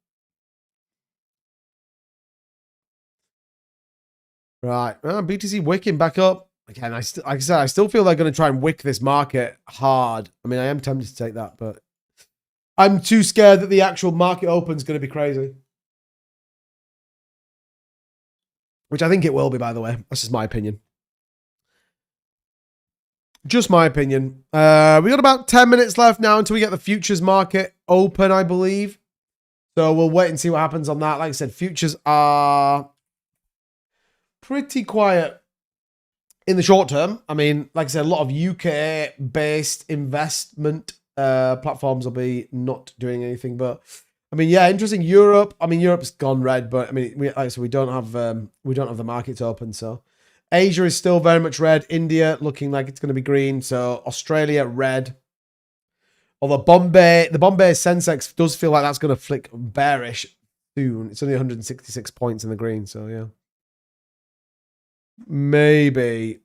Right, BTC wicking back up again. Like I said, I still feel they're going to try and wick this market hard. I mean, I am tempted to take that, but I'm too scared that the actual market open is going to be crazy. Which I think it will be, by the way. That's just my opinion. Just my opinion. We got about 10 minutes left now until we get the futures market open, I believe. So we'll wait and see what happens on that. Like I said, futures are pretty quiet in the short term. I mean, like I said, a lot of UK-based investment platforms will be not doing anything. But I mean, yeah, interesting. Europe. I mean, Europe's gone red, but I mean, like I said, we don't have the markets open. So Asia is still very much red. India looking like it's going to be green. So Australia red. Although the Bombay Sensex does feel like that's going to flick bearish soon. It's only 166 points in the green. So yeah, maybe.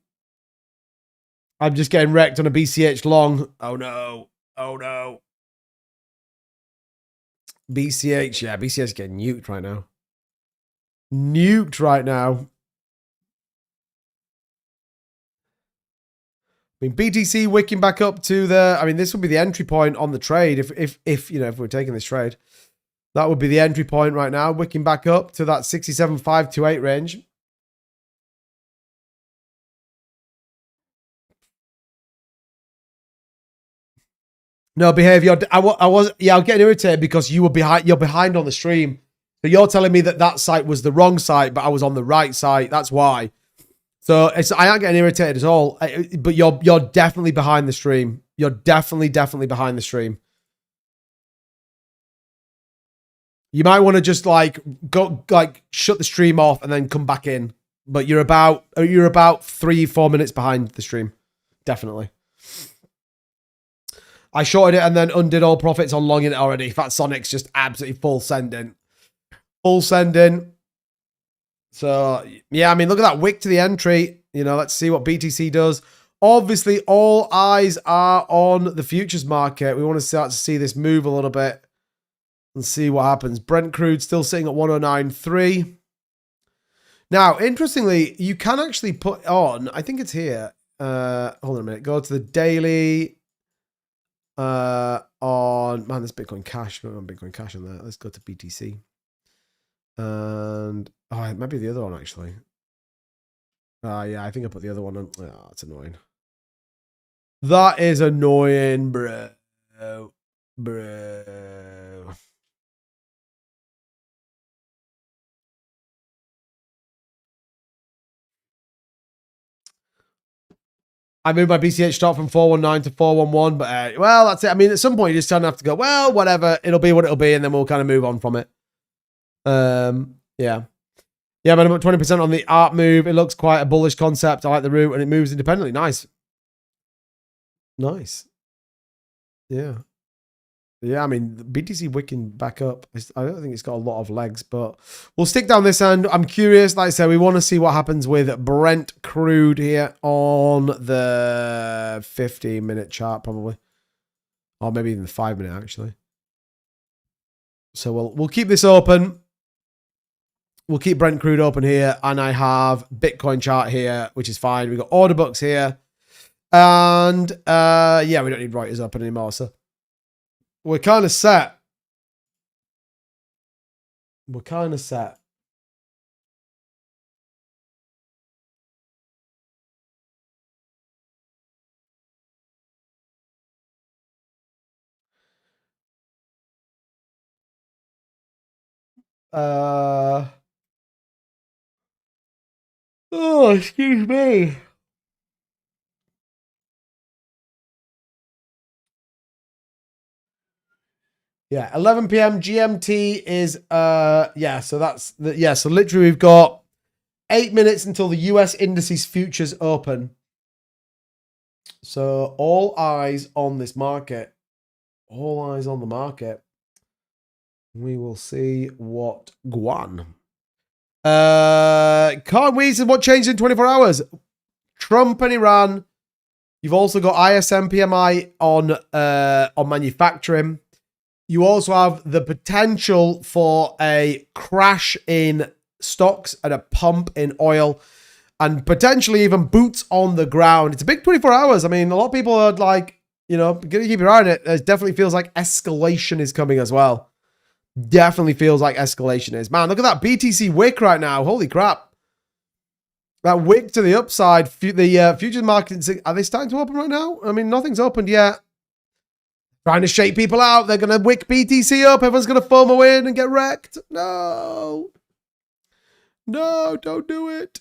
I'm just getting wrecked on a BCH long. Oh no. Oh no. BCH, yeah, BCH is getting nuked right now. Nuked right now. I mean, BTC wicking back up to the. I mean, this would be the entry point on the trade if you know if we're taking this trade, that would be the entry point right now. Wicking back up to that 67.528 range. No behavior. I'm getting irritated because you were behind. You're behind on the stream, so you're telling me that site was the wrong site, but I was on the right site. That's why. So I aren't getting irritated at all. But you're definitely behind the stream. You're definitely behind the stream. You might want to just like go shut the stream off and then come back in. But you're about 3-4 minutes behind the stream. Definitely. I shorted it and then undid all profits on longing it already. Fat Sonic's just absolutely full sending. Full sending. So, yeah, I mean, look at that wick to the entry. You know, let's see what BTC does. Obviously, all eyes are on the futures market. We want to start to see this move a little bit and see what happens. Brent crude still sitting at 109.3. Now, interestingly, you can actually put on, I think it's here. Hold on a minute. Go to the daily on, man, there's Bitcoin Cash. We don't have Bitcoin Cash on there. Let's go to BTC. And, oh, it might be the other one, actually. Yeah, I think I put the other one on. Oh, that's annoying. That is annoying, bro. Bro. I moved my BCH start from 419 to 411, but well, that's it. I mean, at some point, you just kind of have to go, well, whatever. It'll be what it'll be, and then we'll kind of move on from it. Yeah. Yeah, but I'm at 20% on the art move. It looks quite a bullish concept. I like the route, and it moves independently. Nice. Nice. Yeah. Yeah, I mean, BTC wicking back up. I don't think it's got a lot of legs, but we'll stick down this end. I'm curious. Like I said, we want to see what happens with Brent crude here on the 15-minute chart, probably. Or maybe even the 5-minute, actually. So we'll keep this open. We'll keep Brent crude open here. And I have Bitcoin chart here, which is fine. We've got order books here. And yeah, we don't need writers up anymore, so we're kind of set. We're kind of set. Oh, excuse me. Yeah, 11 p.m. GMT is yeah, so that's yeah, so literally we've got 8 minutes until the US indices futures open. So all eyes on this market. All eyes on the market. We will see what Guan. Can't we see what changed in 24 hours? Trump and Iran. You've also got ISM PMI on manufacturing. You also have the potential for a crash in stocks and a pump in oil and potentially even boots on the ground. It's a big 24 hours. I mean, a lot of people are like, you know, gonna keep your eye on it. It definitely feels like escalation is coming as well. Definitely feels like escalation is. Man, look at that BTC wick right now. Holy crap. That wick to the upside. The futures markets, are they starting to open right now? I mean, nothing's opened yet. Trying to shake people out. They're going to wick BTC up. Everyone's going to FOMO in and get wrecked. No. No, don't do it.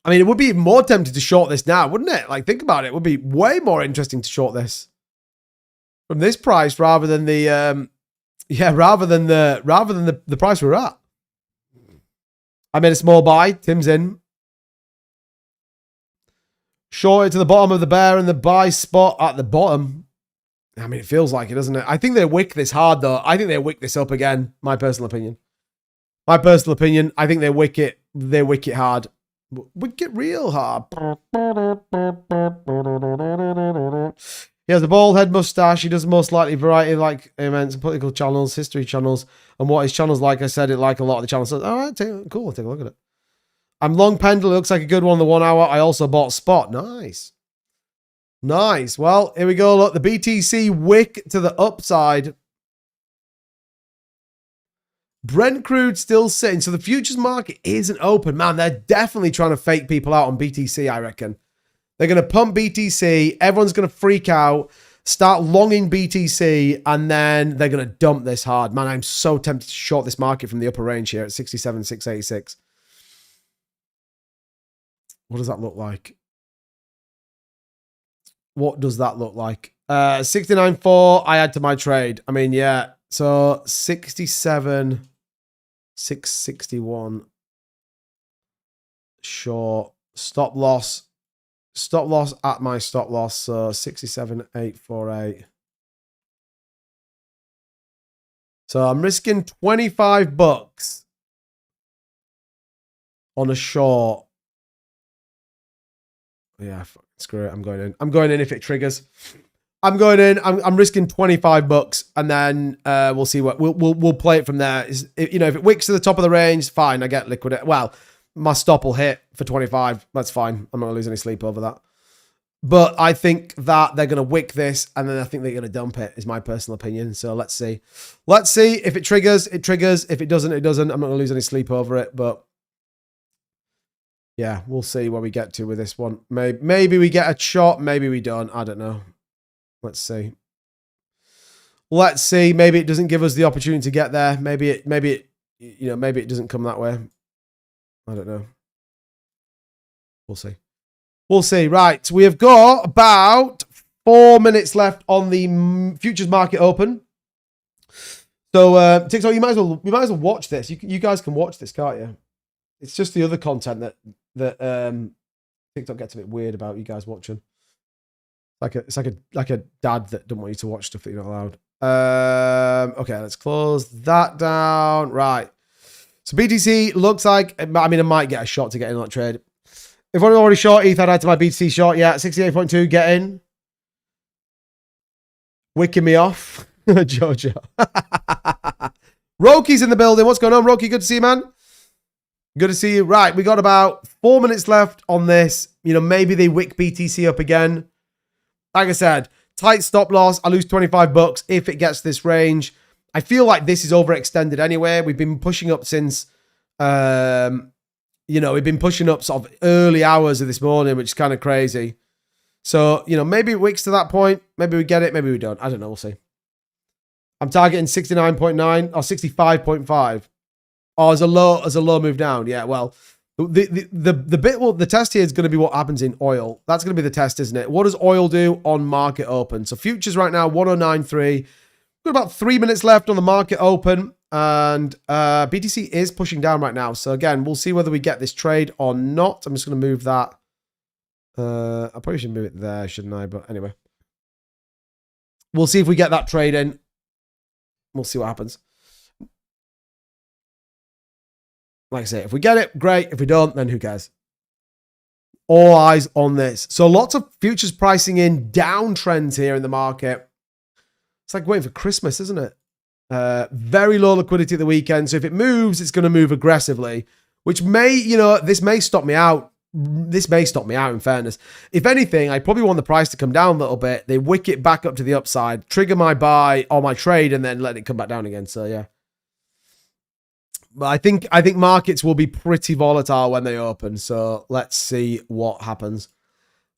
I mean, it would be more tempting to short this now, wouldn't it? Like, think about it. It would be way more interesting to short this from this price rather than the rather than the price we're at. I made a small buy. Tim's in. Shorted to the bottom of the bear and the buy spot at the bottom. I mean, it feels like it, doesn't it? I think they wick this hard, though. I think they wick this up again. My personal opinion. My personal opinion. I think they wick it. They wick it hard. Wick it real hard. He has a bald head mustache. He does most likely variety like events and political channels, history channels, and what his channel's like. I said it like a lot of the channels. So, all right, cool. I'll take a look at it. I'm long pendle. It looks like a good one on the 1 hour. I also bought spot. Nice. Nice. Well, here we go. Look, the BTC wick to the upside. Brent crude still sitting. So the futures market isn't open. Man, they're definitely trying to fake people out on BTC, I reckon. They're going to pump BTC. Everyone's going to freak out, start longing BTC, and then they're going to dump this hard. Man, I'm so tempted to short this market from the upper range here at 67,686. What does that look like? What does that look like? 69.4 I add to my trade. I mean, yeah. So 67,661 short Stop loss at my stop loss. So 67,848. So I'm risking 25 bucks on a short. Yeah, screw it. I'm going in. I'm going in if it triggers. I'm going in. I'm risking 25 bucks, and then we'll see what we'll play it from there. You know, if it wicks to the top of the range, fine. I get liquid. Well, my stop will hit for 25. That's fine. I'm not gonna lose any sleep over that. But I think that they're gonna wick this, and then I think they're gonna dump it. Is my personal opinion. So let's see. Let's see if it triggers. It triggers. If it doesn't, it doesn't. I'm not gonna lose any sleep over it. But yeah, we'll see where we get to with this one. Maybe we get a shot. Maybe we don't. I don't know. Let's see. Let's see. Maybe it doesn't give us the opportunity to get there. Maybe it, you know, maybe it doesn't come that way. I don't know. We'll see. We'll see. Right. We have got about 4 minutes left on the futures market open. So, TikTok, you might as well watch this. You guys can watch this, can't you? It's just the other content that TikTok gets a bit weird about you guys watching. It's like a dad that doesn't want you to watch stuff that you're not allowed. Okay, let's close that down. Right. So BTC looks like, I mean, I might get a shot to get in that trade. If I'm already short ETH, I'd add to my BTC short. Yeah, 68.2, get in. Wicking me off. Georgia. Roki's in the building. What's going on, Roki? Good to see you, man. Good to see you. Right, we got about 4 minutes left on this. You know, maybe they wick BTC up again. Like I said, tight stop loss. I lose 25 bucks if it gets this range. I feel like this is overextended anyway. We've been pushing up since, you know, we've been pushing up sort of early hours of this morning, which is kind of crazy. So, you know, maybe it wicks to that point. Maybe we get it. Maybe we don't. I don't know. We'll see. I'm targeting 69.9 or 65.5. Oh, as a low move down. Yeah, well, the test here is going to be what happens in oil. That's going to be the test, isn't it? What does oil do on market open? So futures right now, 1093. We've got about 3 minutes left on the market open, and BTC is pushing down right now. So again, we'll see whether we get this trade or not. I'm just going to move that. I probably should move it there, shouldn't I? But anyway, we'll see if we get that trade in. We'll see what happens. Like I say, if we get it, great. If we don't, then who cares? All eyes on this. So lots of futures pricing in downtrends here in the market. It's like waiting for Christmas, isn't it? Very low liquidity at the weekend. So if it moves, it's going to move aggressively, which may, you know, this may stop me out. This may stop me out, in fairness. If anything, I probably want the price to come down a little bit. They wick it back up to the upside, trigger my buy or my trade, and then let it come back down again. So yeah. But I think markets will be pretty volatile when they open. So let's see what happens.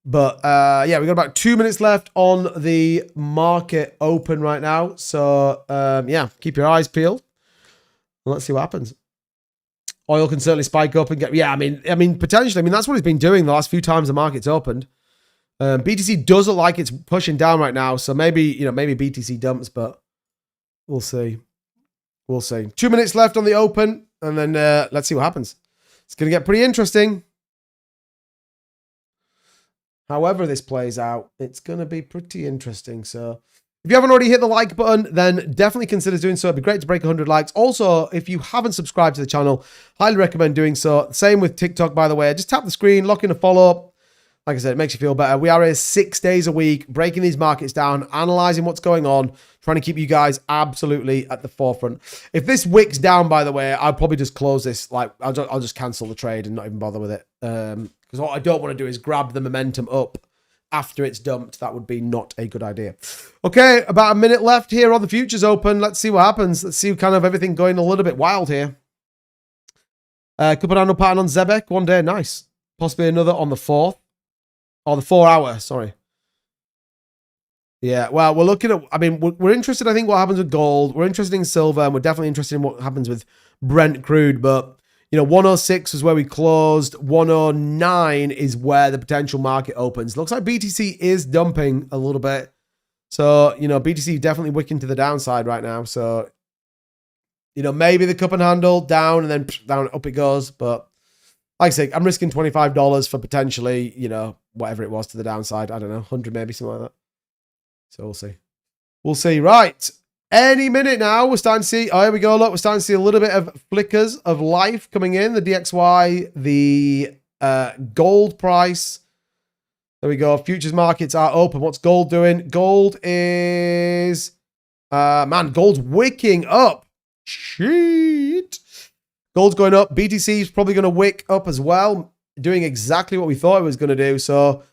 But yeah, we've got about 2 minutes left on the market open right now. So yeah, keep your eyes peeled. Let's see what happens. Oil can certainly spike up and get, yeah, I mean, potentially. I mean, that's what it's been doing the last few times the market's opened. BTC does look like it's pushing down right now. So maybe, you know, maybe BTC dumps, but we'll see. We'll see. 2 minutes left on the open, and then let's see what happens. It's going to get pretty interesting. However this plays out, it's going to be pretty interesting. So if you haven't already hit the like button, then definitely consider doing so. It'd be great to break 100 likes. Also, if you haven't subscribed to the channel, highly recommend doing so. Same with TikTok, by the way. Just tap the screen, lock in a follow-up. Like I said, it makes you feel better. We are here 6 days a week, breaking these markets down, analyzing what's going on, trying to keep you guys absolutely at the forefront. If this wicks down, by the way, I'll probably just close this. Like, I'll just cancel the trade and not even bother with it. Because what I don't want to do is grab the momentum up after it's dumped. That would be not a good idea. Okay, about a minute left here on the futures open. Let's see what happens. Let's see kind of everything going a little bit wild here. Couple down pattern on Zebek one day. Nice. Possibly another on the 4th. Or the 4 hour, sorry. Yeah, well, we're looking at, I mean, we're interested, I think, what happens with gold. We're interested in silver, and we're definitely interested in what happens with Brent crude. But, you know, 106 is where we closed. 109 is where the potential market opens. Looks like BTC is dumping a little bit. So, you know, BTC definitely wicking to the downside right now. So, you know, maybe the cup and handle down and then down, up it goes. But like I say, I'm risking $25 for potentially, you know, whatever it was to the downside. I don't know, 100 maybe, something like that. So we'll see. We'll see. Right. Any minute now, we're starting to see, oh, here we go, look, we're starting to see a little bit of flickers of life coming in. The DXY, the gold price. There we go. Futures markets are open. What's gold doing? Gold is, man, gold's wicking up. Shit. Gold's going up. BTC is probably going to wick up as well, doing exactly what we thought it was going to do. So,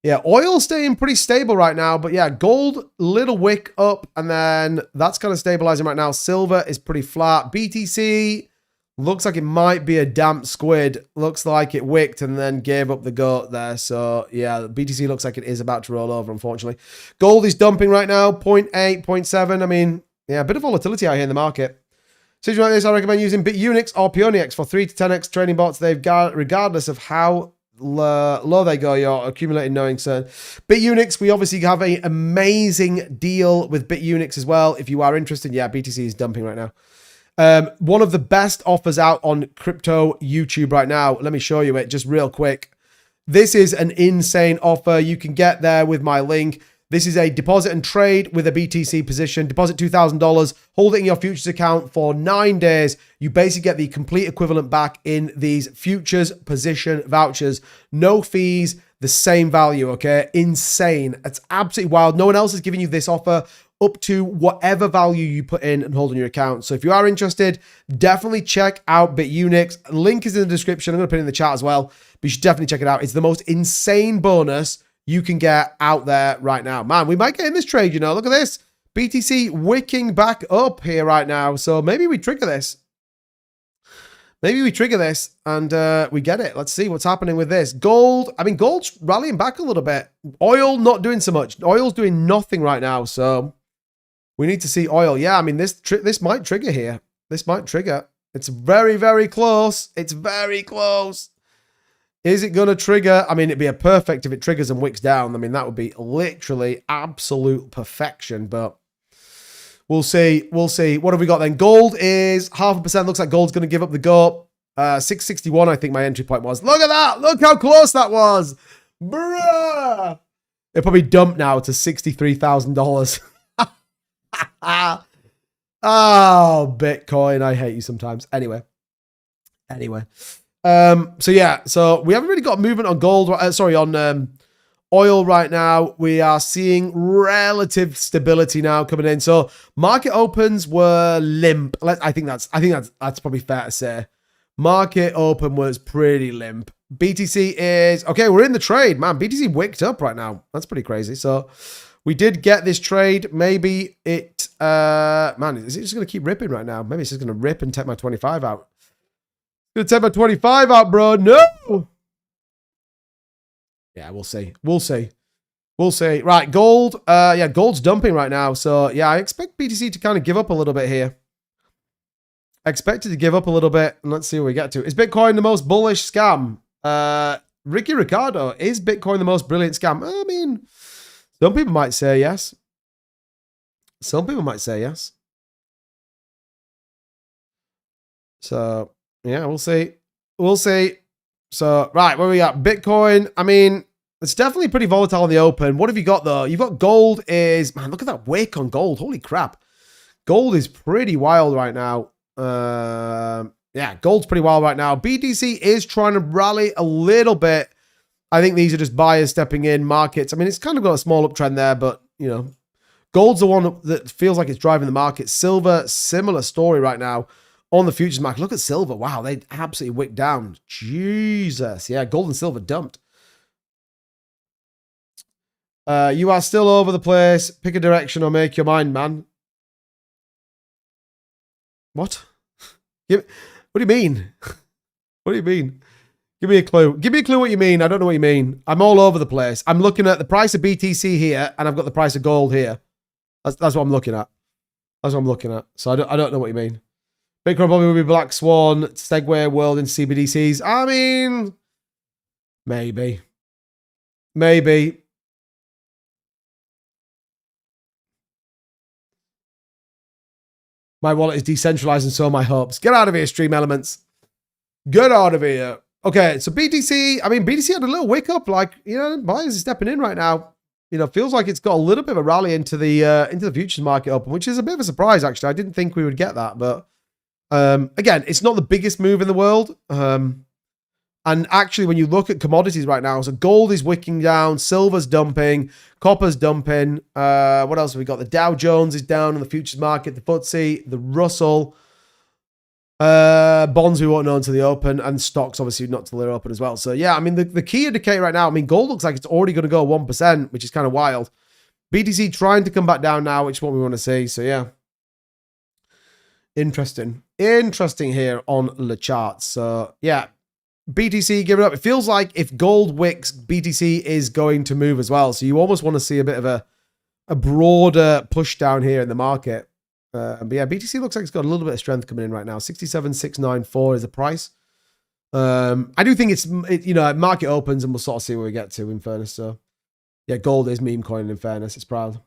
yeah, oil staying pretty stable right now. But yeah, gold, little wick up. And then that's kind of stabilizing right now. Silver is pretty flat. BTC looks like it might be a damp squid. Looks like it wicked and then gave up the goat there. So yeah, BTC looks like it is about to roll over, unfortunately. Gold is dumping right now. 0.8, 0.7. I mean, yeah, a bit of volatility out here in the market. Situations like this, I recommend using Bitunix or Pionix for 3 to 10x trading bots. They've got, regardless of how low they go, you're accumulating no concern. Bitunix, we obviously have an amazing deal with Bitunix as well. If you are interested, yeah, BTC is dumping right now. One of the best offers out on crypto YouTube right now. Let me show you it just real quick. This is an insane offer. You can get there with my link. This is a deposit and trade with a BTC position. Deposit $2,000, hold it in your futures account for 9 days. You basically get the complete equivalent back in these futures position vouchers. No fees, the same value, okay? Insane. It's absolutely wild. No one else is giving you this offer up to whatever value you put in and hold on your account. So if you are interested, definitely check out Bitunix. Link is in the description. I'm going to put it in the chat as well. But you should definitely check it out. It's the most insane bonus you can get out there right now. Man, we might get in this trade, you know. Look at this. BTC wicking back up here right now. So maybe we trigger this. Maybe we trigger this and we get it. Let's see what's happening with this. Gold, I mean, gold's rallying back a little bit. Oil not doing so much. Oil's doing nothing right now. So we need to see oil. Yeah, I mean, this might trigger here. This might trigger. It's very, very close. It's very close. Is it going to trigger? I mean, it'd be a perfect if it triggers and wicks down. I mean, that would be literally absolute perfection, but we'll see. We'll see. What have we got then? Gold is 0.5%. Looks like gold's going to give up the goat. 661, I think my entry point was. Look at that. Look how close that was. Bruh. It probably dumped now to $63,000. Oh, Bitcoin. I hate you sometimes. Anyway. So yeah, so we haven't really got movement on gold, on oil right now. We are seeing relative stability now coming in. So market opens were limp. I think that's probably fair to say. Market open was pretty limp. BTC is okay. We're in the trade, man. BTC wicked up right now. That's pretty crazy. So we did get this trade. Maybe it, man, is it just going to keep ripping right now? Maybe it's just going to rip and take my 25 out. Gonna take my 25 out, bro. No. Yeah, we'll see. We'll see. We'll see. Right, gold. Yeah, gold's dumping right now. So yeah, I expect BTC to kind of give up a little bit here. I expect it to give up a little bit. And let's see where we get to. Is Bitcoin the most bullish scam? Ricky Ricardo, is Bitcoin the most brilliant scam? I mean, some people might say yes. Some people might say yes. So yeah, we'll see. We'll see. So, right, where we at? Bitcoin. I mean, it's definitely pretty volatile in the open. What have you got, though? You've got gold is... Man, look at that wick on gold. Holy crap. Gold is pretty wild right now. Yeah, gold's pretty wild right now. BTC is trying to rally a little bit. I think these are just buyers stepping in markets. I mean, it's kind of got a small uptrend there, but, you know, gold's the one that feels like it's driving the market. Silver, similar story right now. On the futures market, look at silver. Wow, they absolutely wicked down. Jesus. Yeah, gold and silver dumped. You are still over the place. Pick a direction or make your mind, man. What? What do you mean? What do you mean? Give me a clue. Give me a clue what you mean. I don't know what you mean. I'm all over the place. I'm looking at the price of BTC here, and I've got the price of gold here. That's what I'm looking at. That's what I'm looking at. So I don't know what you mean. Bitcoin probably will be Black Swan, Segway World in CBDCs. I mean, maybe. Maybe. My wallet is decentralized and so are my hopes. Get out of here, Stream Elements. Get out of here. Okay, so BTC, I mean, BTC had a little wake up, like, you know, buyers are stepping in right now. You know, feels like it's got a little bit of a rally into the futures market open, which is a bit of a surprise, actually. I didn't think we would get that, but again, it's not the biggest move in the world. And actually, when you look at commodities right now, so gold is wicking down, silver's dumping, copper's dumping. What else have we got? The Dow Jones is down in the futures market, the FTSE, the Russell. Bonds we won't know until the open, and stocks obviously not till they're open as well. So yeah, I mean the key indicator right now, I mean gold looks like it's already going to go 1%, which is kind of wild. BTC trying to come back down now, which is what we want to see. So yeah, interesting here on the charts. So yeah, BTC giving up. It feels like if gold wicks, BTC is going to move as well. So you almost want to see a bit of a broader push down here in the market. But yeah, BTC looks like it's got a little bit of strength coming in right now. 67,694 is the price. I do think it's, you know, market opens and we'll sort of see where we get to in fairness. So yeah, gold is meme coin in fairness. It's proud.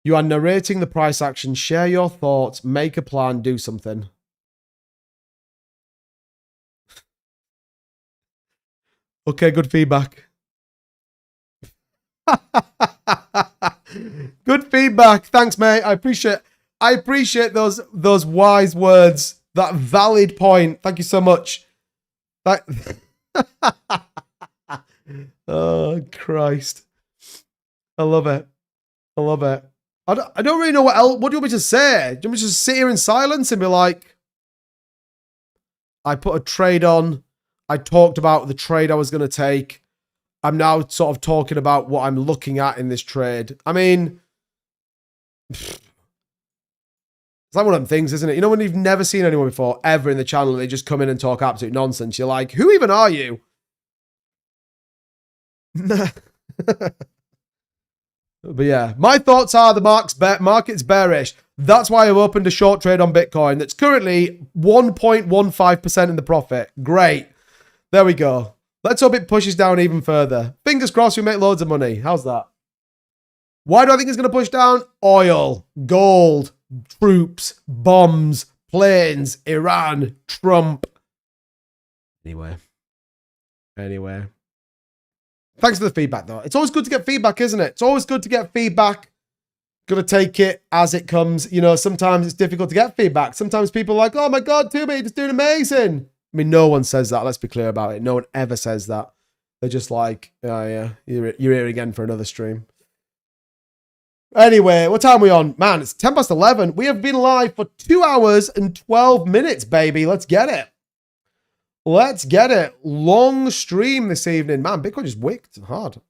You are narrating the price action. Share your thoughts. Make a plan. Do something. Okay, good feedback. Good feedback. Thanks, mate. I appreciate those wise words. That valid point. Thank you so much. Oh, Christ. I love it. I love it. I don't really know what else. What do you want me to say? Do you want me to just sit here in silence and be like, I put a trade on. I talked about the trade I was going to take. I'm now sort of talking about what I'm looking at in this trade. I mean, it's like one of them things, isn't it? You know, when you've never seen anyone before, ever in the channel, and they just come in and talk absolute nonsense. You're like, who even are you? But yeah, my thoughts are the market's bearish. That's why I've opened a short trade on Bitcoin that's currently 1.15% in the profit. Great. There we go. Let's hope it pushes down even further. Fingers crossed we make loads of money. How's that? Why do I think it's going to push down? Oil, gold, troops, bombs, planes, Iran, Trump. Anyway. Thanks for the feedback, though. It's always good to get feedback, isn't it? It's always good to get feedback. Got to take it as it comes. You know, sometimes it's difficult to get feedback. Sometimes people are like, oh my God, Tubi, you're doing amazing. I mean, no one says that. Let's be clear about it. No one ever says that. They're just like, oh yeah, you're here again for another stream. Anyway, what time are we on? Man, it's 10 past 11. We have been live for 2 hours and 12 minutes, baby. Let's get it. Let's get it. Long stream this evening. Man, Bitcoin just wicked hard.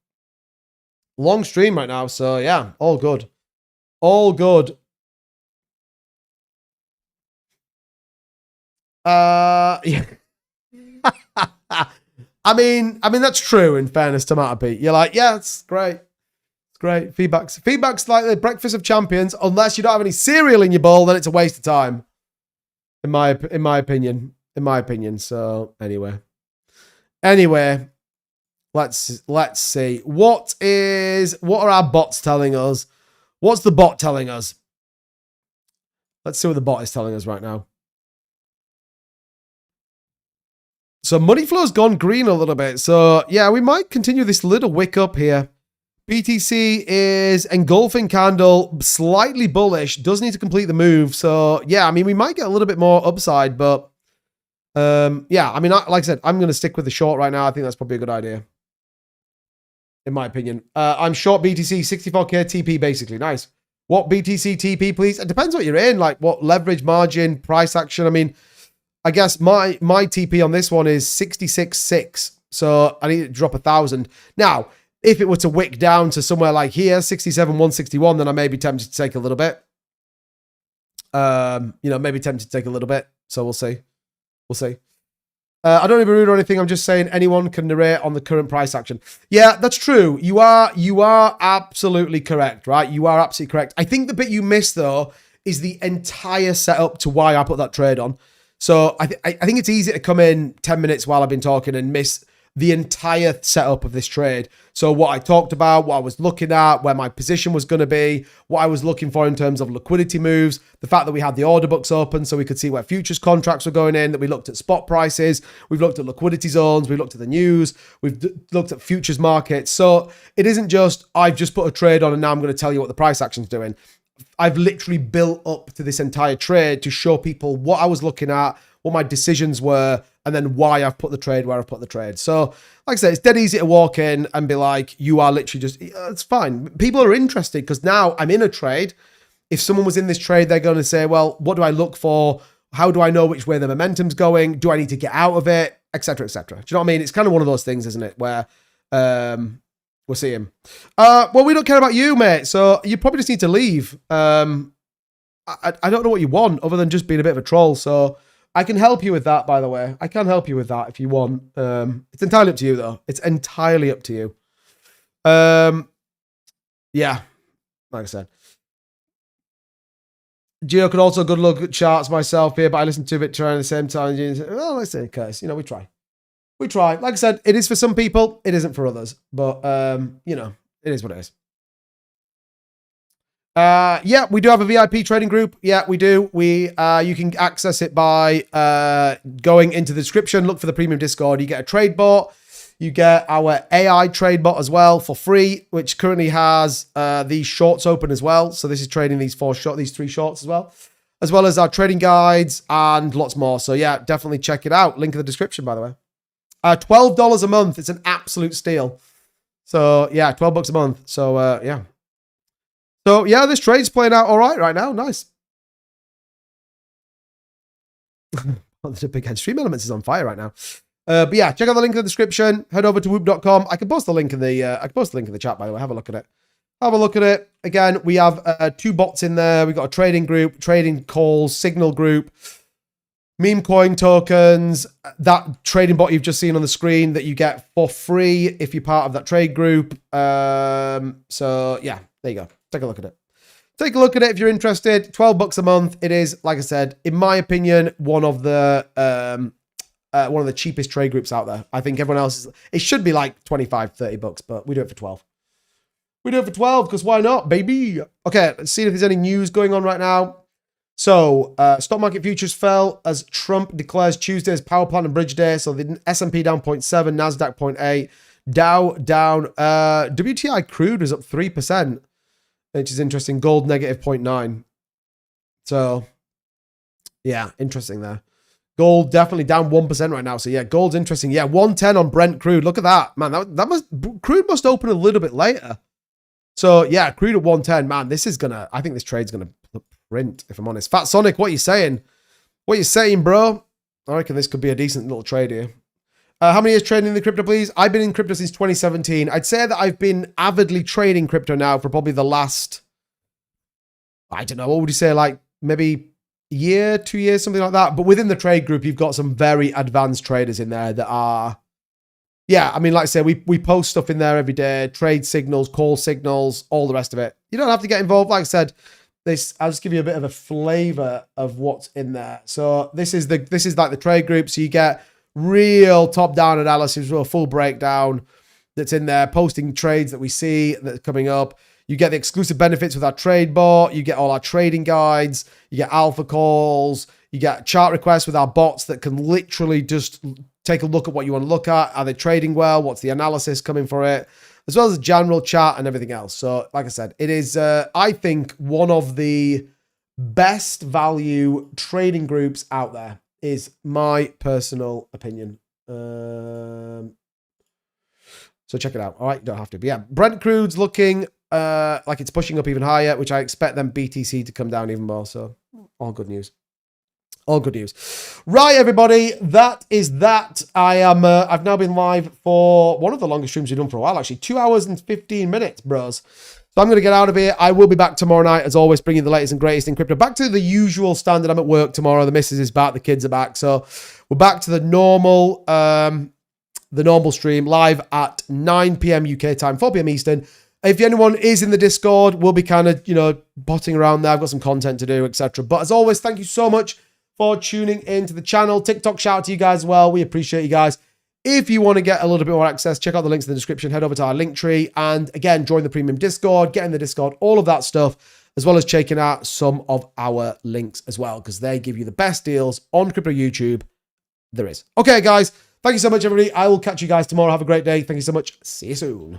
Long stream right now. So yeah, all good. All good. Yeah. I mean, that's true in fairness to Matter Pete. You're like, yeah, it's great. It's great. Feedback's like the breakfast of champions. Unless you don't have any cereal in your bowl, then it's a waste of time. In my opinion. So anyway, let's see. What are our bots telling us? What's the bot telling us? Let's see what the bot is telling us right now. So money flow's gone green a little bit. So yeah, we might continue this little wick up here. BTC is engulfing candle, slightly bullish, does need to complete the move. So yeah, I mean, we might get a little bit more upside, but yeah, I mean, like I said, I'm going to stick with the short right now. I think that's probably a good idea, in my opinion. I'm short BTC 64k TP basically. Nice. What BTC TP, please? It depends what you're in, like what leverage, margin, price action. I mean, I guess my TP on this one is 66.6. So I need to drop 1,000. Now, if it were to wick down to somewhere like here, 67,161, then I may be tempted to take a little bit. You know, maybe tempted to take a little bit. So we'll see. We'll see. I don't even read or anything. I'm just saying anyone can narrate on the current price action. Yeah, that's true. You are absolutely correct, right? You are absolutely correct. I think the bit you missed, though, is the entire setup to why I put that trade on. So I think it's easy to come in 10 minutes while I've been talking and miss the entire setup of this trade. So what I talked about, what I was looking at, where my position was going to be, what I was looking for in terms of liquidity moves, the fact that we had the order books open so we could see where futures contracts were going in, that we looked at spot prices, we've looked at liquidity zones, we looked at the news, we've looked at futures markets. So it isn't just, I've just put a trade on and now I'm going to tell you what the price action's doing. I've literally built up to this entire trade to show people what I was looking at, what my decisions were, and then why I've put the trade where I've put the trade. So, like I said, it's dead easy to walk in and be like, you are literally just, it's fine. People are interested because now I'm in a trade. If someone was in this trade, they're going to say, well, what do I look for? How do I know which way the momentum's going? Do I need to get out of it? Et cetera, et cetera. Do you know what I mean? It's kind of one of those things, isn't it? Where we'll see him. Well, we don't care about you, mate. So you probably just need to leave. I don't know what you want other than just being a bit of a troll. So I can help you with that, by the way. I can help you with that if you want. It's entirely up to you, though. It's entirely up to you. Yeah, like I said. Geo could also good look at charts myself here, but I listen to it trying at the same time. Well, let's say, Curse. You know, we try. We try. Like I said, it is for some people. It isn't for others. But, you know, it is what it is. Yeah, we do have a VIP trading group. Yeah, we do. You can access it by going into the description. Look for the premium Discord. You get a trade bot. You get our AI trade bot as well for free, which currently has these shorts open as well. So this is trading these three shorts as well as our trading guides and lots more. So yeah, definitely check it out. Link in the description, by the way. $12 a month. It's an absolute steal. So yeah, $12 a month. So yeah. So yeah, this trade's playing out all right now. Nice. The big head stream elements is on fire right now. But yeah, check out the link in the description. Head over to whoop.com. I can post the link in the chat, by the way. Have a look at it. Have a look at it. Again, we have 2 bots in there. We've got a trading group, trading calls, signal group, meme coin tokens, that trading bot you've just seen on the screen that you get for free if you're part of that trade group. So yeah, there you go. Take a look at it. Take a look at it if you're interested. $12 a month. It is, like I said, in my opinion, one of the cheapest trade groups out there. I think everyone else it should be like $25-$30, but we do it for 12. We do it for 12 because why not, baby? Okay, let's see if there's any news going on right now. So, stock market futures fell as Trump declares Tuesday's power plant and bridge day. So the S&P down 0.7, NASDAQ 0.8, Dow down. WTI crude was up 3%. Which is interesting. Gold negative 0.9. So, yeah, interesting there. Gold definitely down 1% right now. So, yeah, gold's interesting. Yeah, 110 on Brent crude. Look at that. Man, crude must open a little bit later. So, yeah, crude at 110. Man, I think this trade's going to print, if I'm honest. Fat Sonic, what are you saying? What are you saying, bro? I reckon this could be a decent little trade here. How many years trading in the crypto, please? I've been in crypto since 2017. I'd say that I've been avidly trading crypto now for probably the last, I don't know, what would you say, like maybe a year, 2 years, something like that. But within the trade group, you've got some very advanced traders in there that are, yeah, I mean, like I say, we post stuff in there every day, trade signals, call signals, all the rest of it. You don't have to get involved. Like I said, I'll just give you a bit of a flavor of what's in there. So this is like the trade group. So you get real top-down analysis, real full breakdown that's in there, posting trades that we see that are coming up. You get the exclusive benefits with our trade bot. You get all our trading guides. You get alpha calls. You get chart requests with our bots that can literally just take a look at what you want to look at. Are they trading well? What's the analysis coming for it? As well as general chat and everything else. So, like I said, it is, I think, one of the best value trading groups out there. Is my personal opinion. So check it out. All right, you don't have to. But yeah, Brent crude's looking like it's pushing up even higher, which I expect them BTC to come down even more. So all good news. All good news. Right, everybody, that is that. I've now been live for one of the longest streams we've done for a while, actually. 2 hours and 15 minutes, bros. So I'm going to get out of here. I will be back tomorrow night, as always, bringing the latest and greatest in crypto. Back to the usual standard. I'm at work tomorrow. The missus is back. The kids are back. So we're back to the normal stream live at 9 p.m. UK time, 4 p.m. Eastern. If anyone is in the Discord, we'll be kind of, botting around there. I've got some content to do, etc. But as always, thank you so much for tuning into the channel. TikTok shout out to you guys as well. We appreciate you guys. If you want to get a little bit more access, check out the links in the description, head over to our link tree, and again, join the premium Discord, get in the Discord, all of that stuff, as well as checking out some of our links as well, because they give you the best deals on crypto YouTube there is. Okay, guys, thank you so much, everybody. I will catch you guys tomorrow. Have a great day. Thank you so much. See you soon.